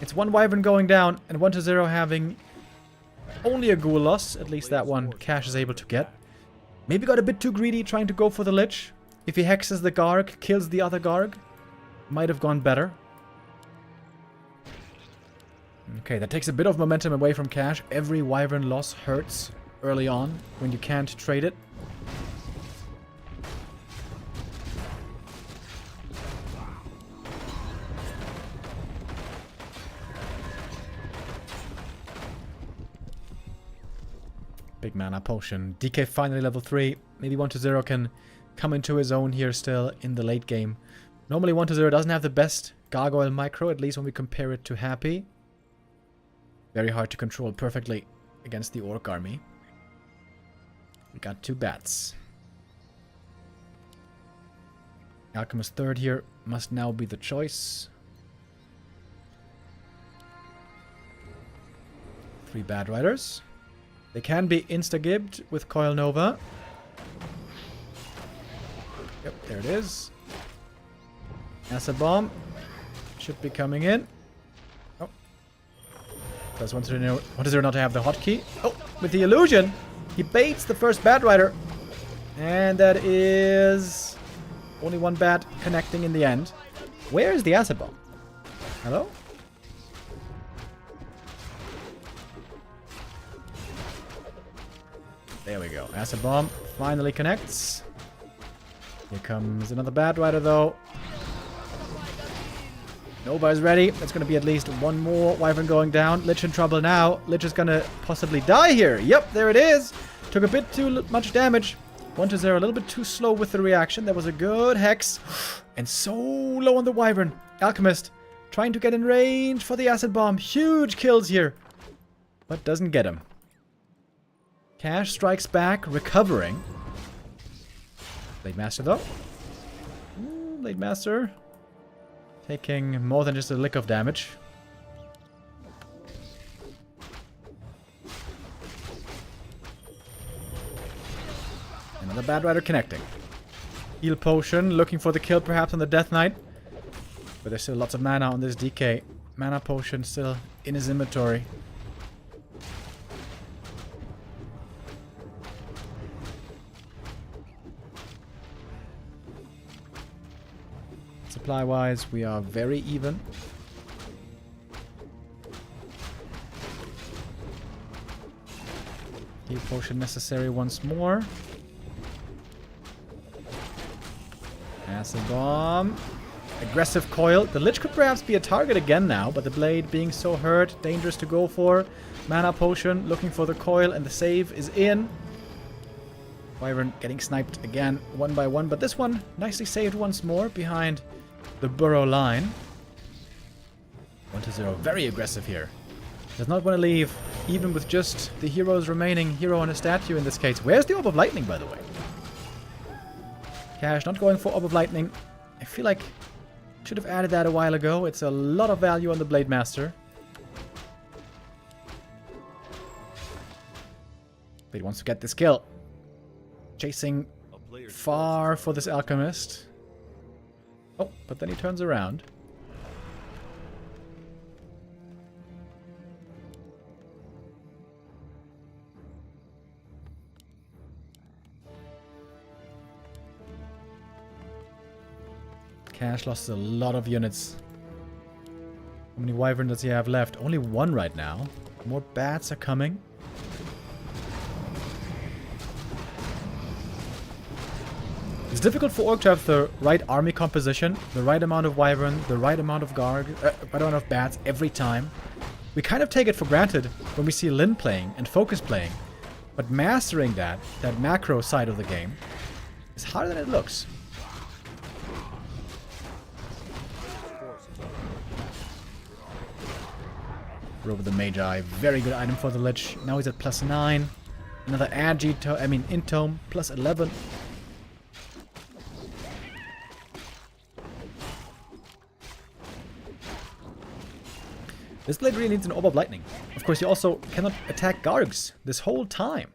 It's one Wyvern going down and 1-0 having only a ghoul loss. At least that one Cash is able to get. Maybe got a bit too greedy trying to go for the Lich. If he hexes the Garg, kills the other Garg, might have gone better. Okay, that takes a bit of momentum away from Cash. Every Wyvern loss hurts early on when you can't trade it. Big mana potion. DK finally level 3. Maybe 1-0 can come into his own here still in the late game. Normally 1-0 doesn't have the best Gargoyle micro, at least when we compare it to Happy. Very hard to control perfectly against the Orc army. We got 2 bats. Alchemist third here must now be the choice. 3 Bad Riders. They can be insta-gibbed with Coil Nova. Yep, there it is. Acid Bomb should be coming in. Oh. Does 1-0 not have the hotkey? Oh, with the illusion, he baits the first Bad Rider. And that is Only one bat connecting in the end. Where is the acid bomb? Hello? There we go. Acid bomb finally connects. Here comes another Bat Rider, though. Nova's ready. That's going to be at least one more Wyvern going down. Lich in trouble now. Lich is going to possibly die here. Yep, there it is. Took a bit too much damage. 1-0, a little bit too slow with the reaction. That was a good Hex. And so low on the Wyvern. Alchemist trying to get in range for the Acid Bomb. Huge kills here. But doesn't get him. Cash strikes back, recovering. Blade Master, though. Blade Master taking more than just a lick of damage. Another Bat Rider connecting. Heal Potion, looking for the kill perhaps on the Death Knight. But there's still lots of mana on this DK. Mana Potion still in his inventory. Supply-wise, we are very even. Heal Potion necessary once more. Acid Bomb. Aggressive Coil. The Lich could perhaps be a target again now, but the Blade being so hurt, dangerous to go for. Mana Potion, looking for the Coil, and the save is in. Wyvern getting sniped again, one by one, but this one nicely saved once more behind the burrow line. 1-0, very aggressive here. Does not want to leave, even with just the hero's remaining hero and a statue in this case. Where's the Orb of Lightning, by the way? Cash not going for Orb of Lightning. I feel like should have added that a while ago. It's a lot of value on the Blade Master. But he wants to get this kill. Chasing far for this Alchemist. Oh, but then he turns around. Cash lost a lot of units. How many Wyvern does he have left? Only one right now. More bats are coming. It's difficult for Orc to have the right army composition, the right amount of Wyvern, the right amount of right amount of bats every time. We kind of take it for granted when we see Lin playing and FoCuS playing, but mastering that macro side of the game, is harder than it looks. Robe of the Magi, very good item for the Lich. Now he's at +9. Another Intome, +11. This Blade really needs an Orb of Lightning. Of course, you also cannot attack Gargs this whole time.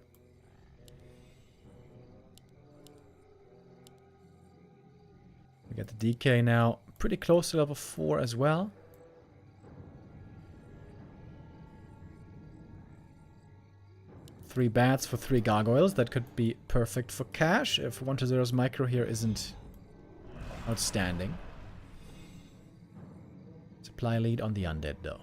We got the DK now pretty close to level 4 as well. Three bats for 3 gargoyles. That could be perfect for cash if 1-0's micro here isn't outstanding. Supply lead on the undead though.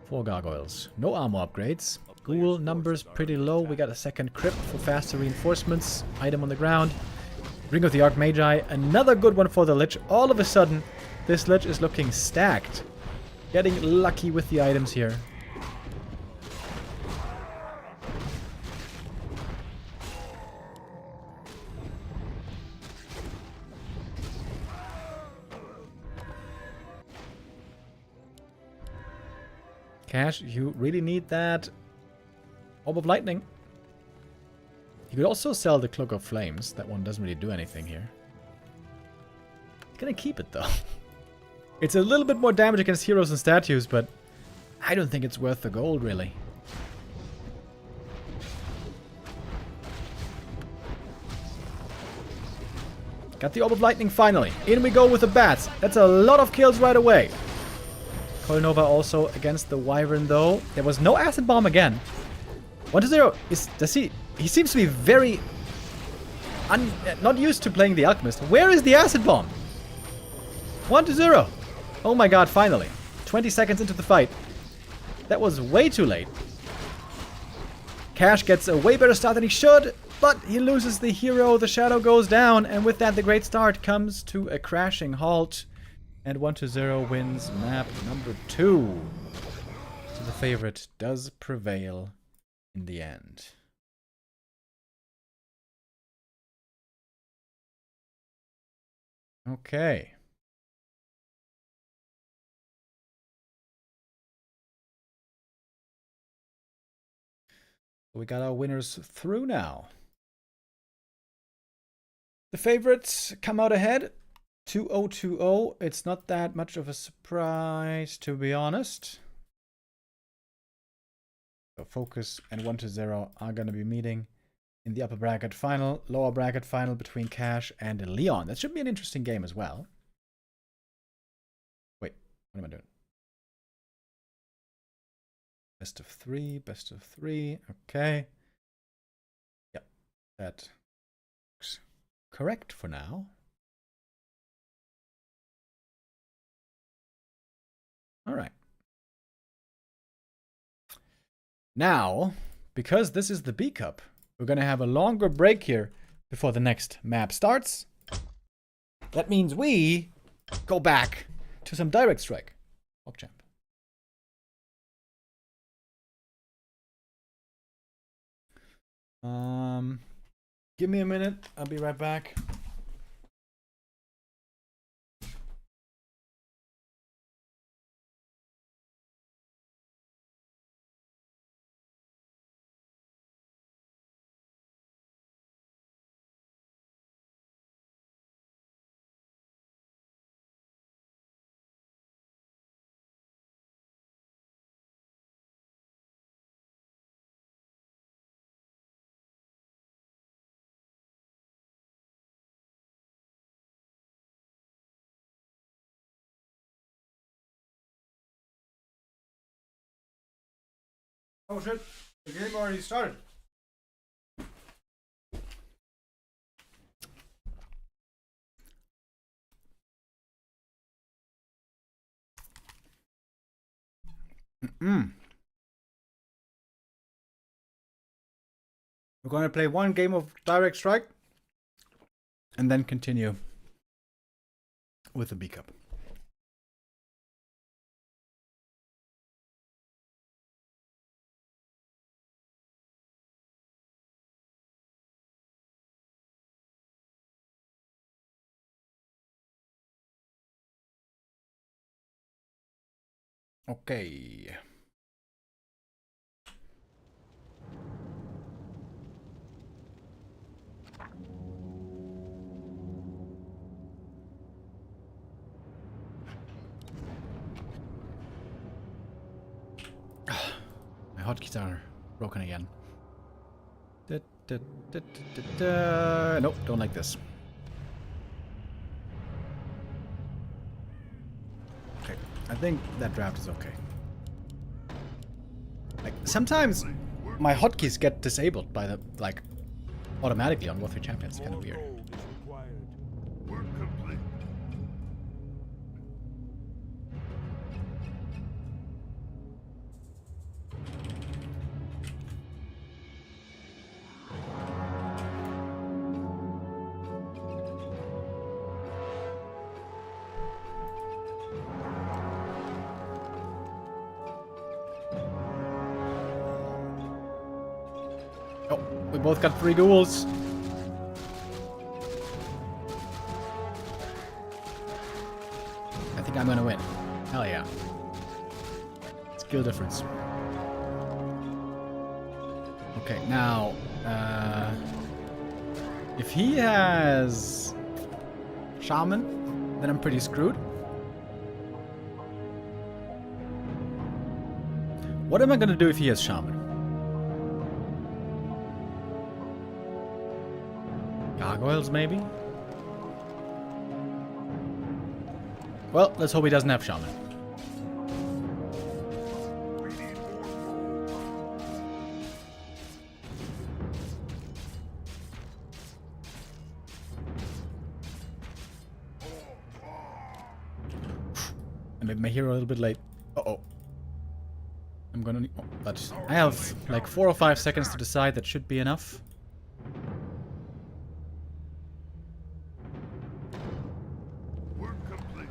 4 gargoyles. No armor upgrades. Ghoul numbers pretty low. We got a second crypt for faster reinforcements. Item on the ground. Ring of the Archmagi. Another good one for the Lich. All of a sudden, this Lich is looking stacked. Getting lucky with the items here. Cash, you really need that Orb of Lightning. You could also sell the Cloak of Flames. That one doesn't really do anything here. He's gonna keep it though. It's a little bit more damage against heroes and statues, but I don't think it's worth the gold really. Got the Orb of Lightning finally. In we go with the bats. That's a lot of kills right away. Nova also against the Wyvern though. There was no Acid Bomb again. 1-0 he seems to be very not used to playing the Alchemist. Where is the Acid Bomb? 1-0. Oh my god, finally. 20 seconds into the fight. That was way too late. Cash gets a way better start than he should, but he loses the hero, the shadow goes down, and with that the great start comes to a crashing halt. And 1-0 wins map number 2. So the favorite does prevail in the end. Okay. We got our winners through now. The favorites come out ahead. 2-0-2-0. It's not that much of a surprise, to be honest. So FoCuS and 1-0 are going to be meeting in the upper bracket final. Lower bracket final between Cash and Leon. That should be an interesting game as well. Wait, what am I doing? Best of 3, best of 3. Okay. Yep, that looks correct for now. All right. Now, because this is the B Cup, we're going to have a longer break here before the next map starts. That means we go back to some Direct Strike. PogChamp. Give me a minute. I'll be right back. Oh shit, the game already started. We're going to play one game of Direct Strike and then continue with the B Cup. Okay. My hotkeys are broken again. Nope, don't like this. Okay, I think that draft is okay. Like, sometimes my hotkeys get disabled by the, like, automatically on Warcraft III Champions. It's kind of weird. Work complete. Oh, we both got 3 ghouls. I think I'm gonna win. Hell yeah. Skill difference. Okay, now, if he has Shaman, then I'm pretty screwed. What am I gonna do if he has Shaman? Gargoyles, maybe? Well, let's hope he doesn't have Shaman. I made my hero a little bit late. Uh-oh. I'm gonna need... Oh, but I have like 4 or 5 seconds to decide. That should be enough. Work complete.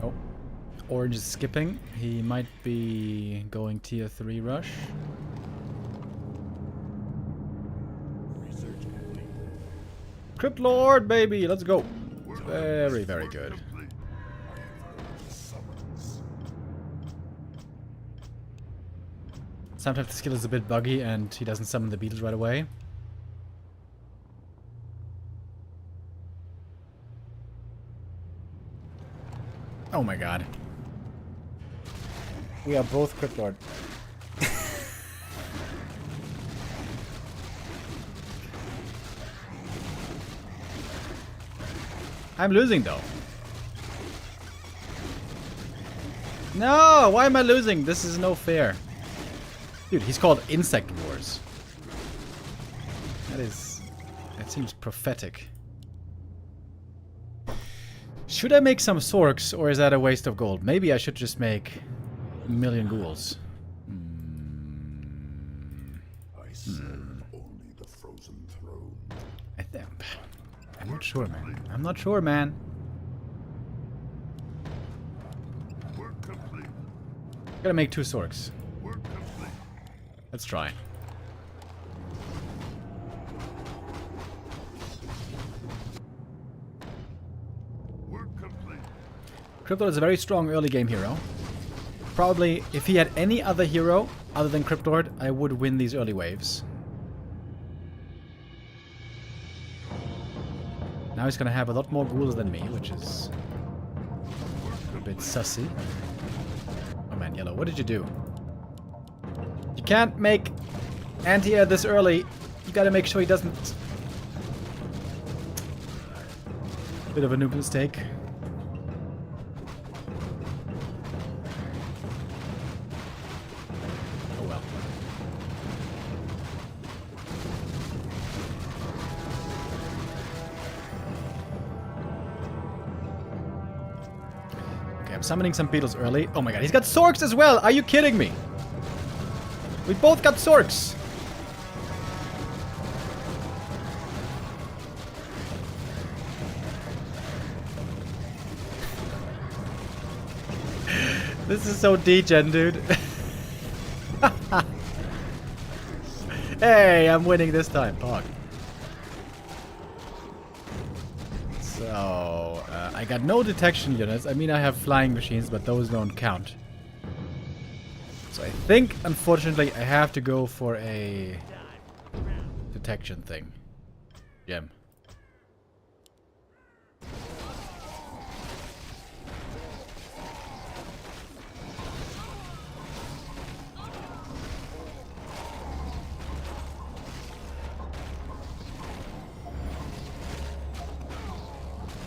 Oh. Orange is skipping. He might be going tier 3 rush. Research complete. Crypt Lord, baby! Let's go! Very, very good. Complete. I have heard the summons. Sometimes the skill is a bit buggy and he doesn't summon the beetles right away. Oh my god. We are both Crypt Lord. I'm losing though. No! Why am I losing? This is no fair. Dude, he's called Insect Wars. That seems prophetic. Should I make some Sorks, or is that a waste of gold? Maybe I should just make a million ghouls. I serve only the frozen throne. I'm not sure, man. I'm not sure, man. Work complete. Gotta make 2 Sorks. Work complete. Let's try. Work complete. Crypto is a very strong early game hero. Probably, if he had any other hero other than Cryptord, I would win these early waves. Now he's gonna have a lot more ghouls than me, which is a bit sussy. Oh man, Yellow, what did you do? You can't make anti-air this early. You gotta make sure he doesn't... Bit of a noob mistake. Oh well. Okay, I'm summoning some beetles early. Oh my god, he's got Sorks as well! Are you kidding me? We both got Sorks! This is so degen, dude. Hey, I'm winning this time. Fuck. So, I got no detection units. I mean, I have flying machines, but those don't count. So I think, unfortunately, I have to go for a detection thing. Gem.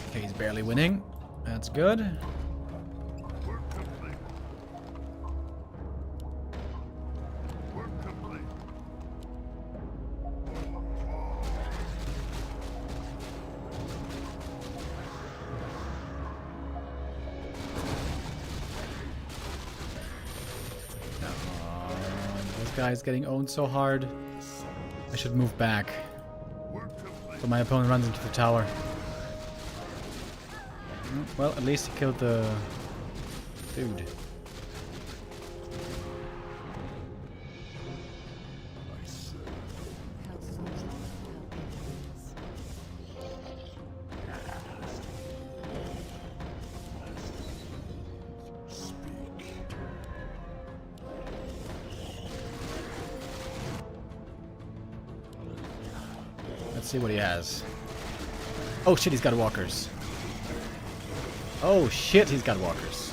Okay, he's barely winning. That's good. Work complete. Work complete. This guy's getting owned so hard. I should move back. Work complete. So my opponent runs into the tower. Well, at least he killed the dude. I serve. Speak. Let's see what he has. Oh shit, he's got walkers. Oh shit, he's got walkers.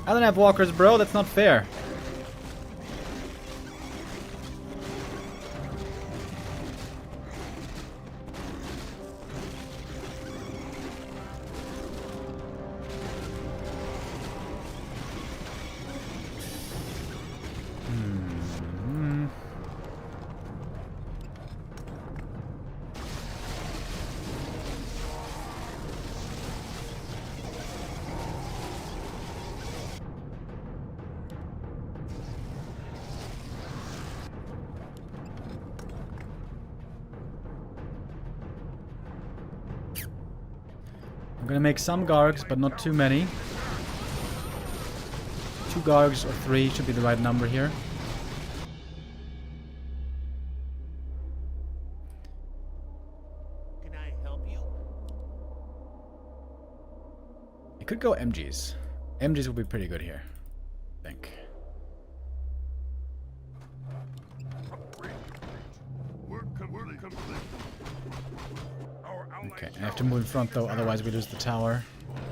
I don't have walkers, bro. That's not fair. gonna make some Gargs, but not too many. 2 Gargs or 3 should be the right number here. Can I help you? I could go MGs. MGs would be pretty good here, I think. Okay, I have to move in front though, otherwise we lose the tower.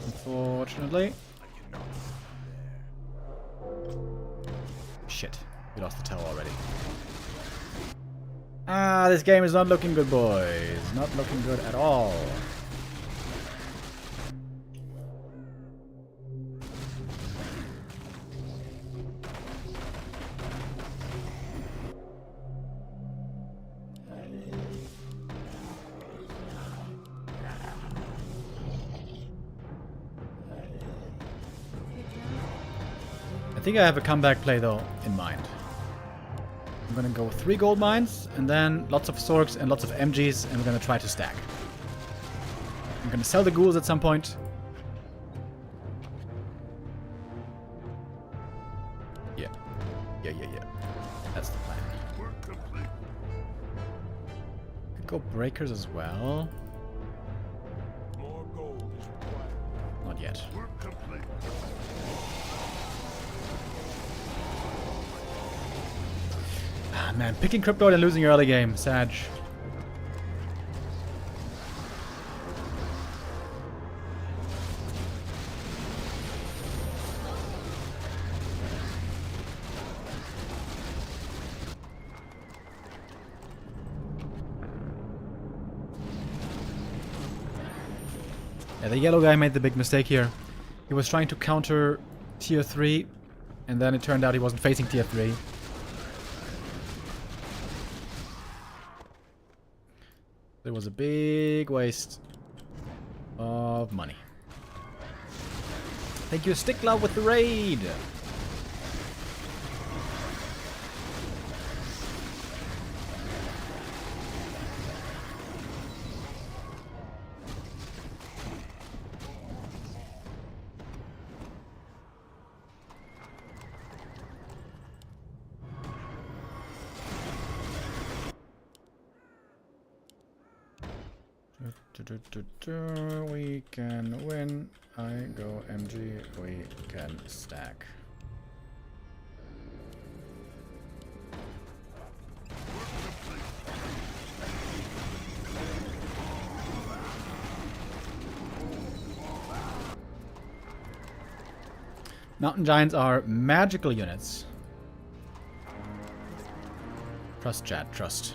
Unfortunately. Shit, we lost the tower already. Ah, this game is not looking good, boys. Not looking good at all. I think I have a comeback play though in mind. I'm gonna go 3 gold mines and then lots of Sorks and lots of MGs, and we're gonna try to stack. I'm gonna sell the ghouls at some point. Yeah. Yeah. That's the plan. Could go breakers as well. More gold is required. Not yet. Ah, man, picking crypto and losing your early game. Sag. Yeah, the yellow guy made the big mistake here. He was trying to counter tier 3, and then it turned out he wasn't facing tier 3. It was a big waste of money. Thank you, Stickler, with the raid. We can win. I go MG. We can stack. Mountain Giants are magical units. Trust, chat, trust.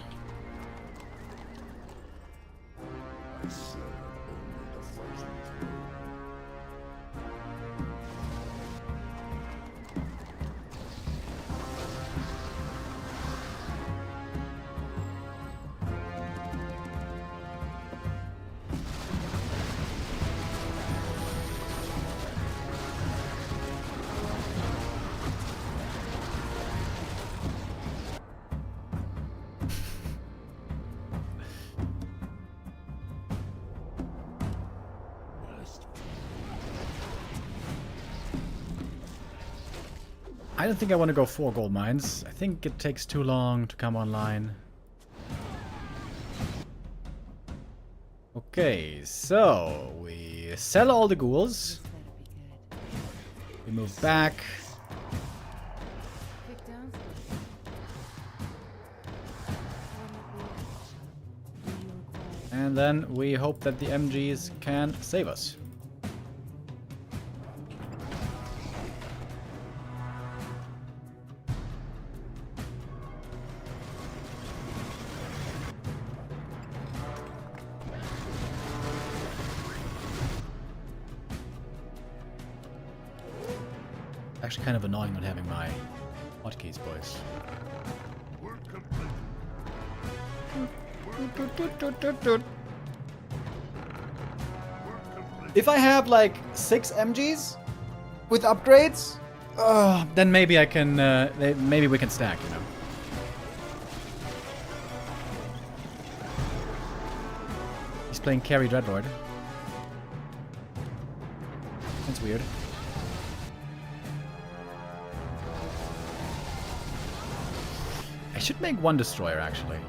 I don't think I want to go 4 gold mines. I think it takes too long to come online. Okay, so we sell all the ghouls. We move back. And then we hope that the MGs can save us. Actually kind of annoying not having my hotkeys, boys. If I have like 6 MGs with upgrades, then maybe I can, maybe we can stack, you know. He's playing carry Dreadlord. That's weird. I should make one destroyer, actually.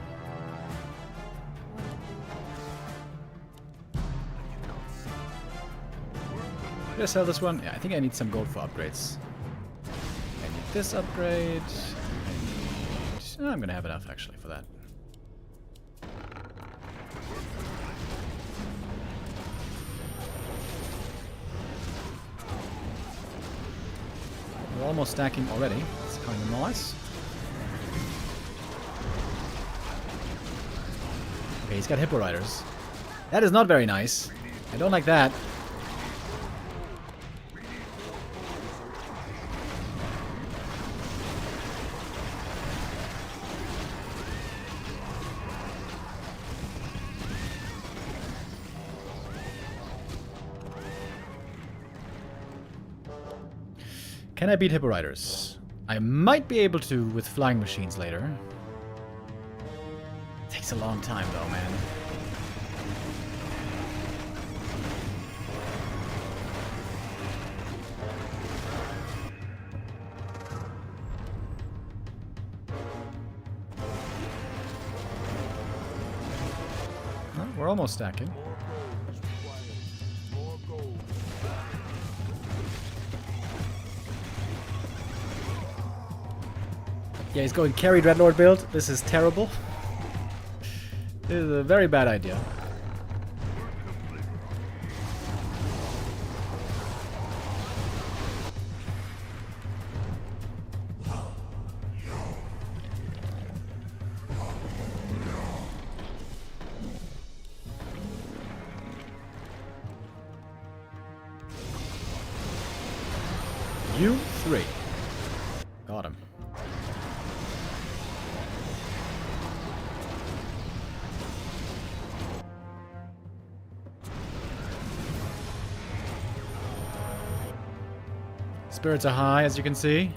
Did I sell this one? Yeah, I think I need some gold for upgrades. I need this upgrade. I'm gonna have enough, actually, for that. We're almost stacking already. It's kind of nice. Okay, he's got Hippo Riders. That is not very nice. I don't like that. Can I beat Hippo Riders? I might be able to with flying machines later. Takes a long time though, man. Well, we're almost stacking. Yeah, he's going carry Dreadlord build. This is terrible. This is a very bad idea. You 3. Got him. Spirits are high, as you can see.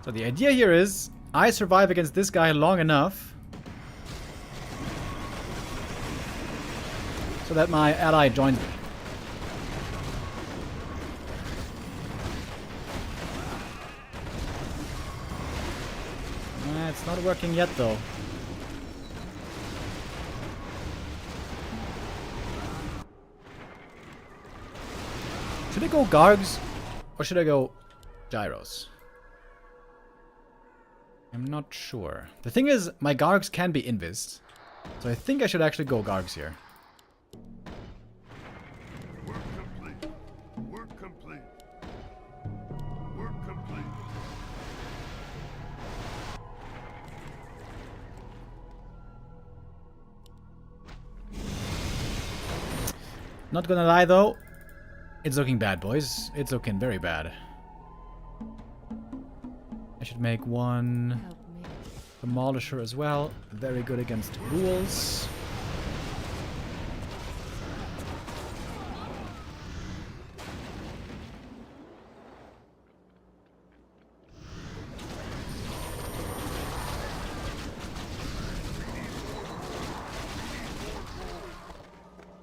So the idea here is, I survive against this guy long enough so that my ally joins me. It's not working yet though. Should I go Gargs or should I go Gyros? I'm not sure. The thing is, my Gargs can be invised. So I think I should actually go Gargs here. Work complete. Work complete. Work complete. Not gonna lie though, it's looking bad, boys. It's looking very bad. I should make one Demolisher as well. Very good against ghouls.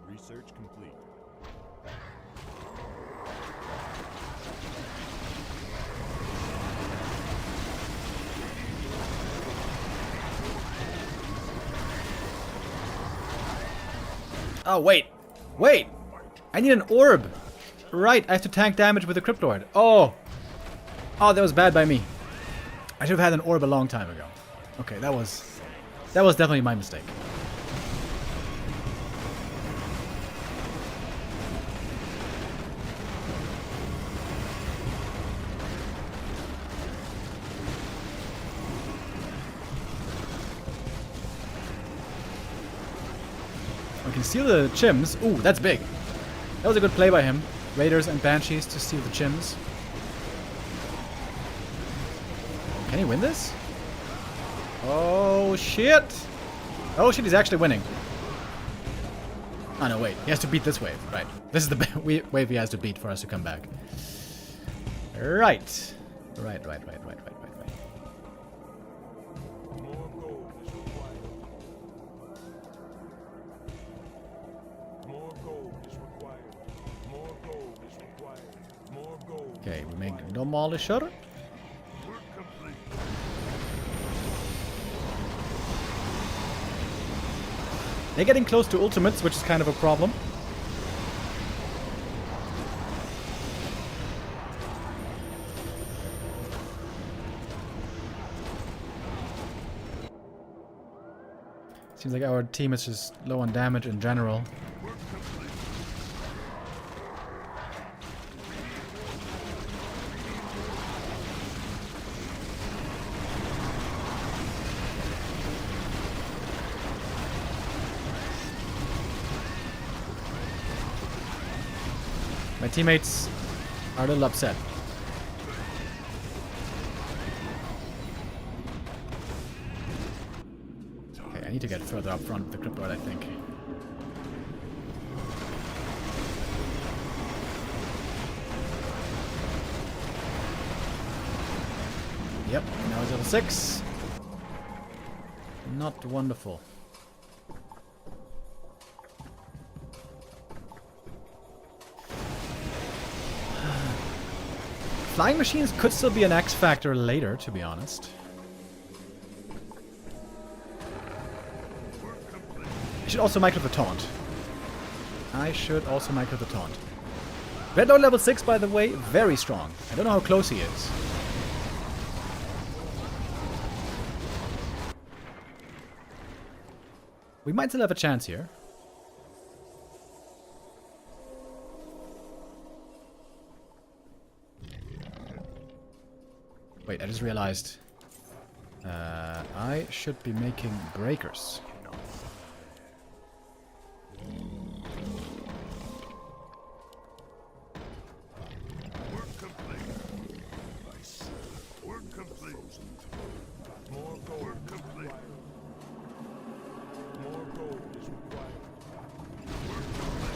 Research complete. Oh, wait. Wait! I need an orb! Right, I have to tank damage with the Cryptoid. Oh! Oh, that was bad by me. I should have had an orb a long time ago. Okay, that was definitely my mistake. I can steal the chims. Ooh, that's big. That was a good play by him. Raiders and Banshees to steal the Chims. Can he win this? Oh shit! Oh shit, he's actually winning. Oh no, wait. He has to beat this wave. Right. This is the wave he has to beat for us to come back. Right. Right. More gold is required. More gold is required. More gold is required. More gold. Okay, we make Demolisher. Work complete. They're getting close to ultimates, which is kind of a problem. Seems like our team is just low on damage in general. Work complete. My teammates are a little upset. Okay, I need to get further up front with the clipboard, I think. Yep, now it's level 6. Not wonderful. Flying machines could still be an X factor later, to be honest. I should also micro the taunt. Red Lord level 6, by the way, very strong. I don't know how close he is. We might still have a chance here. Wait, I just realized I should be making breakers. Work complete. Work complete. More gold. Work complete. More gold is required. Work complete.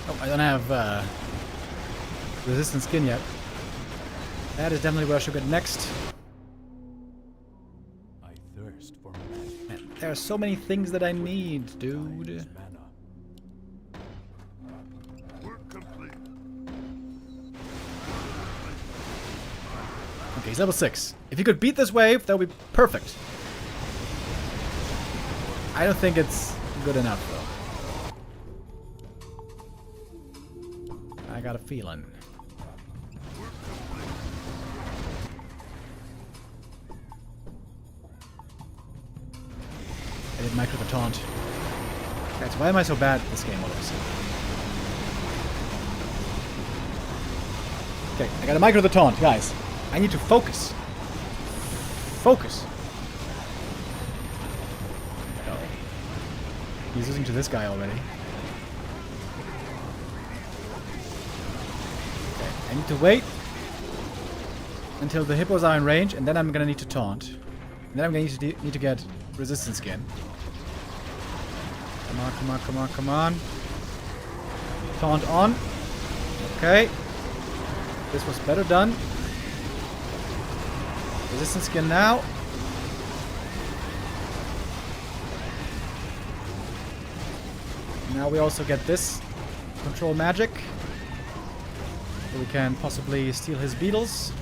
Oh, I don't have resistance skin yet. That is definitely where I should get next. I thirst for magic. Man, there are so many things that I need, dude. Mana. Work complete. Okay, he's level 6. If he could beat this wave, that would be perfect. I don't think it's good enough, though. I got a feeling. I did micro the taunt. Guys, why am I so bad at this game all of a sudden? Okay, I gotta micro the taunt, guys. I need to focus. Focus. Oh. He's losing to this guy already. Okay, I need to wait until the hippos are in range, and then I'm gonna need to taunt. And then I'm gonna need to get resistance skin. Come on, come on, come on, come on. Taunt on. Okay. This was better done. Resistance skin now. Now we also get this control magic. So we can possibly steal his beetles.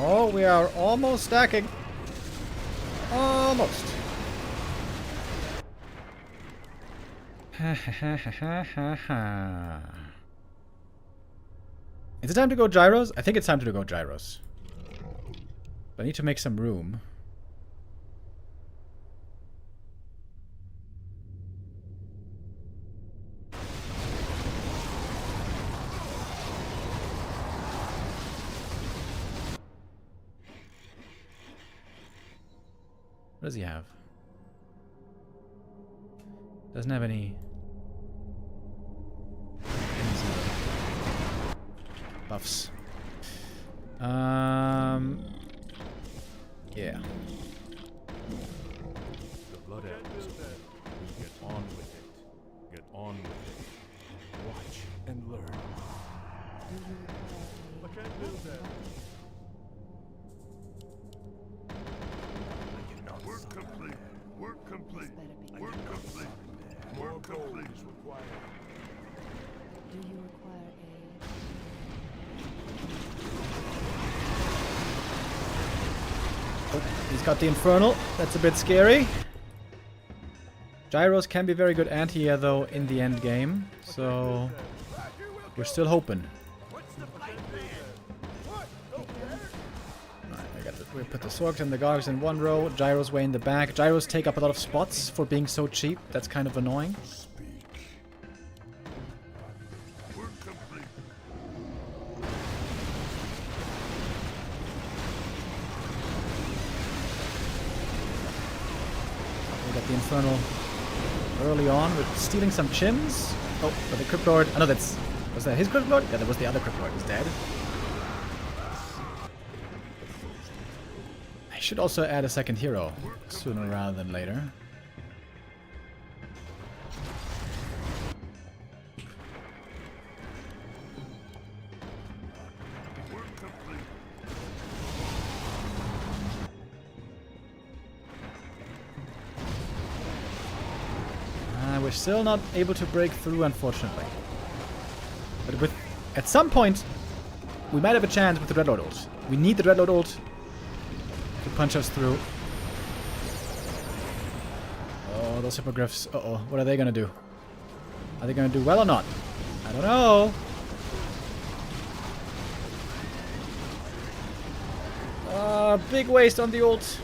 Oh, we are almost stacking. Almost. Ha ha ha ha ha ha. Is it time to go gyros? I think it's time to go gyros. But I need to make some room. What does he have? Doesn't have any buffs. Yeah. The blood elves. We get on with it. Get on with it. Watch and learn. I can't build that. Work complete. Work complete. Work complete. More gold is required. Do you require Oh, he's got the Infernal. That's a bit scary. Gyros can be very good anti-air though in the end game, so we're still hoping. We put the Sorgs and the Gogs in one row, Gyros way in the back. Gyros take up a lot of spots for being so cheap. That's kind of annoying. We got the Infernal early on. We're stealing some chims. Oh, but the Crypt Lord. Oh no, that's... Was that his Crypt Lord? Yeah, that was the other Crypt Lord. He's dead. I should also add a second hero sooner rather than later. We're still not able to break through, unfortunately. But with... At some point, we might have a chance with the Dreadlord ult. We need the Dreadlord ult to punch us through. Oh, those hippogriffs. Uh-oh. What are they gonna do? Are they gonna do well or not? I don't know. Big waste on the ult.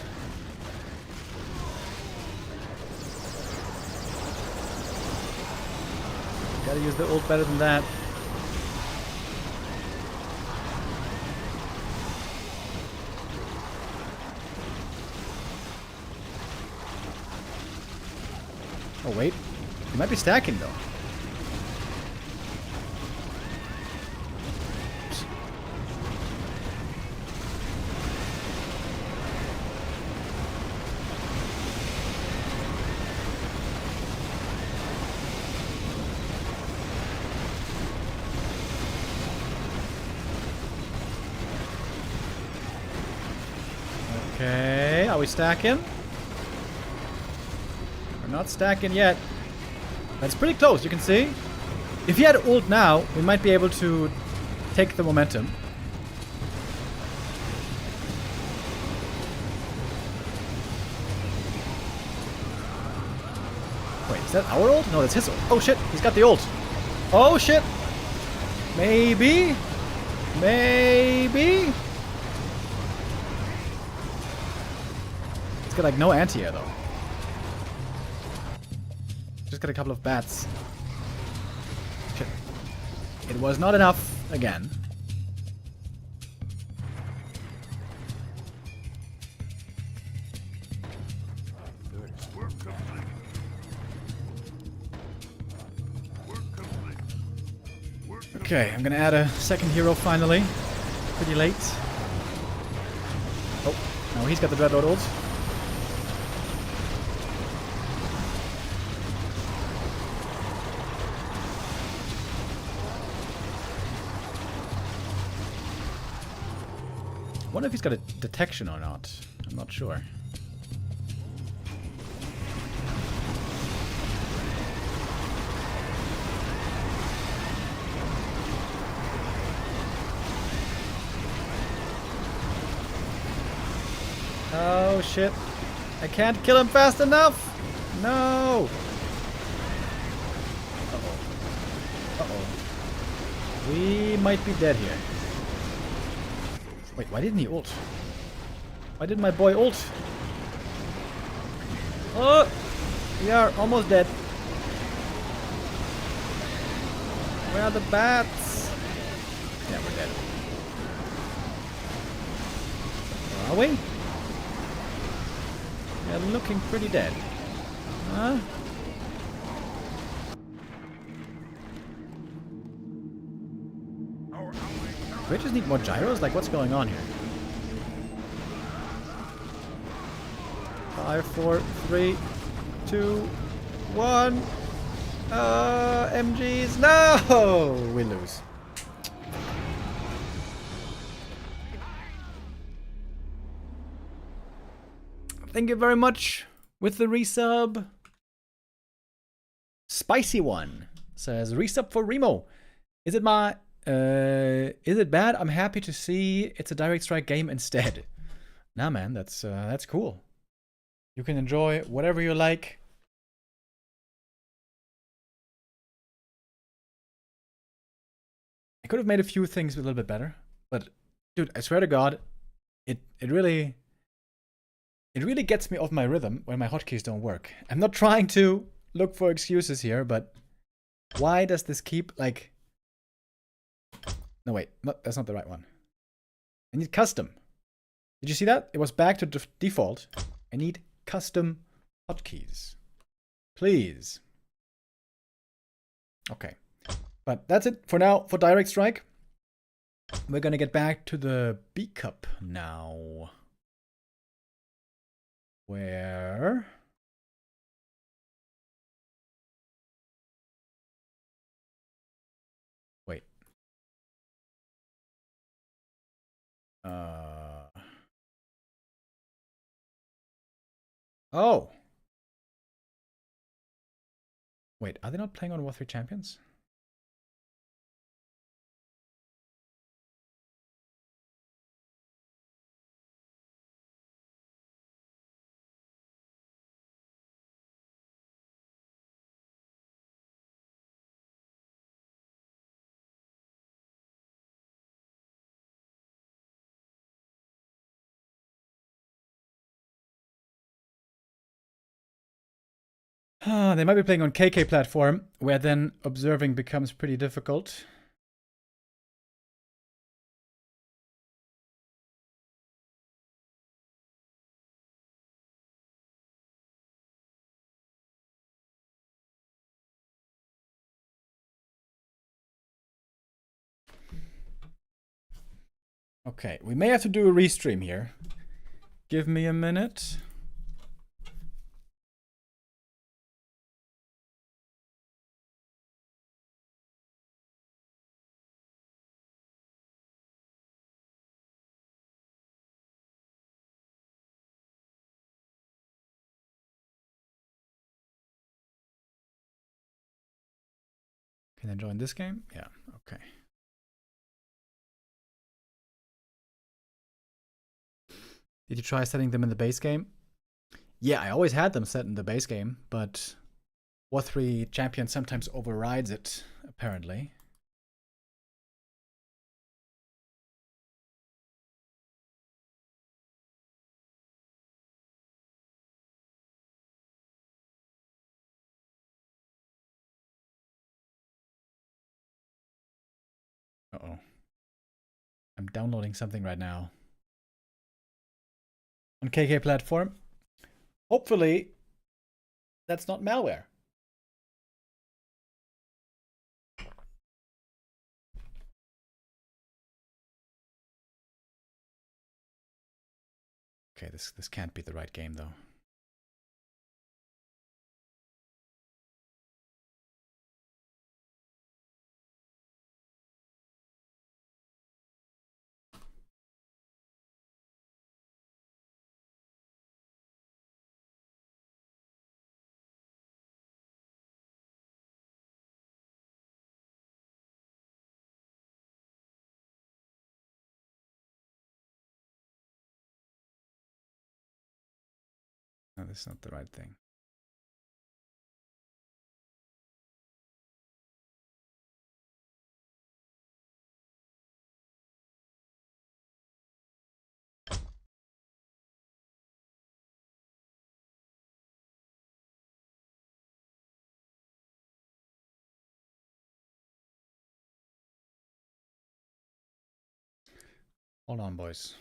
Gotta use the ult better than that. Oh wait, he might be stacking though. Oops. Okay, are we stacking? We're not stacking yet. That's pretty close, you can see. If he had ult now, we might be able to take the momentum. Wait, is that our ult? No, that's his ult. Oh shit, he's got the ult. Oh shit. Maybe. Maybe. He's got like no anti-air though. Just got a couple of bats. Shit. It was not enough again. Okay, I'm gonna add a second hero finally. Pretty late. Oh, no, he's got the Dreadlord ult. Wonder if he's got a detection or not. I'm not sure. Oh shit. I can't kill him fast enough. No. Uh-oh. Uh-oh. We might be dead here. Wait, why didn't he ult? Why didn't my boy ult? Oh! We are almost dead. Where are the bats? Yeah, we're dead. Where are we? They're looking pretty dead. Huh? Do we just need more gyros? Like, what's going on here? 5, 4, 3, 2, 1. MGs. No! We lose. Thank you very much with the resub. Spicy one says resub for Remo. Is it bad? I'm happy to see it's a Direct Strike game instead. Nah, man, that's cool. You can enjoy whatever you like. I could have made a few things a little bit better, but dude, I swear to God, it really gets me off my rhythm when my hotkeys don't work. I'm not trying to look for excuses here, but why does this keep like? No, wait, that's not the right one. I need custom. Did you see that? It was back to default. I need custom hotkeys, please. Okay. But that's it for now for Direct Strike. We're gonna get back to the B Cup now. Where? Wait. Oh. Wait, are they not playing on Warcraft III Champions? They might be playing on KK platform, where then observing becomes pretty difficult. Okay, we may have to do a restream here. Give me a minute. Can I join this game? Yeah, okay. Did you try setting them in the base game? Yeah, I always had them set in the base game, but Warcraft III Champion sometimes overrides it, apparently. Uh-oh. I'm downloading something right now. On KK platform. Hopefully, that's not malware. Okay, this can't be the right game though. this is not the right thing. Hold on, boys.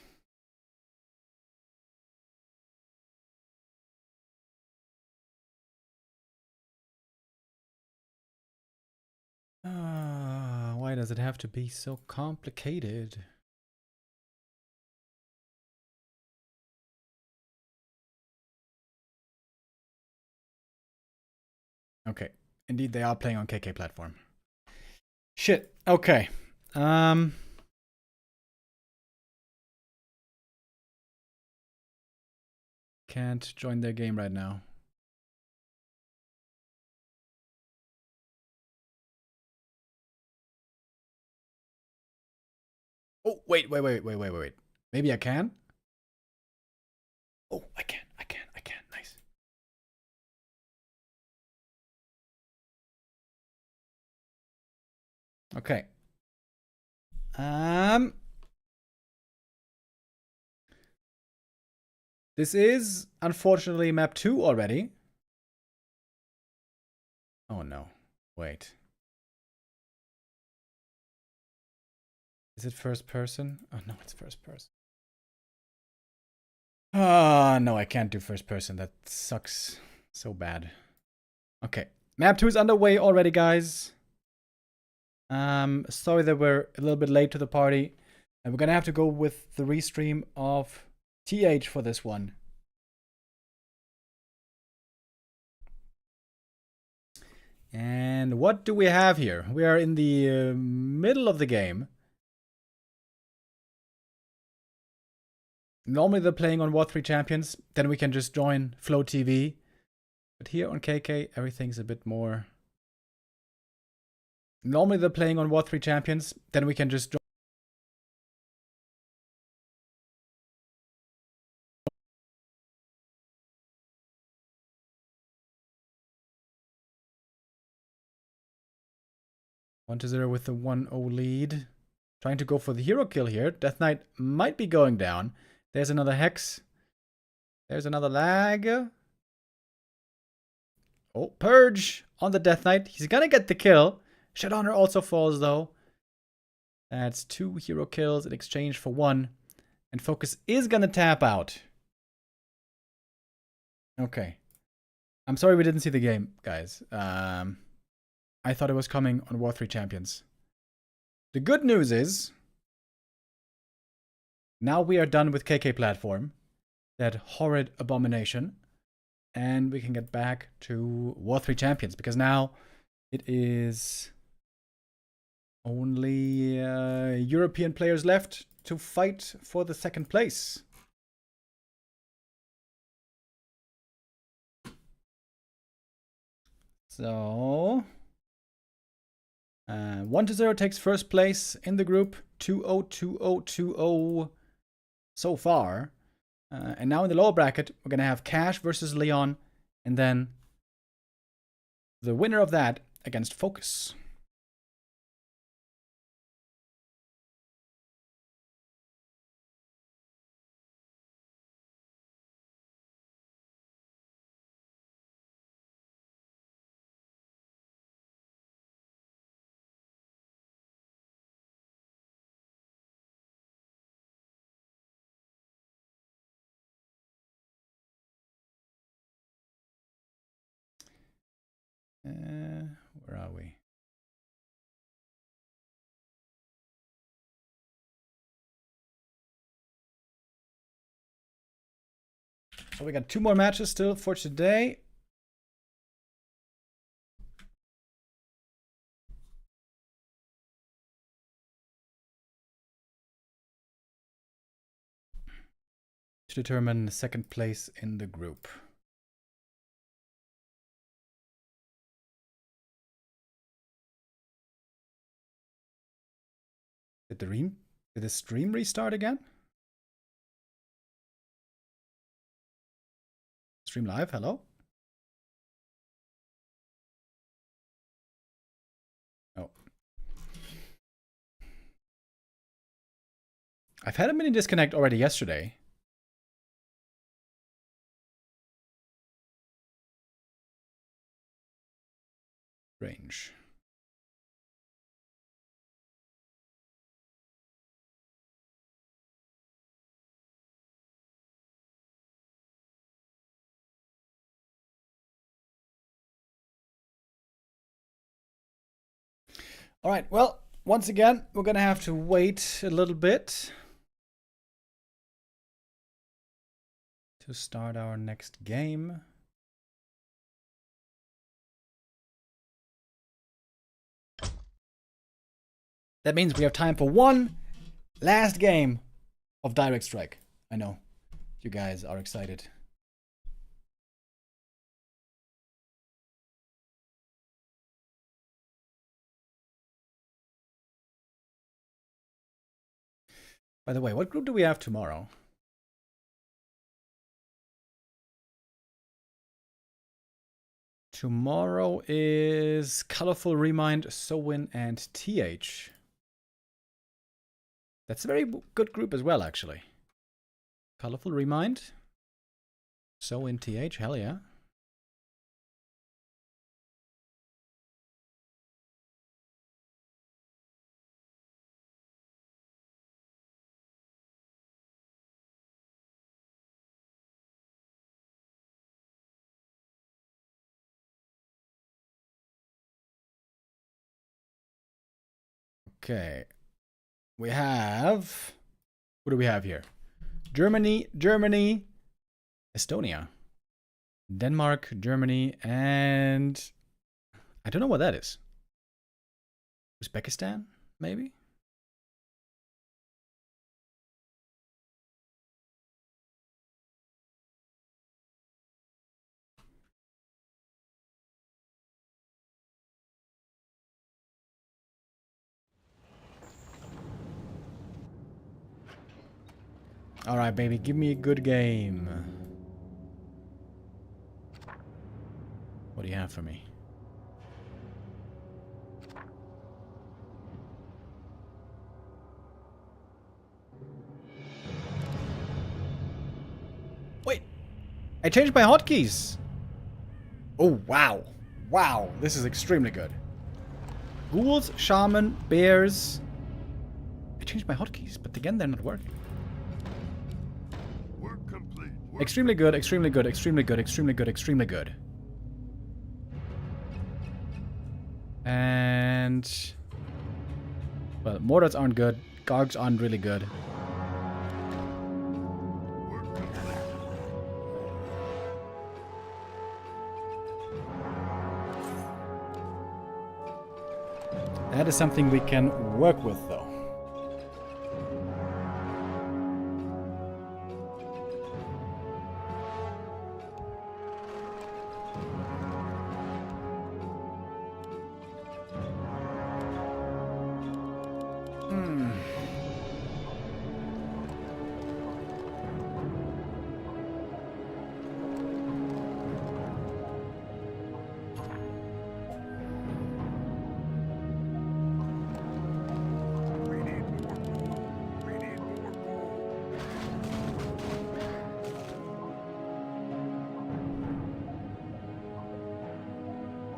Why does it have to be so complicated? Okay. Indeed, they are playing on KK platform. Shit. Okay. Can't join their game right now. Oh, wait. Maybe I can? Oh, I can. Nice. Okay. This is unfortunately map 2 already. Oh no. Wait. Is it first person? Oh no, it's first person. Ah, no, I can't do first person. That sucks so bad. Okay. Map 2 is underway already, guys. Sorry that we're a little bit late to the party. And we're gonna have to go with the restream of TH for this one. And what do we have here? We are in the middle of the game. Normally they're playing on War 3 Champions. Then we can just join Flow TV. But here on KK, everything's a bit more... Normally they're playing on War 3 Champions. Then we can just join... One to 0 with the 1-0 lead. Trying to go for the hero kill here. Death Knight might be going down. There's another Hex. There's another lag. Oh, Purge on the Death Knight. He's gonna get the kill. Shadowrunner also falls though. That's 2 hero kills in exchange for 1. And FoCuS is gonna tap out. Okay. I'm sorry we didn't see the game, guys. I thought it was coming on War 3 Champions. The good news is, now we are done with KK platform. That horrid abomination. And we can get back to War 3 Champions. Because now it is only European players left to fight for the second place. So... 1 to 0 takes first place in the group. 2-0, 2-0, 2-0 so far. And now in the lower bracket, we're going to have Cash versus Leon. And then the winner of that against FoCuS. Where are we? So we got 2 more matches still for today. To determine the second place in the group. Did the stream restart again? Stream live, hello? Oh. I've had a mini disconnect already yesterday. Strange. All right, well, once again, we're gonna have to wait a little bit to start our next game. That means we have time for one last game of Direct Strike. I know you guys are excited. By the way, what group do we have tomorrow? Tomorrow is Colorful Remind, Sowin, and TH. That's a very good group as well, actually. Colorful Remind, Sowin, TH, hell yeah. Okay. We have... What do we have here? Germany, Estonia, Denmark, Germany, and... I don't know what that is. Uzbekistan, maybe? All right, baby, give me a good game. What do you have for me? Wait, I changed my hotkeys. Oh, wow. Wow, this is extremely good. Ghouls, shaman, bears. I changed my hotkeys, but again, they're not working. Work complete. Work Extremely good, extremely good, extremely good, extremely good, extremely good. And... well, mortars aren't good. Gargs aren't really good. work complete. That is something we can work with, though. We need more gold. We need more gold.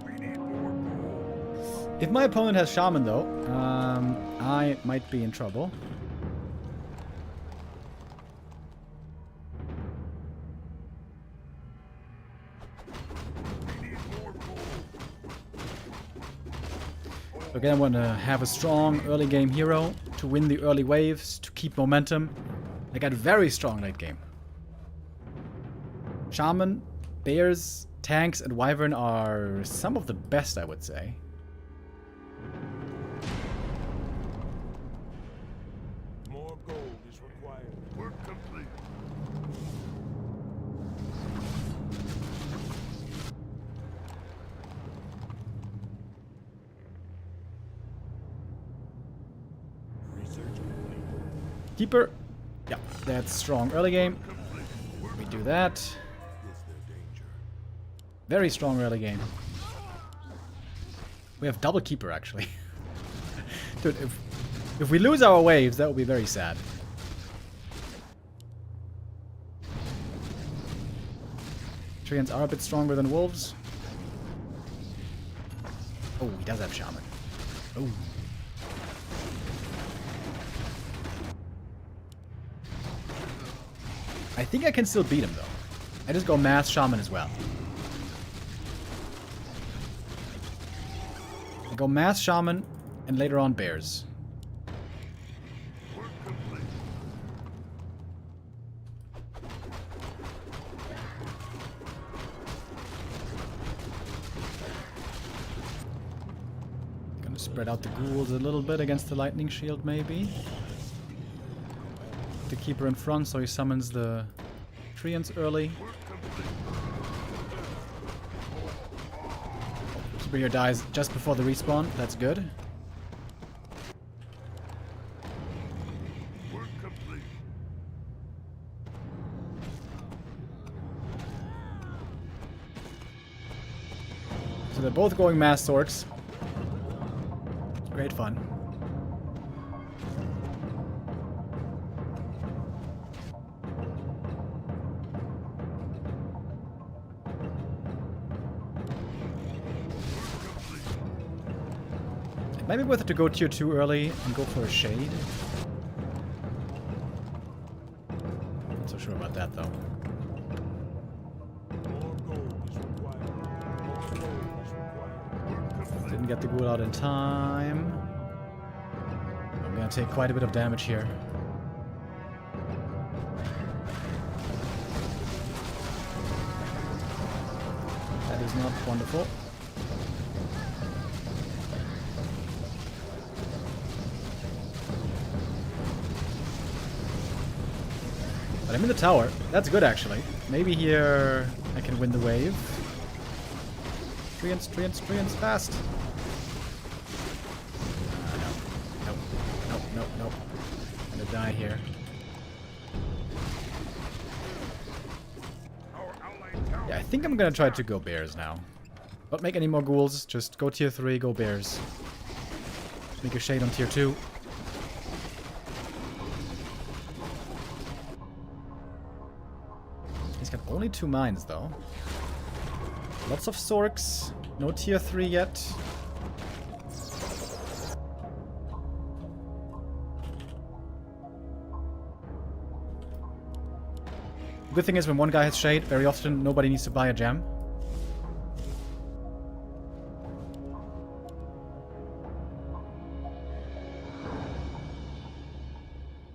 We need more gold. If my opponent has shaman, though, I might be in trouble. We need more gold. Again, I want to have a strong early game hero to win the early waves, to keep momentum. I got very strong late game. Shaman, bears, tanks, and wyvern are some of the best, I would say. More gold is required. Work complete. Research complete. Keeper. Yeah, that's strong early game. Complete. Work We do that. is there danger? Very strong early game. We have double keeper, actually. Dude, if we lose our waves, that would be very sad. Treants are a bit stronger than wolves. Oh, he does have shaman. Oh. I think I can still beat him, though. I just go mass shaman as well. I go mass shaman, and later on bears. Gonna spread out the ghouls a little bit against the lightning shield, maybe. The keeper in front, so he summons the treants early. Keeper dies just before the respawn. That's good. So they're both going mass orcs. Great fun. It might be worth it to go tier 2 early and go for a shade. Not so sure about that though. More gold is required. More gold is required. Didn't get the ghoul out in time. I'm gonna take quite a bit of damage here. That is not wonderful. But I'm in the tower. That's good, actually. Maybe here I can win the wave. Treants, fast! Nope. I'm gonna die here. Yeah, I think I'm gonna try to go bears now. Don't make any more ghouls, just go tier 3, go bears. Make a shade on tier 2. He's got only 2 mines though. Lots of Sorks. No tier 3 yet. Good thing is when one guy has shade, very often nobody needs to buy a gem.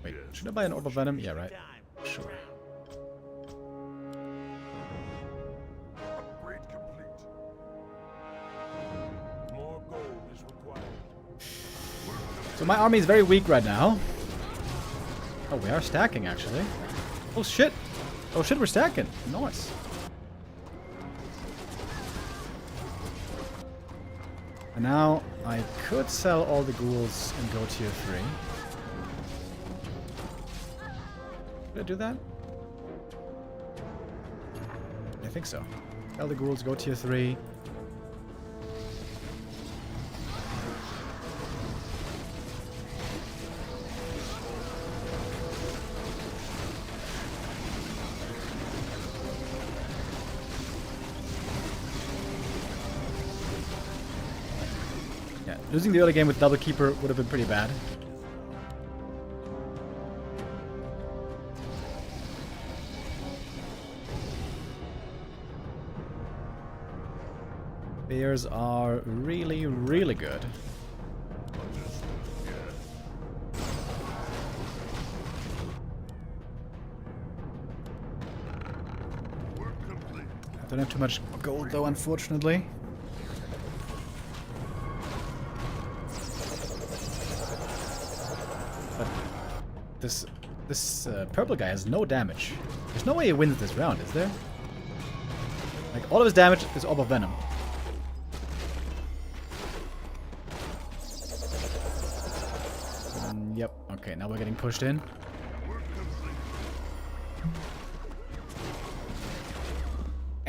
Wait, should I buy an Orb of Venom? Yeah, right. Sure. Upgrade complete. More gold is required. So my army is very weak right now. Oh, we are stacking actually. Oh shit! Oh shit, we're stacking. Nice. And now I could sell all the ghouls and go tier 3. Did I do that? I think so. Sell the ghouls, go tier 3. Yeah, losing the early game with double keeper would have been pretty bad. Bears are really, really good. I don't have too much gold though, unfortunately. But this purple guy has no damage. There's no way he wins this round, is there? Like, all of his damage is Orb of Venom. Yep, okay, now we're getting pushed in.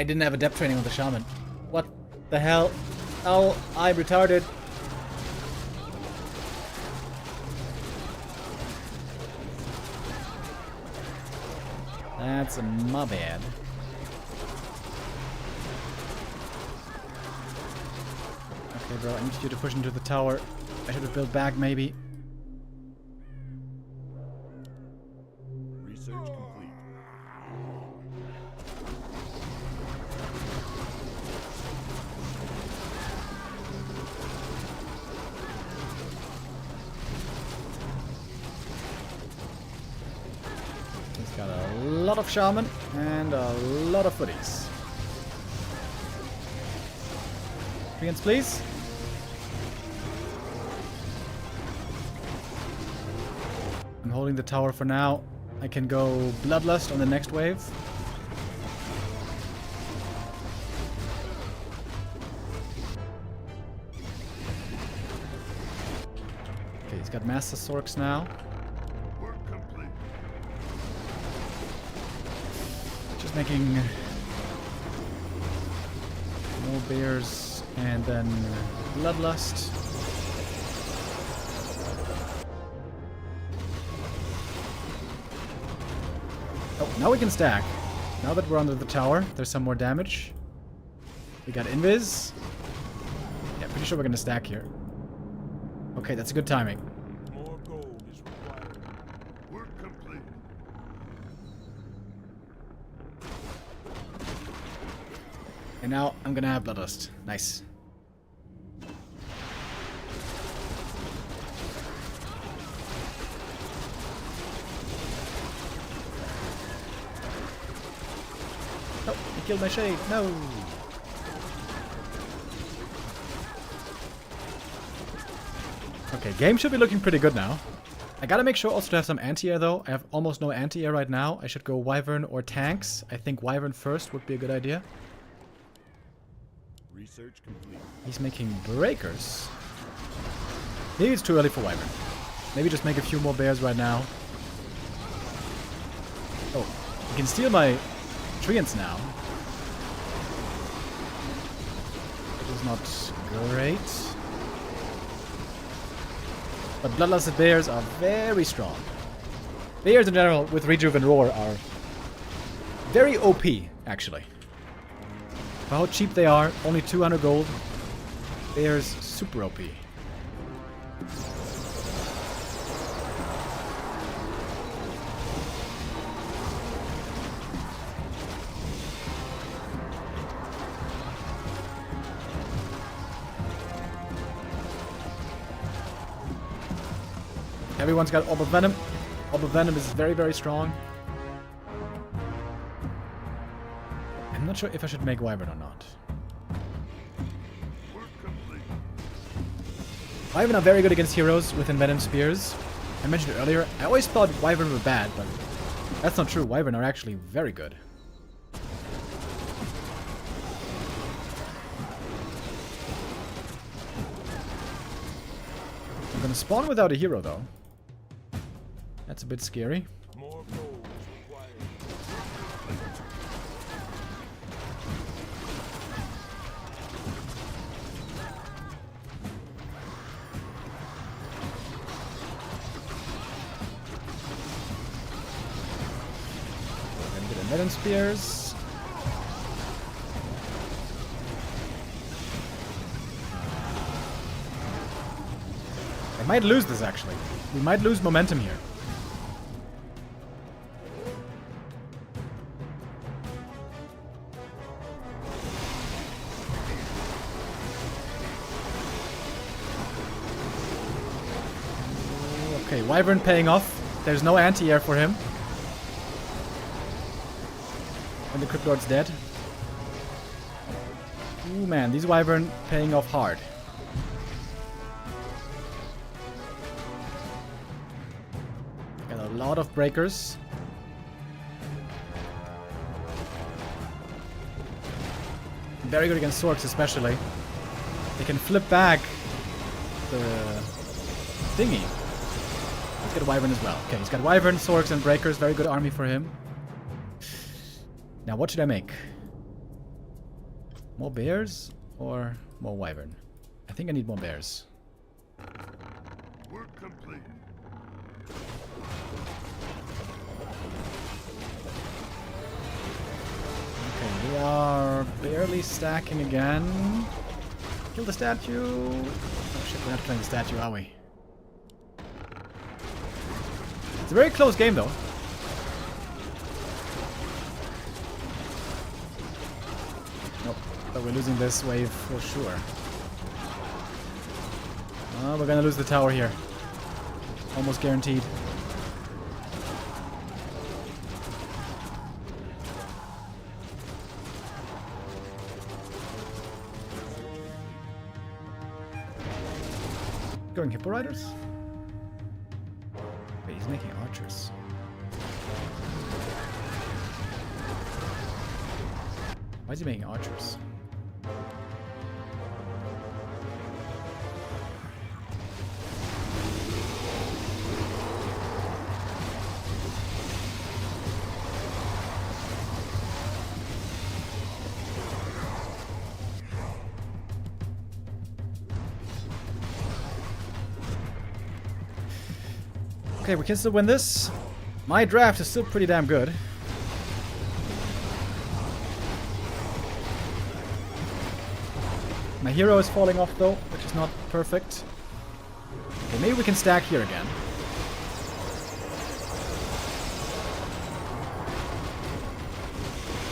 I didn't have a depth training on the shaman. What the hell? Oh, I'm retarded. That's my bad. Okay, bro, I need you to push into the tower. I should have built back, maybe. Research complete. He's got a lot of shaman and a lot of footies. Treants, please. I'm holding the tower for now. I can go Bloodlust on the next wave. Okay, he's got Master Sorks now. Work complete. Just making more bears and then Bloodlust. Oh, now we can stack. Now that we're under the tower, there's some more damage. We got Invis. Yeah, pretty sure we're gonna stack here. Okay, that's a good timing. More gold is required. Work complete. And now I'm gonna have Bloodlust. Nice. Oh, he killed my shade. No. Okay, game should be looking pretty good now. I gotta make sure also to have some anti-air though. I have almost no anti-air right now. I should go Wyvern or tanks. I think Wyvern first would be a good idea. Research complete. He's making breakers. Maybe it's too early for Wyvern. Maybe just make a few more bears right now. Oh, he can steal my treants now. Which is not great. But Bloodlusted bears are very strong. Bears in general with Rejuve and Roar are very OP, actually. For how cheap they are, only 200 gold. Bears super OP. Everyone's got Orb of Venom. Orb of Venom is very, very strong. I'm not sure if I should make Wyvern or not. Work complete. Wyvern are very good against heroes with Envenom Spears. I mentioned it earlier. I always thought Wyvern were bad, but that's not true. Wyvern are actually very good. I'm gonna spawn without a hero, though. That's a bit scary. More gold is required. Gonna get Envenom Spears. I might lose this, actually. We might lose momentum here. Okay, Wyvern paying off. There's no anti-air for him. And the Crypt Lord's dead. Ooh man, these Wyvern paying off hard. Got a lot of breakers. Very good against Sorks especially. They can flip back the thingy. Let's get a Wyvern as well. Okay, he's got Wyvern, Sorks, and Breakers. Very good army for him. Now, what should I make? More bears or more wyvern? I think I need more bears. Work complete. Okay, we are barely stacking again. Kill the statue. Oh shit, we're not killing the statue, are we? It's a very close game though. Nope, but we're losing this wave for sure. Oh, we're gonna lose the tower here. Almost guaranteed. Going Hippo Riders? Wait, he's making archers. Why is he making archers? Okay, we can still win this. My draft is still pretty damn good. My hero is falling off though, which is not perfect. Okay, maybe we can stack here again.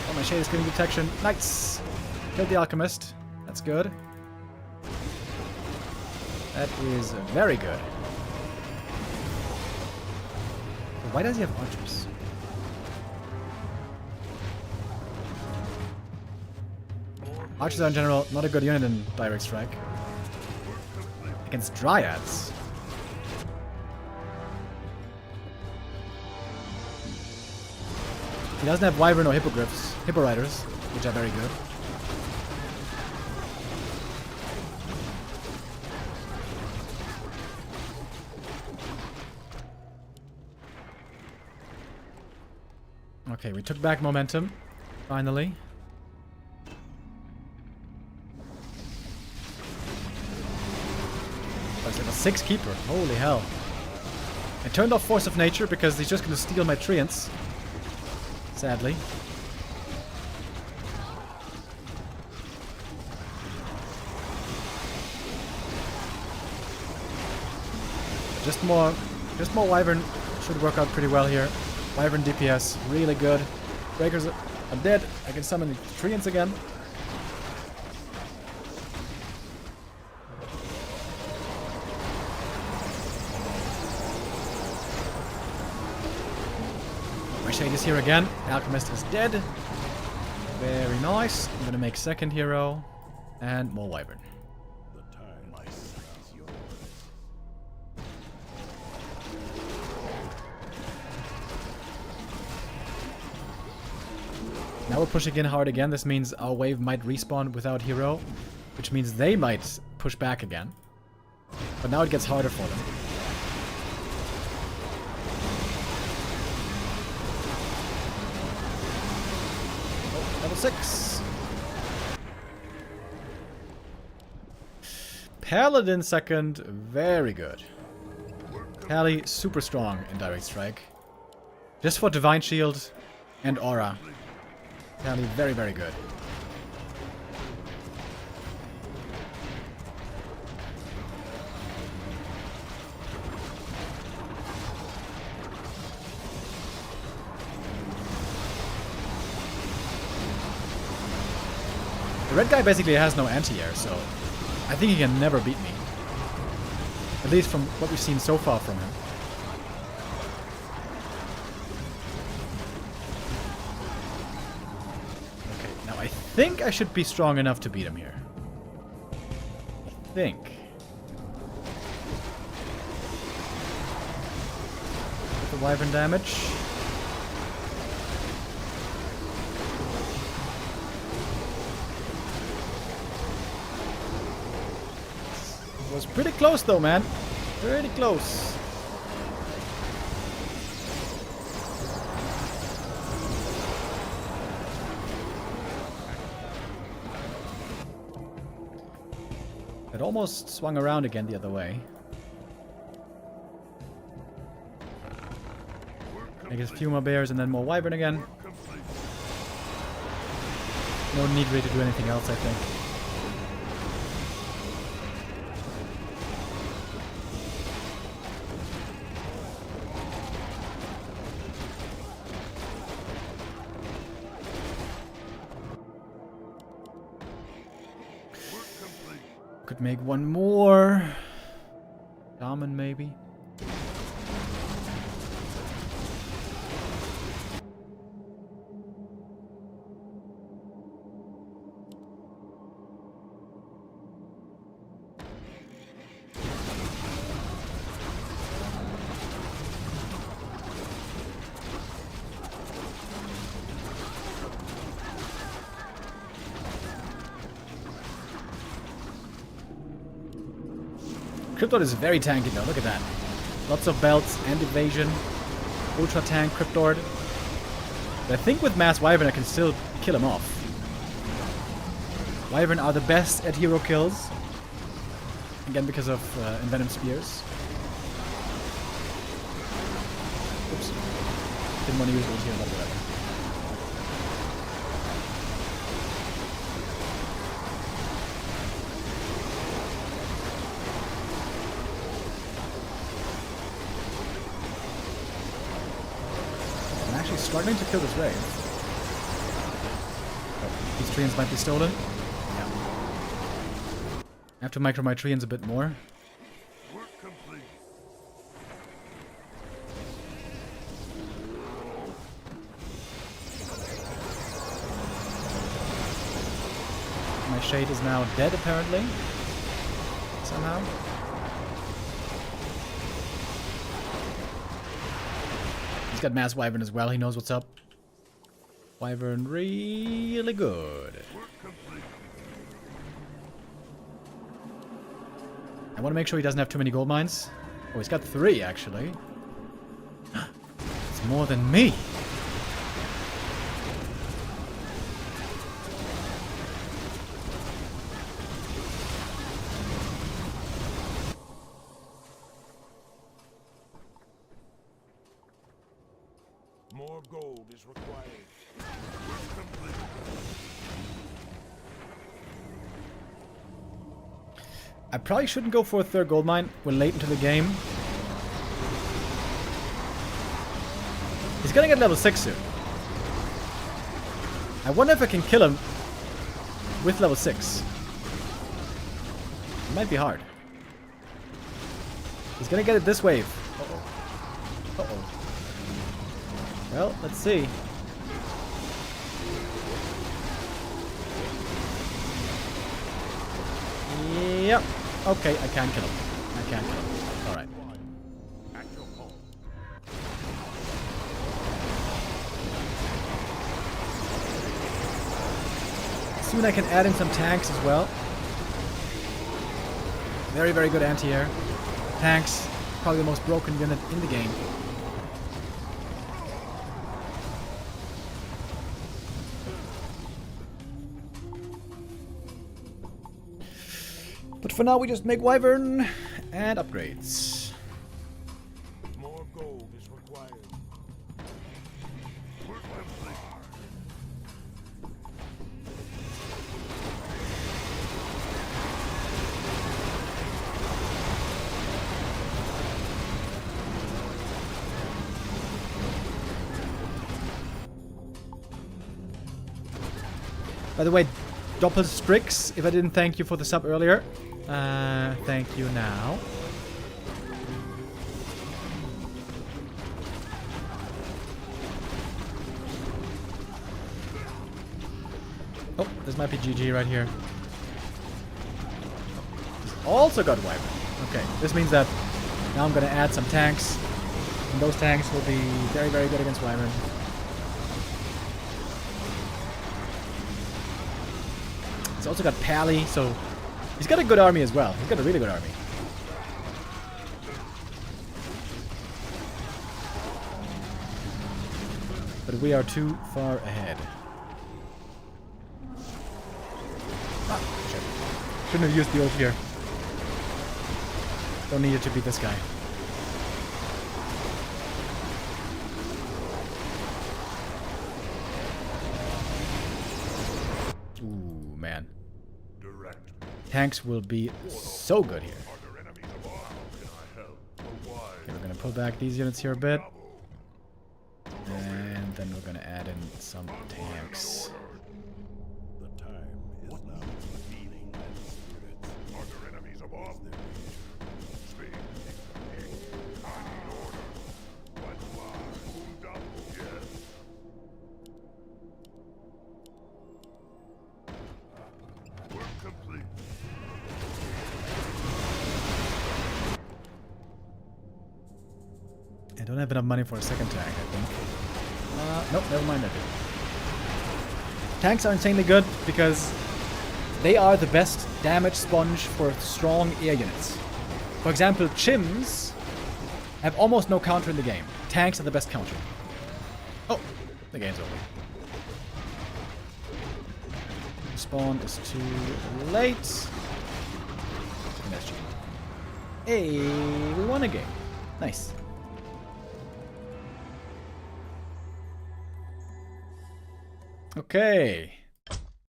Oh, my shade is getting detection. Nice! Killed the alchemist. That's good. That is very good. Why does he have archers? Archers are in general not a good unit in direct strike. Against dryads. He doesn't have wyvern or hippogriffs, hippo riders, which are very good. Okay, we took back momentum, finally. That's like a 6 keeper, holy hell. I turned off Force of Nature because he's just going to steal my treants. Sadly. Just more wyvern should work out pretty well here. Wyvern DPS, really good. Breakers are dead. I can summon the treants again. My shade is here again. Alchemist is dead. Very nice. I'm gonna make second hero. And more wyvern. The time my sight is yours. Now we're pushing in hard again. This means our wave might respawn without hero, which means they might push back again. But now it gets harder for them. Oh, level 6. Paladin second, very good. Pally super strong in direct strike. Just for divine shield and aura. Pally very, very good. The red guy basically has no anti-air, so I think he can never beat me. At least from what we've seen so far from him. I think I should be strong enough to beat him here. I think. With the wyvern damage. It was pretty close though, man. Pretty close. It almost swung around again the other way. Make a few more bears and then more wyvern again. No need really to do anything else, I think. Could make one more. Shaman, maybe. Cryptord is very tanky though, look at that. Lots of belts and evasion. Ultra tank Cryptord. But I think with Mass Wyvern I can still kill him off. Wyvern are the best at hero kills. Again because of Envenom Spears. Oops. Didn't want to use those here, but whatever. Struggling to kill this wave. Oh, these treants might be stolen. Yeah. I have to micro my treants a bit more. Work complete. My shade is now dead apparently. Somehow. He's got Mass Wyvern as well, he knows what's up. Wyvern really good. I want to make sure he doesn't have too many gold mines. Oh, he's got 3 actually. It's more than me. More gold is required. I probably shouldn't go for a 3rd gold mine. We're late into the game. He's gonna get level 6 soon. I wonder if I can kill him with level 6. It might be hard. He's gonna get it this wave. Uh-oh. Uh-oh. Well, let's see. Yep. Okay, I can kill him. I can kill him. Alright. Soon I can add in some tanks as well. Very, very good anti-air. Tanks, probably the most broken unit in the game. But for now, we just make Wyvern and upgrades. More gold is required. By the way, Doppelstrix, if I didn't thank you for the sub earlier, thank you now. Oh, this might be GG right here. He's also got Wyvern. Okay, this means that now I'm going to add some tanks. And those tanks will be very, very good against Wyvern. He's also got Pally, so he's got a good army as well. He's got a really good army. But we are too far ahead. Ah, shit. Shouldn't have used the ult here. Don't need it to beat this guy. Ooh, man. Direct. Tanks will be so good here. Are there enemies above? How can I help? A wise Okay, we're gonna pull back these units here a bit. And then we're gonna add in some tanks. The time is now for healing and spirits. Are there enemies above? Speak. I need order. What was? Yes. Work complete. I don't have enough money for a second tank, I think. Nope, never mind that. Tanks are insanely good because they are the best damage sponge for strong air units. For example, Chims have almost no counter in the game. Tanks are the best counter. Oh, the game's over. Spawn is too late. Hey, we won a game. Nice. Okay.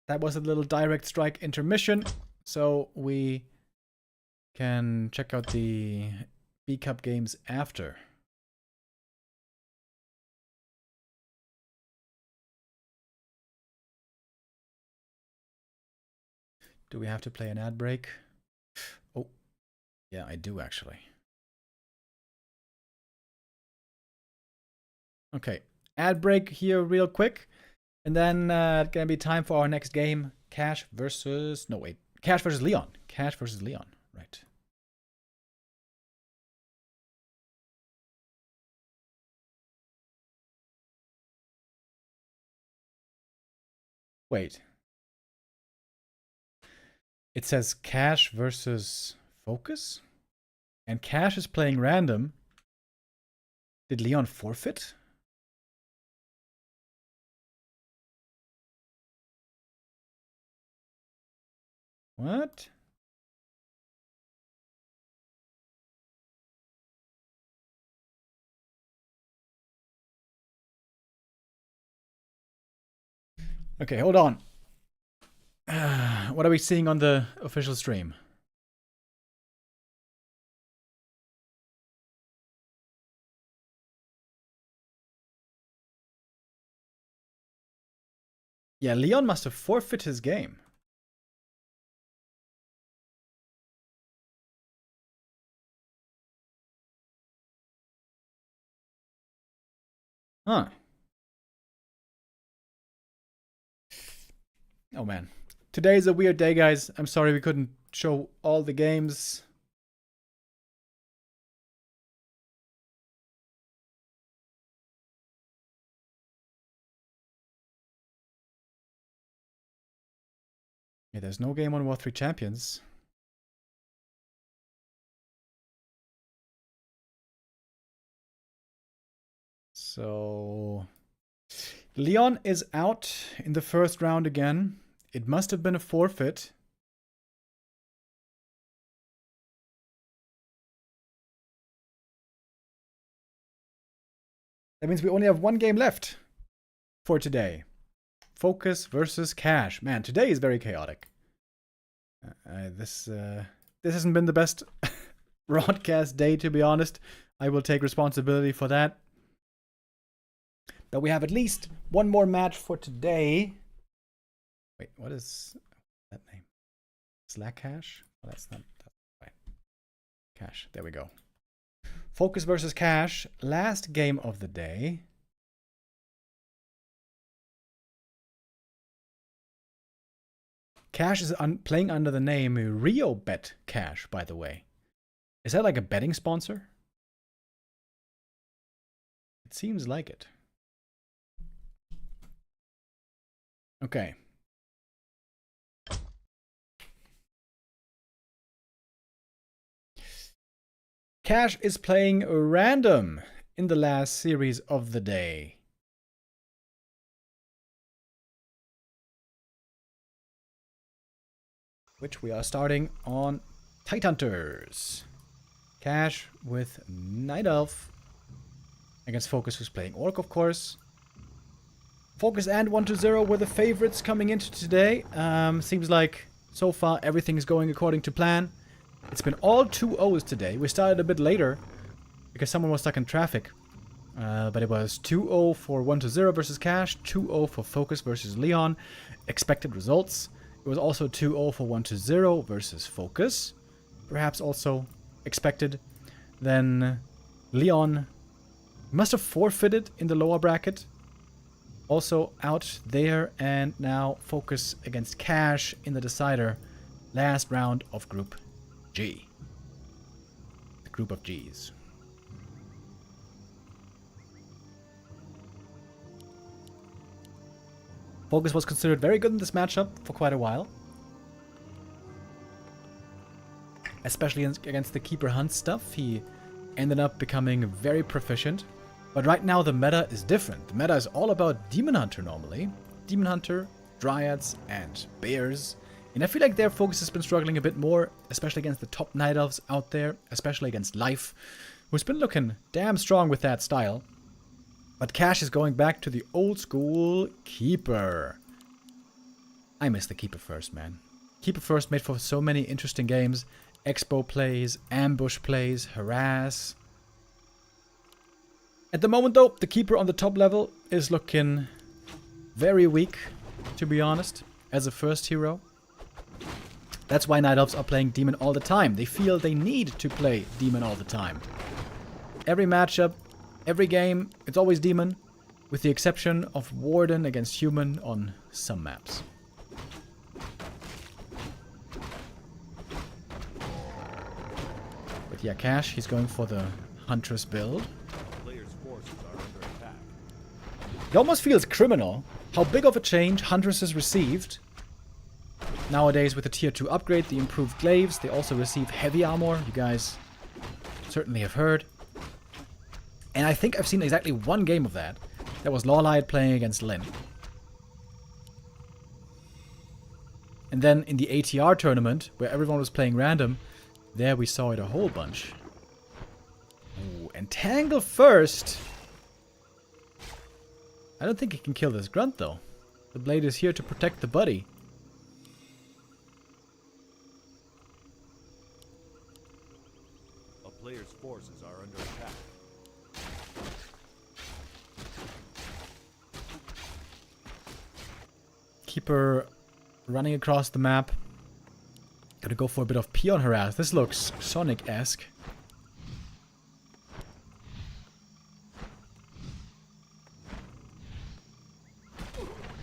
That was a little direct strike intermission. So we can check out the B Cup games after. Do we have to play an ad break? Oh, yeah, I do actually. Okay, ad break here real quick. And then it's gonna be time for our next game. Cash versus... No, wait. Cash versus Leon. Cash versus Leon. Right. Wait. It says Cash versus FoCuS? And Cash is playing random. Did Leon forfeit? What? Okay, hold on. What are we seeing on the official stream? Yeah, Leon must have forfeit his game. Huh. Oh man. Today is a weird day, guys. I'm sorry we couldn't show all the games. Yeah, there's no game on War 3 Champions. So Leon is out in the first round again. It must have been a forfeit. That means we only have one game left for today. FoCuS versus Cash. Man, today is very chaotic. This hasn't been the best broadcast day, to be honest. I will take responsibility for that. But we have at least one more match for today. Wait, what is that name? Slack Cash? Oh, that's not right. Cash. There we go. FoCuS versus Cash. Last game of the day. Cash is playing under the name Rio Bet Cash, by the way. Is that like a betting sponsor? It seems like it. Okay. Cash is playing random in the last series of the day. Which we are starting on Titanhunters. Cash with Night Elf against FoCuS, who's playing Orc, of course. FoCuS and 1-0 were the favorites coming into today. Seems like so far everything is going according to plan. It's been all 2-0s today. We started a bit later because someone was stuck in traffic. But it was 2-0 for 1-0 versus Cash, 2-0 for FoCuS versus Leon. Expected results. It was also 2-0 for 1-0 versus FoCuS. Perhaps also expected. Then Leon must have forfeited in the lower bracket. Also out there, and now FoCuS against Cash in the decider. Last round of Group G. The Group of Gs. FoCuS was considered very good in this matchup for quite a while. Especially against the Keeper Hunt stuff. He ended up becoming very proficient. But right now the meta is different. The meta is all about Demon Hunter normally. Demon Hunter, Dryads, and Bears. And I feel like their FoCuS has been struggling a bit more, especially against the top Night Elves out there, especially against Life, who's been looking damn strong with that style. But Cash is going back to the old school Keeper. I miss the Keeper first, man. Keeper first made for so many interesting games. Expo plays, ambush plays, harass. At the moment though, the Keeper on the top level is looking very weak, to be honest, as a first hero. That's why Night Elves are playing Demon all the time. They feel they need to play Demon all the time. Every matchup, every game, it's always Demon, with the exception of Warden against Human on some maps. But yeah, Cash, he's going for the Huntress build. It almost feels criminal how big of a change Huntress has received. Nowadays with the tier 2 upgrade, the improved glaives, they also receive heavy armor. You guys certainly have heard. And I think I've seen exactly one game of that. That was Lawlight playing against Lin. And then in the ATR tournament, where everyone was playing random, there we saw it a whole bunch. Ooh, and Tangle first. I don't think he can kill this Grunt, though. The blade is here to protect the buddy. A player's forces are under attack. Keeper running across the map. Gonna go for a bit of peon harass. This looks Sonic-esque.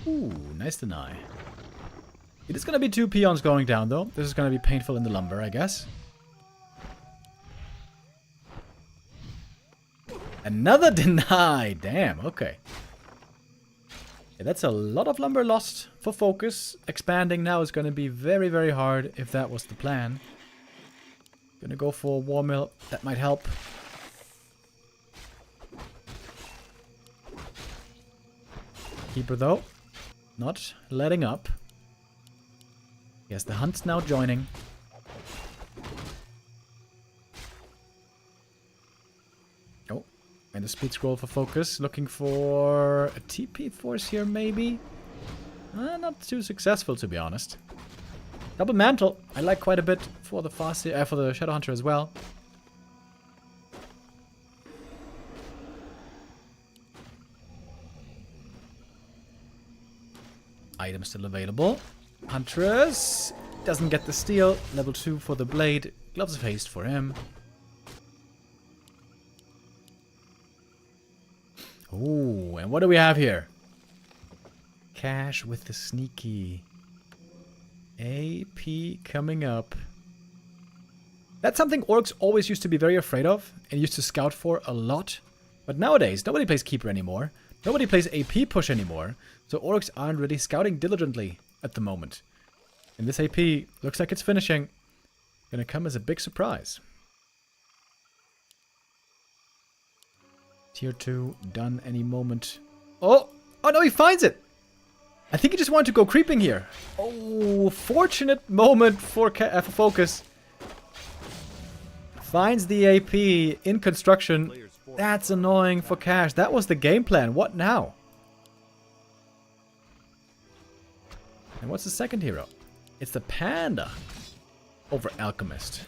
Ooh, nice deny. It is gonna be 2 peons going down, though. This is gonna be painful in the lumber, I guess. Another deny! Damn, okay. Yeah, that's a lot of lumber lost for FoCuS. Expanding now is gonna be very, very hard if that was the plan. Gonna go for a war mill. That might help. Keeper, though. Not letting up. Yes, the hunt's now joining. Oh, and the speed scroll for FoCuS. Looking for a TP force here, maybe? Not too successful, to be honest. Double mantle. I like quite a bit for the for the Shadow Hunter as well. Item still available. Huntress doesn't get the steal. Level 2 for the blade. Gloves of haste for him. Ooh, and what do we have here? Cash with the sneaky. AP coming up. That's something Orcs always used to be very afraid of and used to scout for a lot. But nowadays, nobody plays Keeper anymore. Nobody plays AP push anymore. So Orcs aren't really scouting diligently at the moment. And this AP looks like it's finishing. Gonna come as a big surprise. Tier 2 done any moment. Oh! Oh no, he finds it! I think he just wanted to go creeping here. Oh, fortunate moment for FoCuS. Finds the AP in construction. That's annoying for Cash. That was the game plan. What now? And what's the second hero? It's the Panda over Alchemist.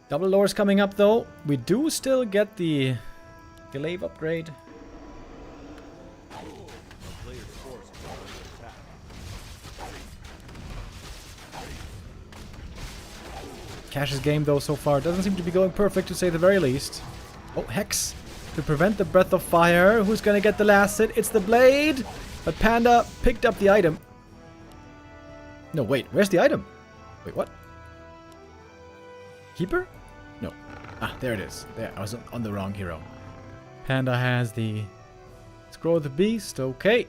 Double lores coming up though. We do still get the glaive upgrade. Cash's game though so far doesn't seem to be going perfect to say the very least. Oh, Hex to prevent the breath of fire. Who's gonna get the last hit? It's the blade! But Panda picked up the item. No, wait, where's the item? Wait, what? Keeper? No. Ah, there it is. There, I was on the wrong hero. Panda has the Scroll of the Beast. Okay.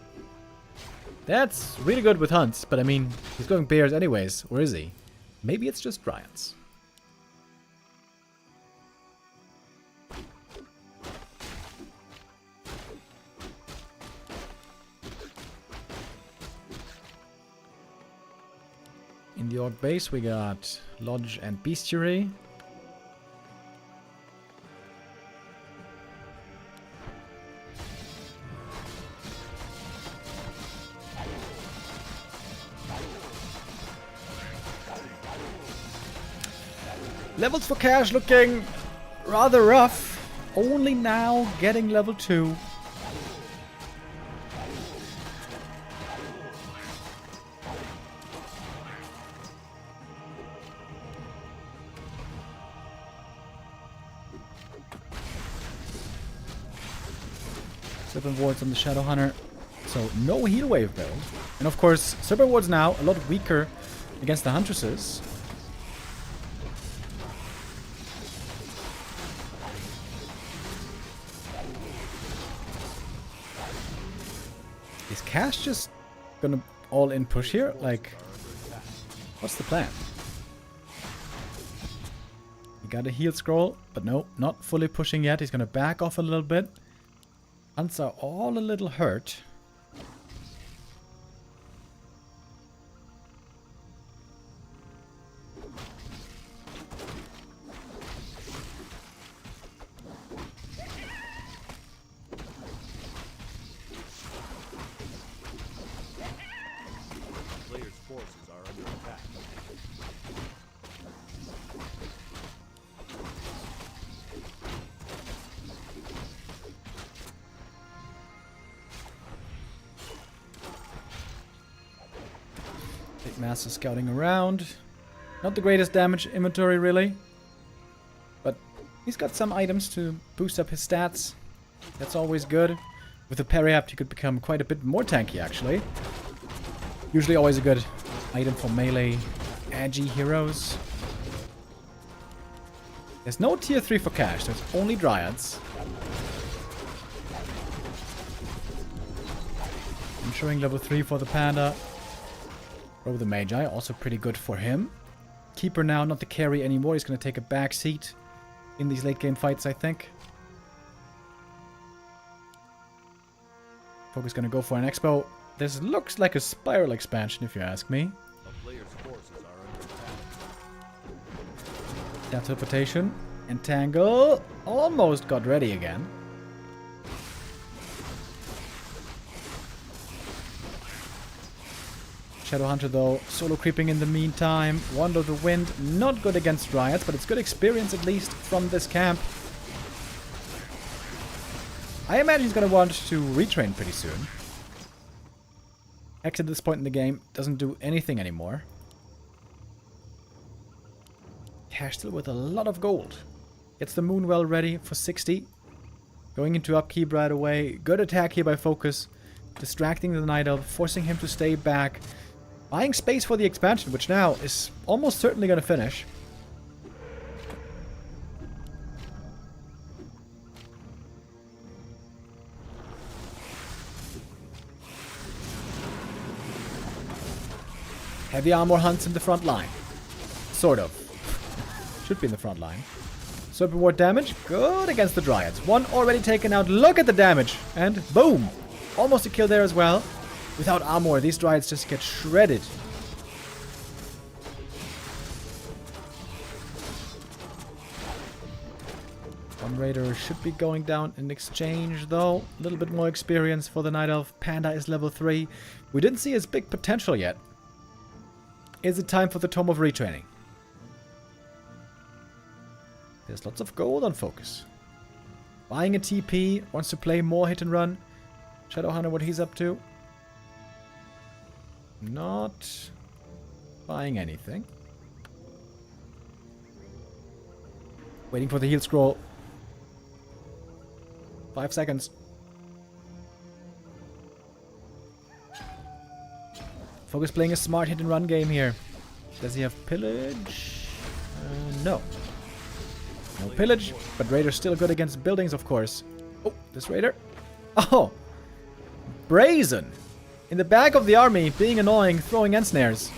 That's really good with hunts, but I mean, he's going bears anyways. Or is he? Maybe it's just dryads. In the Orc base, we got Lodge and Bestiary. Levels for Cash looking rather rough. Only now getting level 2. Serpent Wards on the Shadow Hunter. So no heal wave build. And of course, Serpent Wards now a lot weaker against the Huntresses. Is Cash just gonna all in push here? Like, what's the plan? He got a heal scroll, but no, not fully pushing yet. He's gonna back off a little bit. Hunts are all a little hurt. Player's forces are under attack. Big Master scouting around. Not the greatest damage inventory, really. But he's got some items to boost up his stats. That's always good. With the Periapt, you could become quite a bit more tanky, actually. Usually always a good item for melee, edgy heroes. There's no tier 3 for Cash. There's only Dryads. I'm showing level 3 for the Panda. Row the Magi, also pretty good for him. Keeper now, not the carry anymore. He's going to take a back seat in these late game fights, I think. FoCuS going to go for an expo. This looks like a spiral expansion, if you ask me. A player's forces are under attack. That teleportation. Entangle. Almost got ready again. Shadowhunter though, solo creeping in the meantime. Wander the Wind, not good against Dryads, but it's good experience at least from this camp. I imagine he's going to want to retrain pretty soon. Hex at this point in the game doesn't do anything anymore. Cash still with a lot of gold. Gets the Moonwell ready for 60. Going into upkeep right away. Good attack here by FoCuS. Distracting the Night Elf, forcing him to stay back. Buying space for the expansion, which now is almost certainly going to finish. Heavy armor hunts in the front line. Sort of. Should be in the front line. Serpent Ward damage. Good against the Dryads. One already taken out. Look at the damage. And boom. Almost a kill there as well. Without armor, these Dryads just get shredded. One Raider should be going down in exchange, though. A little bit more experience for the Night Elf. Panda is level 3. We didn't see his big potential yet. Is it time for the Tome of Retraining? There's lots of gold on FoCuS. Buying a TP. Wants to play more hit and run. Shadowhunter, what he's up to. Not buying anything. Waiting for the heal scroll. 5 seconds. FoCuS playing a smart hit and run game here. Does he have pillage? No. No pillage, but Raider's still good against buildings, of course. Oh, this Raider. Oh! Brazen! In the back of the army, being annoying, throwing end snares.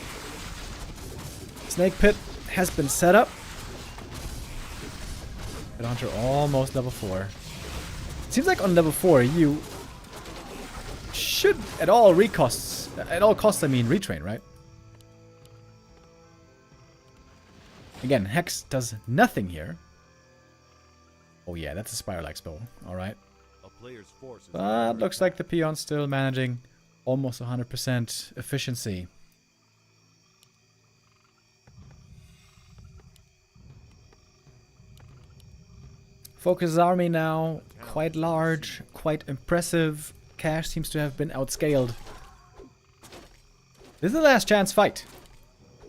Snake Pit has been set up. Hunter almost level 4. Seems like on level 4 you should at all costs, I mean retrain, right? Again, Hex does nothing here. Oh yeah, that's a Spiral Expo. Alright. But looks like the peon's still managing almost 100% efficiency. FoCuS' army now, quite large, quite impressive. Cash seems to have been outscaled. This is the last chance fight.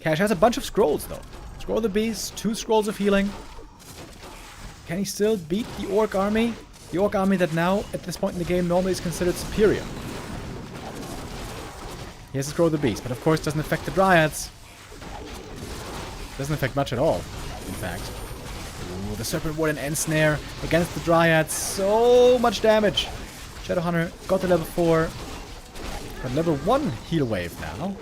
Cash has a bunch of scrolls though. Scroll of the Beast, 2 scrolls of healing. Can he still beat the Orc army? The Orc army that now, at this point in the game, normally is considered superior. He has a Scroll of the Beast, but of course doesn't affect the Dryads. Doesn't affect much at all, in fact. Ooh, the Serpent Ward and Ensnare against the Dryads. So much damage. Shadowhunter got the level 4. Got level 1 heal wave now.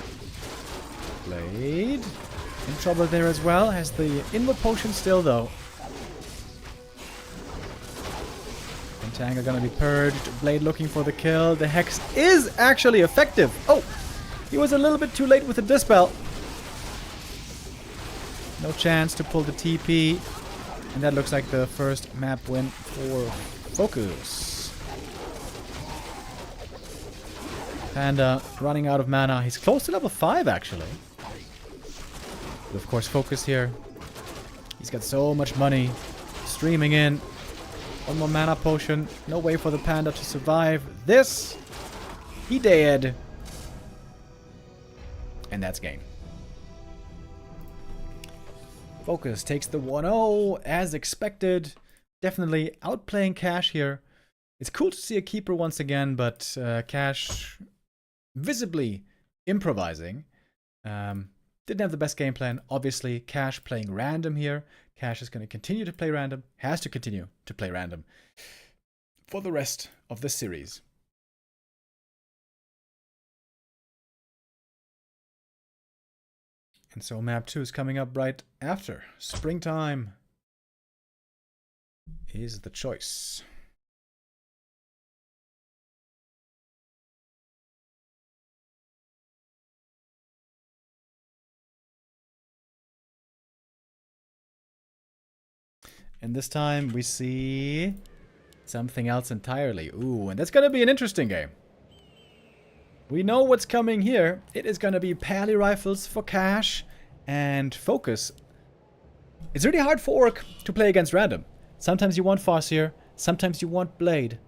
Blade. In trouble there as well. Has the inward potion still though. Tang are gonna be purged. Blade looking for the kill. The Hex is actually effective. Oh! He was a little bit too late with the Dispel. No chance to pull the TP. And that looks like the first map win for FoCuS. Panda running out of mana. He's close to level 5 actually. But of course FoCuS here. He's got so much money streaming in. One more mana potion. No way for the Panda to survive this. He dead. And that's game. FoCuS takes the 1-0 as expected. Definitely outplaying Cash here. It's cool to see a keeper once again, but Cash visibly improvising. Didn't have the best game plan. Obviously, Cash playing random here. Cash is going to continue to play random. Has to continue to play random for the rest of the series. And so map 2 is coming up right after. Springtime is the choice. And this time we see something else entirely. Ooh, and that's going to be an interesting game. We know what's coming here. It is going to be Pally Rifles for Cash and FoCuS. It's really hard for Orc to play against random. Sometimes you want Farseer, sometimes you want Blade.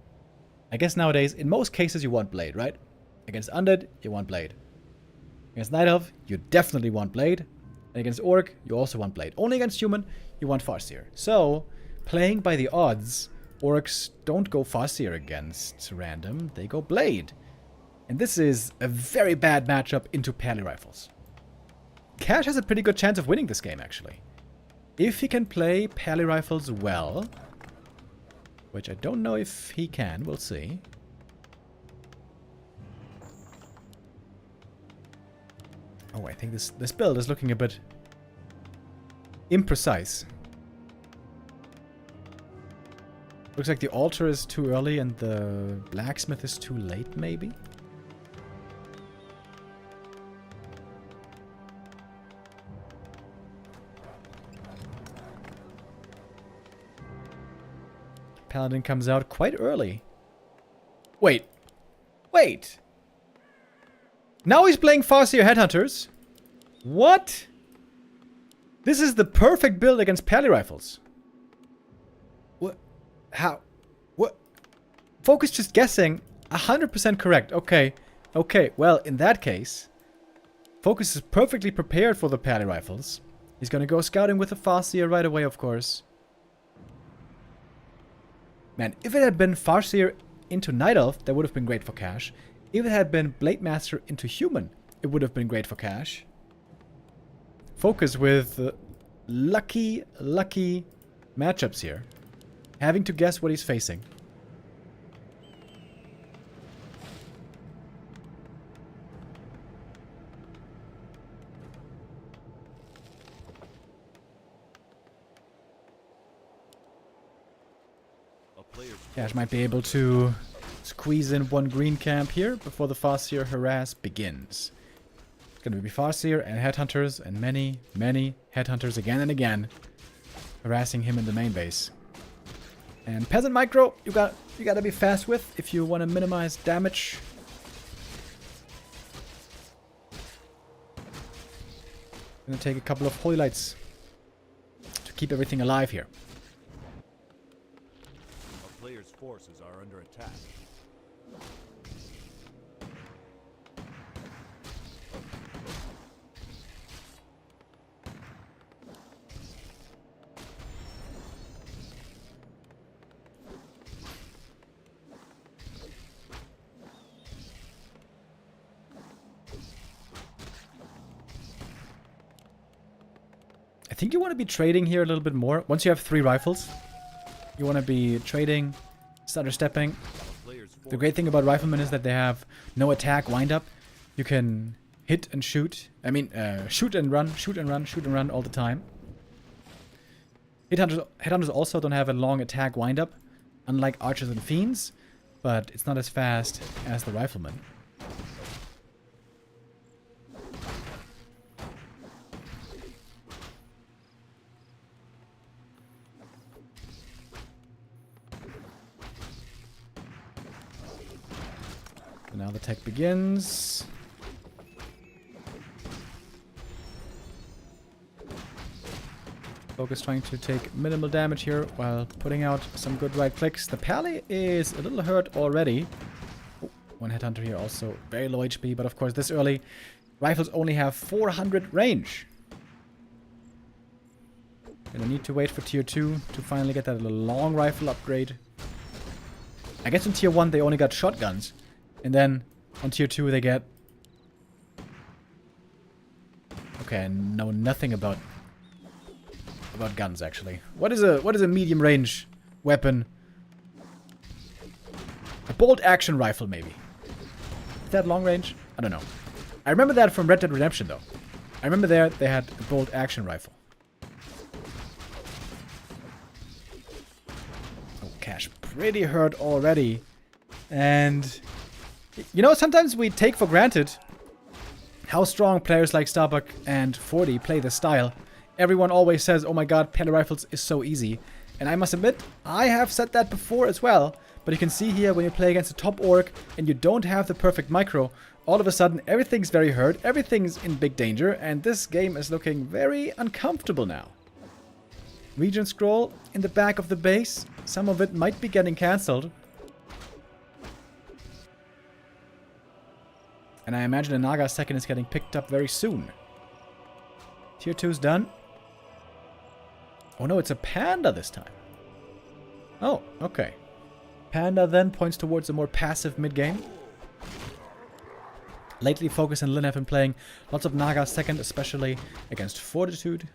I guess nowadays, in most cases, you want Blade, right? Against Undead, you want Blade. Against Night Elf, you definitely want Blade. And against Orc, you also want Blade. Only against Human, you want Farseer. So, playing by the odds, Orcs don't go Farseer against random, they go Blade. And this is a very bad matchup into Pally Rifles. Cash has a pretty good chance of winning this game, actually. If he can play Pally Rifles well, which I don't know if he can, we'll see. Oh, I think this build is looking a bit imprecise. Looks like the altar is too early and the blacksmith is too late, maybe? Paladin comes out quite early. Wait. Wait! Now he's playing Farseer Headhunters? What? This is the perfect build against Pally Rifles. What? How? What? FoCuS just guessing. 100% correct. Okay. Okay, well, in that case, FoCuS is perfectly prepared for the Pally Rifles. He's gonna go scouting with the Farseer right away, of course. Man, if it had been Farseer into Night Elf, that would have been great for cash. If it had been Blade Master into Human, it would have been great for cash. FoCuS with lucky matchups here. Having to guess what he's facing. Cash might be able to squeeze in one green camp here before the Farseer harass begins. It's gonna be Farseer and Headhunters and many Headhunters again and again harassing him in the main base. And Peasant Micro, you gotta be fast with if you want to minimize damage. Gonna take a couple of Holy Lights to keep everything alive here. Players' forces are under attack. I think you want to be trading here a little bit more. Once you have 3 rifles, you want to be trading, stutter stepping. The great thing about riflemen is that they have no attack windup. You can hit and shoot. I mean, shoot and run, shoot and run, shoot and run all the time. Headhunters also don't have a long attack windup, unlike archers and fiends, but it's not as fast as the riflemen. So now the tech begins. FoCuS trying to take minimal damage here while putting out some good right clicks. The Pally is a little hurt already. Oh, one Headhunter here also very low HP, but of course this early rifles only have 400 range. Gonna need to wait for tier 2 to finally get that long rifle upgrade. I guess in tier 1 they only got shotguns. And then on tier 2 they get... Okay, I know nothing about guns actually. What is a medium range weapon? A bolt action rifle maybe. Is that long range? I don't know. I remember that from Red Dead Redemption though. I remember there they had a bolt action rifle. Oh, Cash pretty hurt already. And you know, sometimes we take for granted how strong players like Starbuck and 40 play this style. Everyone always says, oh my god, Pally Rifles is so easy. And I must admit, I have said that before as well. But you can see here, when you play against a top orc and you don't have the perfect micro, all of a sudden everything's very hurt, everything's in big danger, and this game is looking very uncomfortable now. Region scroll in the back of the base. Some of it might be getting cancelled. And I imagine a Naga second is getting picked up very soon. Tier 2's done. Oh no, it's a Panda this time. Oh, okay. Panda then points towards a more passive mid-game. Lately, FoCuS and Lin have been playing lots of Naga second, especially against Fortitude.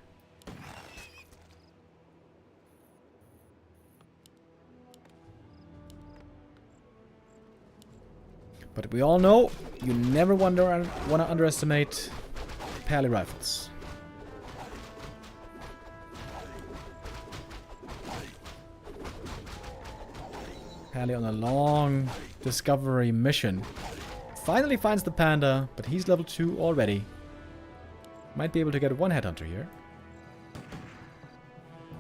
But we all know you never want to underestimate Pally rifles. Pally on a long discovery mission. Finally finds the panda, but he's level 2 already. Might be able to get one headhunter here.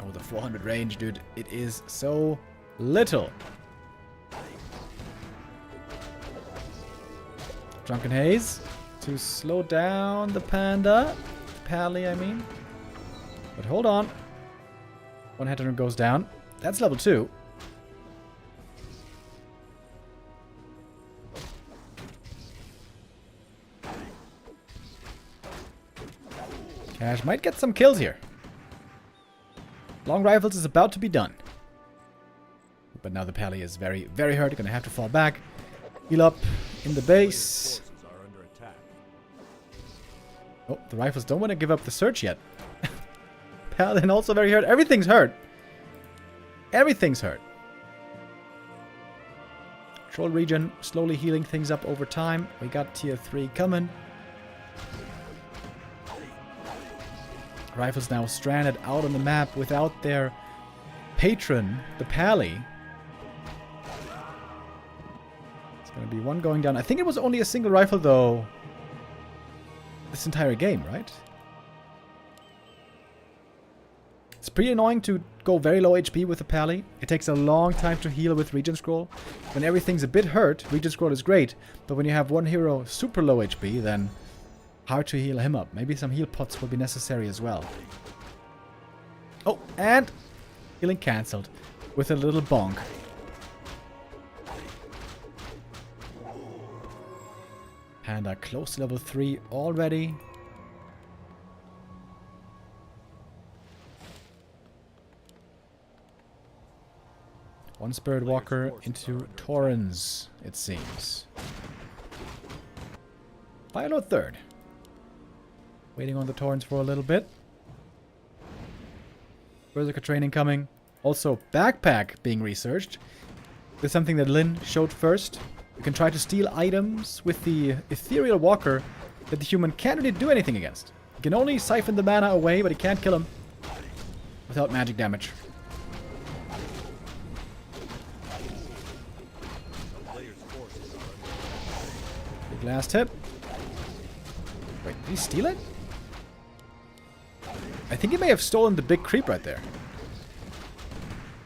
Oh, the 400 range, dude. It is so little. Drunken Haze to slow down the panda. Pally, I mean. But hold on. One headhunter goes down. That's level 2. Cash might get some kills here. Long rifles is about to be done. But now the Pally is very, very hurt. Gonna have to fall back. Heal up in the base. Oh, the rifles don't want to give up the search yet. Paladin also very hurt. Everything's hurt. Everything's hurt. Troll region slowly healing things up over time. We got tier 3 coming. Rifles now stranded out on the map without their patron, the Pally. It's going to be one going down. I think it was only a single rifle, though, this entire game, right? It's pretty annoying to go very low HP with the Pally. It takes a long time to heal with Regen Scroll. When everything's a bit hurt, Regen Scroll is great. But when you have one hero super low HP, then hard to heal him up. Maybe some heal pots will be necessary as well. Oh, and healing cancelled with a little bonk. Panda close to level 3 already. One Spirit Walker into Torrens, it seems. Firelord third. Waiting on the Torrens for a little bit. Berserker training coming. Also, backpack being researched. This is something that Lin showed first. You can try to steal items with the Ethereal Walker that the human can't really do anything against. You can only siphon the mana away, but he can't kill him without magic damage. Big last hit. Wait, did he steal it? I think he may have stolen the big creep right there.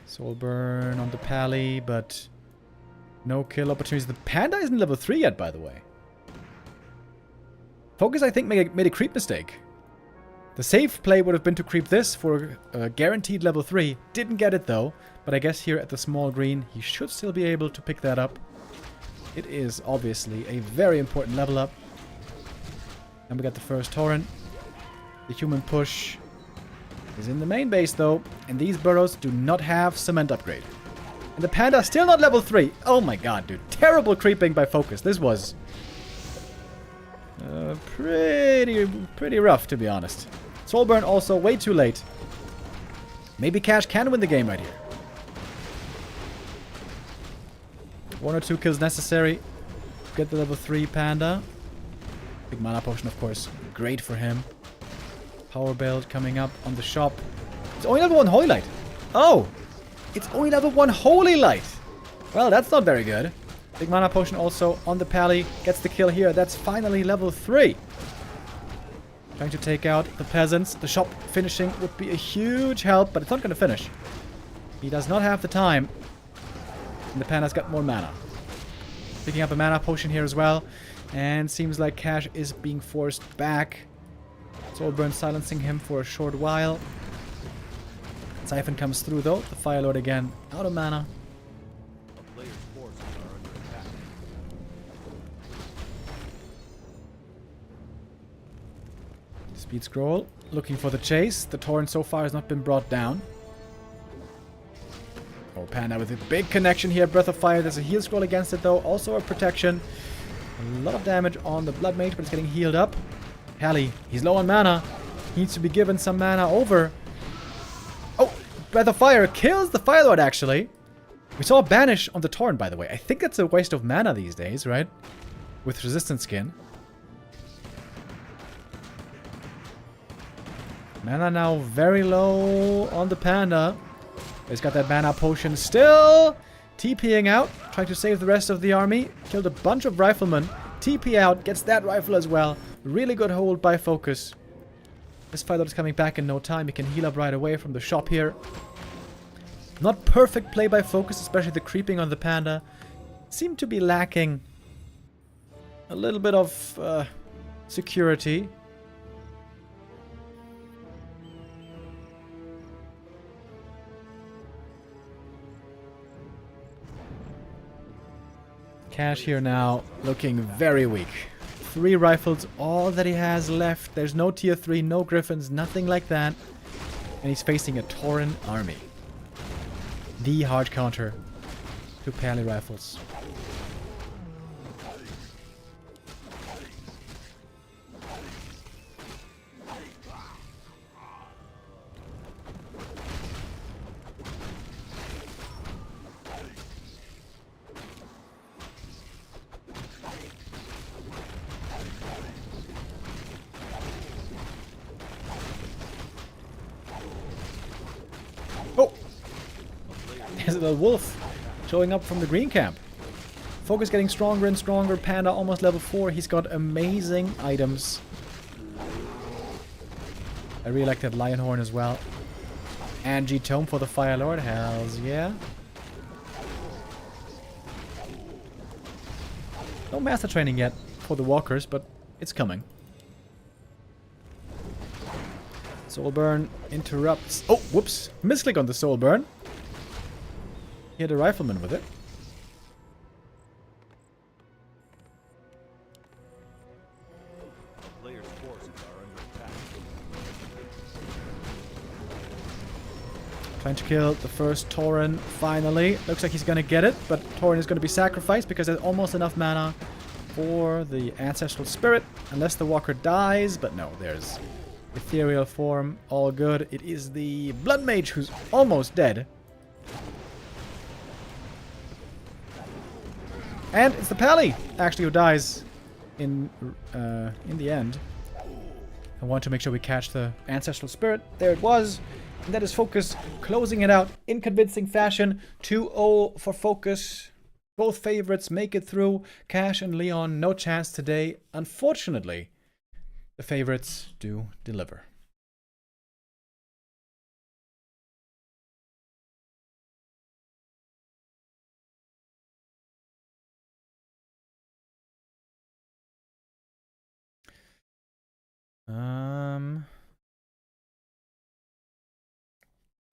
Soul burn on the Pally, but no kill opportunities. The panda isn't level 3 yet, by the way. FoCuS, I think, made a creep mistake. The safe play would have been to creep this for a guaranteed level 3. Didn't get it, though. But I guess here at the small green, he should still be able to pick that up. It is obviously a very important level up. And we got the first torrent. The human push is in the main base, though. And these burrows do not have cement upgrade. And the panda still not level 3. Oh my god, dude. Terrible creeping by FoCuS. This was pretty rough, to be honest. Soulburn also way too late. Maybe Cash can win the game right here. 1 or 2 kills necessary. Get the level 3 panda. Big mana potion, of course. Great for him. Power build coming up on the shop. It's only level 1 Holy Light. Oh! It's only level 1 Holy Light. Well, that's not very good. Big mana potion also on the Pally. Gets the kill here. That's finally level 3. Trying to take out the peasants. The shop finishing would be a huge help, but it's not going to finish. He does not have the time. And the panda's got more mana. Picking up a mana potion here as well. And seems like Cash is being forced back. Soulburn silencing him for a short while. Siphon comes through though. The Firelord again out of mana. Speed scroll. Looking for the chase. The torrent so far has not been brought down. Oh, Panda with a big connection here. Breath of Fire. There's a heal scroll against it though. Also a protection. A lot of damage on the Blood Mage, but it's getting healed up. Pally, he's low on mana. He needs to be given some mana over. Oh, Breath of Fire kills the Fire Lord, actually. We saw a banish on the Torrent, by the way. I think that's a waste of mana these days, right? With resistant skin. Mana now very low on the Panda. He's got that mana potion still. TPing out, trying to save the rest of the army. Killed a bunch of riflemen. TP out, gets that rifle as well. Really good hold by FoCuS. This Fire Lord is coming back in no time. He can heal up right away from the shop here. Not perfect play by FoCuS, especially the creeping on the Panda. Seemed to be lacking a little bit of security. Cash here now looking very weak. 3 rifles, all that he has left. There's no tier 3, no griffins, nothing like that. And he's facing a Tauren army. The hard counter to Pally rifles. Oh! There's a little wolf showing up from the green camp. FoCuS getting stronger and stronger. Panda almost level 4. He's got amazing items. I really like that lion horn as well. And G-Tome for the Fire Lord. Hells yeah. No master training yet for the walkers, but it's coming. Soulburn interrupts. Oh, whoops. Misclick on the Soulburn. He had a rifleman with it. Player's forces are under attack. Trying to kill the first Tauren finally. Looks like he's gonna get it, but Tauren is gonna be sacrificed because there's almost enough mana for the Ancestral Spirit. Unless the Walker dies, but no, there's ethereal form. All good. It is the Blood Mage who's almost dead. And it's the Pally, actually, who dies in the end. I want to make sure we catch the Ancestral Spirit. There it was. And that is FoCuS closing it out in convincing fashion. 2-0 for FoCuS. Both favorites make it through. Cash and Leon, no chance today. Unfortunately, the favorites do deliver.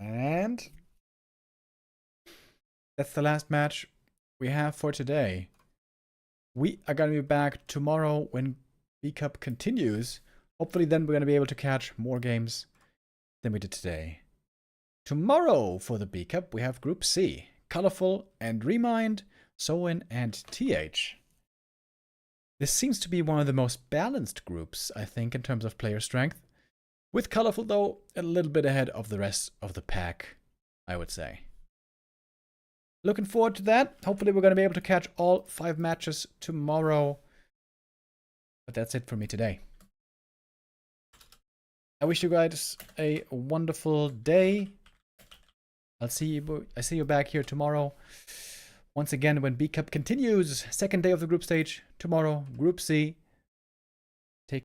And that's the last match we have for today. We are going to be back tomorrow when B-Cup continues. Hopefully then we're going to be able to catch more games than we did today. Tomorrow for the B-Cup we have Group C. Colorful and Remind, Soin and TH. This seems to be one of the most balanced groups, I think, in terms of player strength. With Colorful, though, a little bit ahead of the rest of the pack, I would say. Looking forward to that. Hopefully we're going to be able to catch all 5 matches tomorrow. But that's it for me today. I wish you guys a wonderful day. I see you back here tomorrow. Once again, when B-Cup continues, second day of the group stage. Tomorrow, Group C.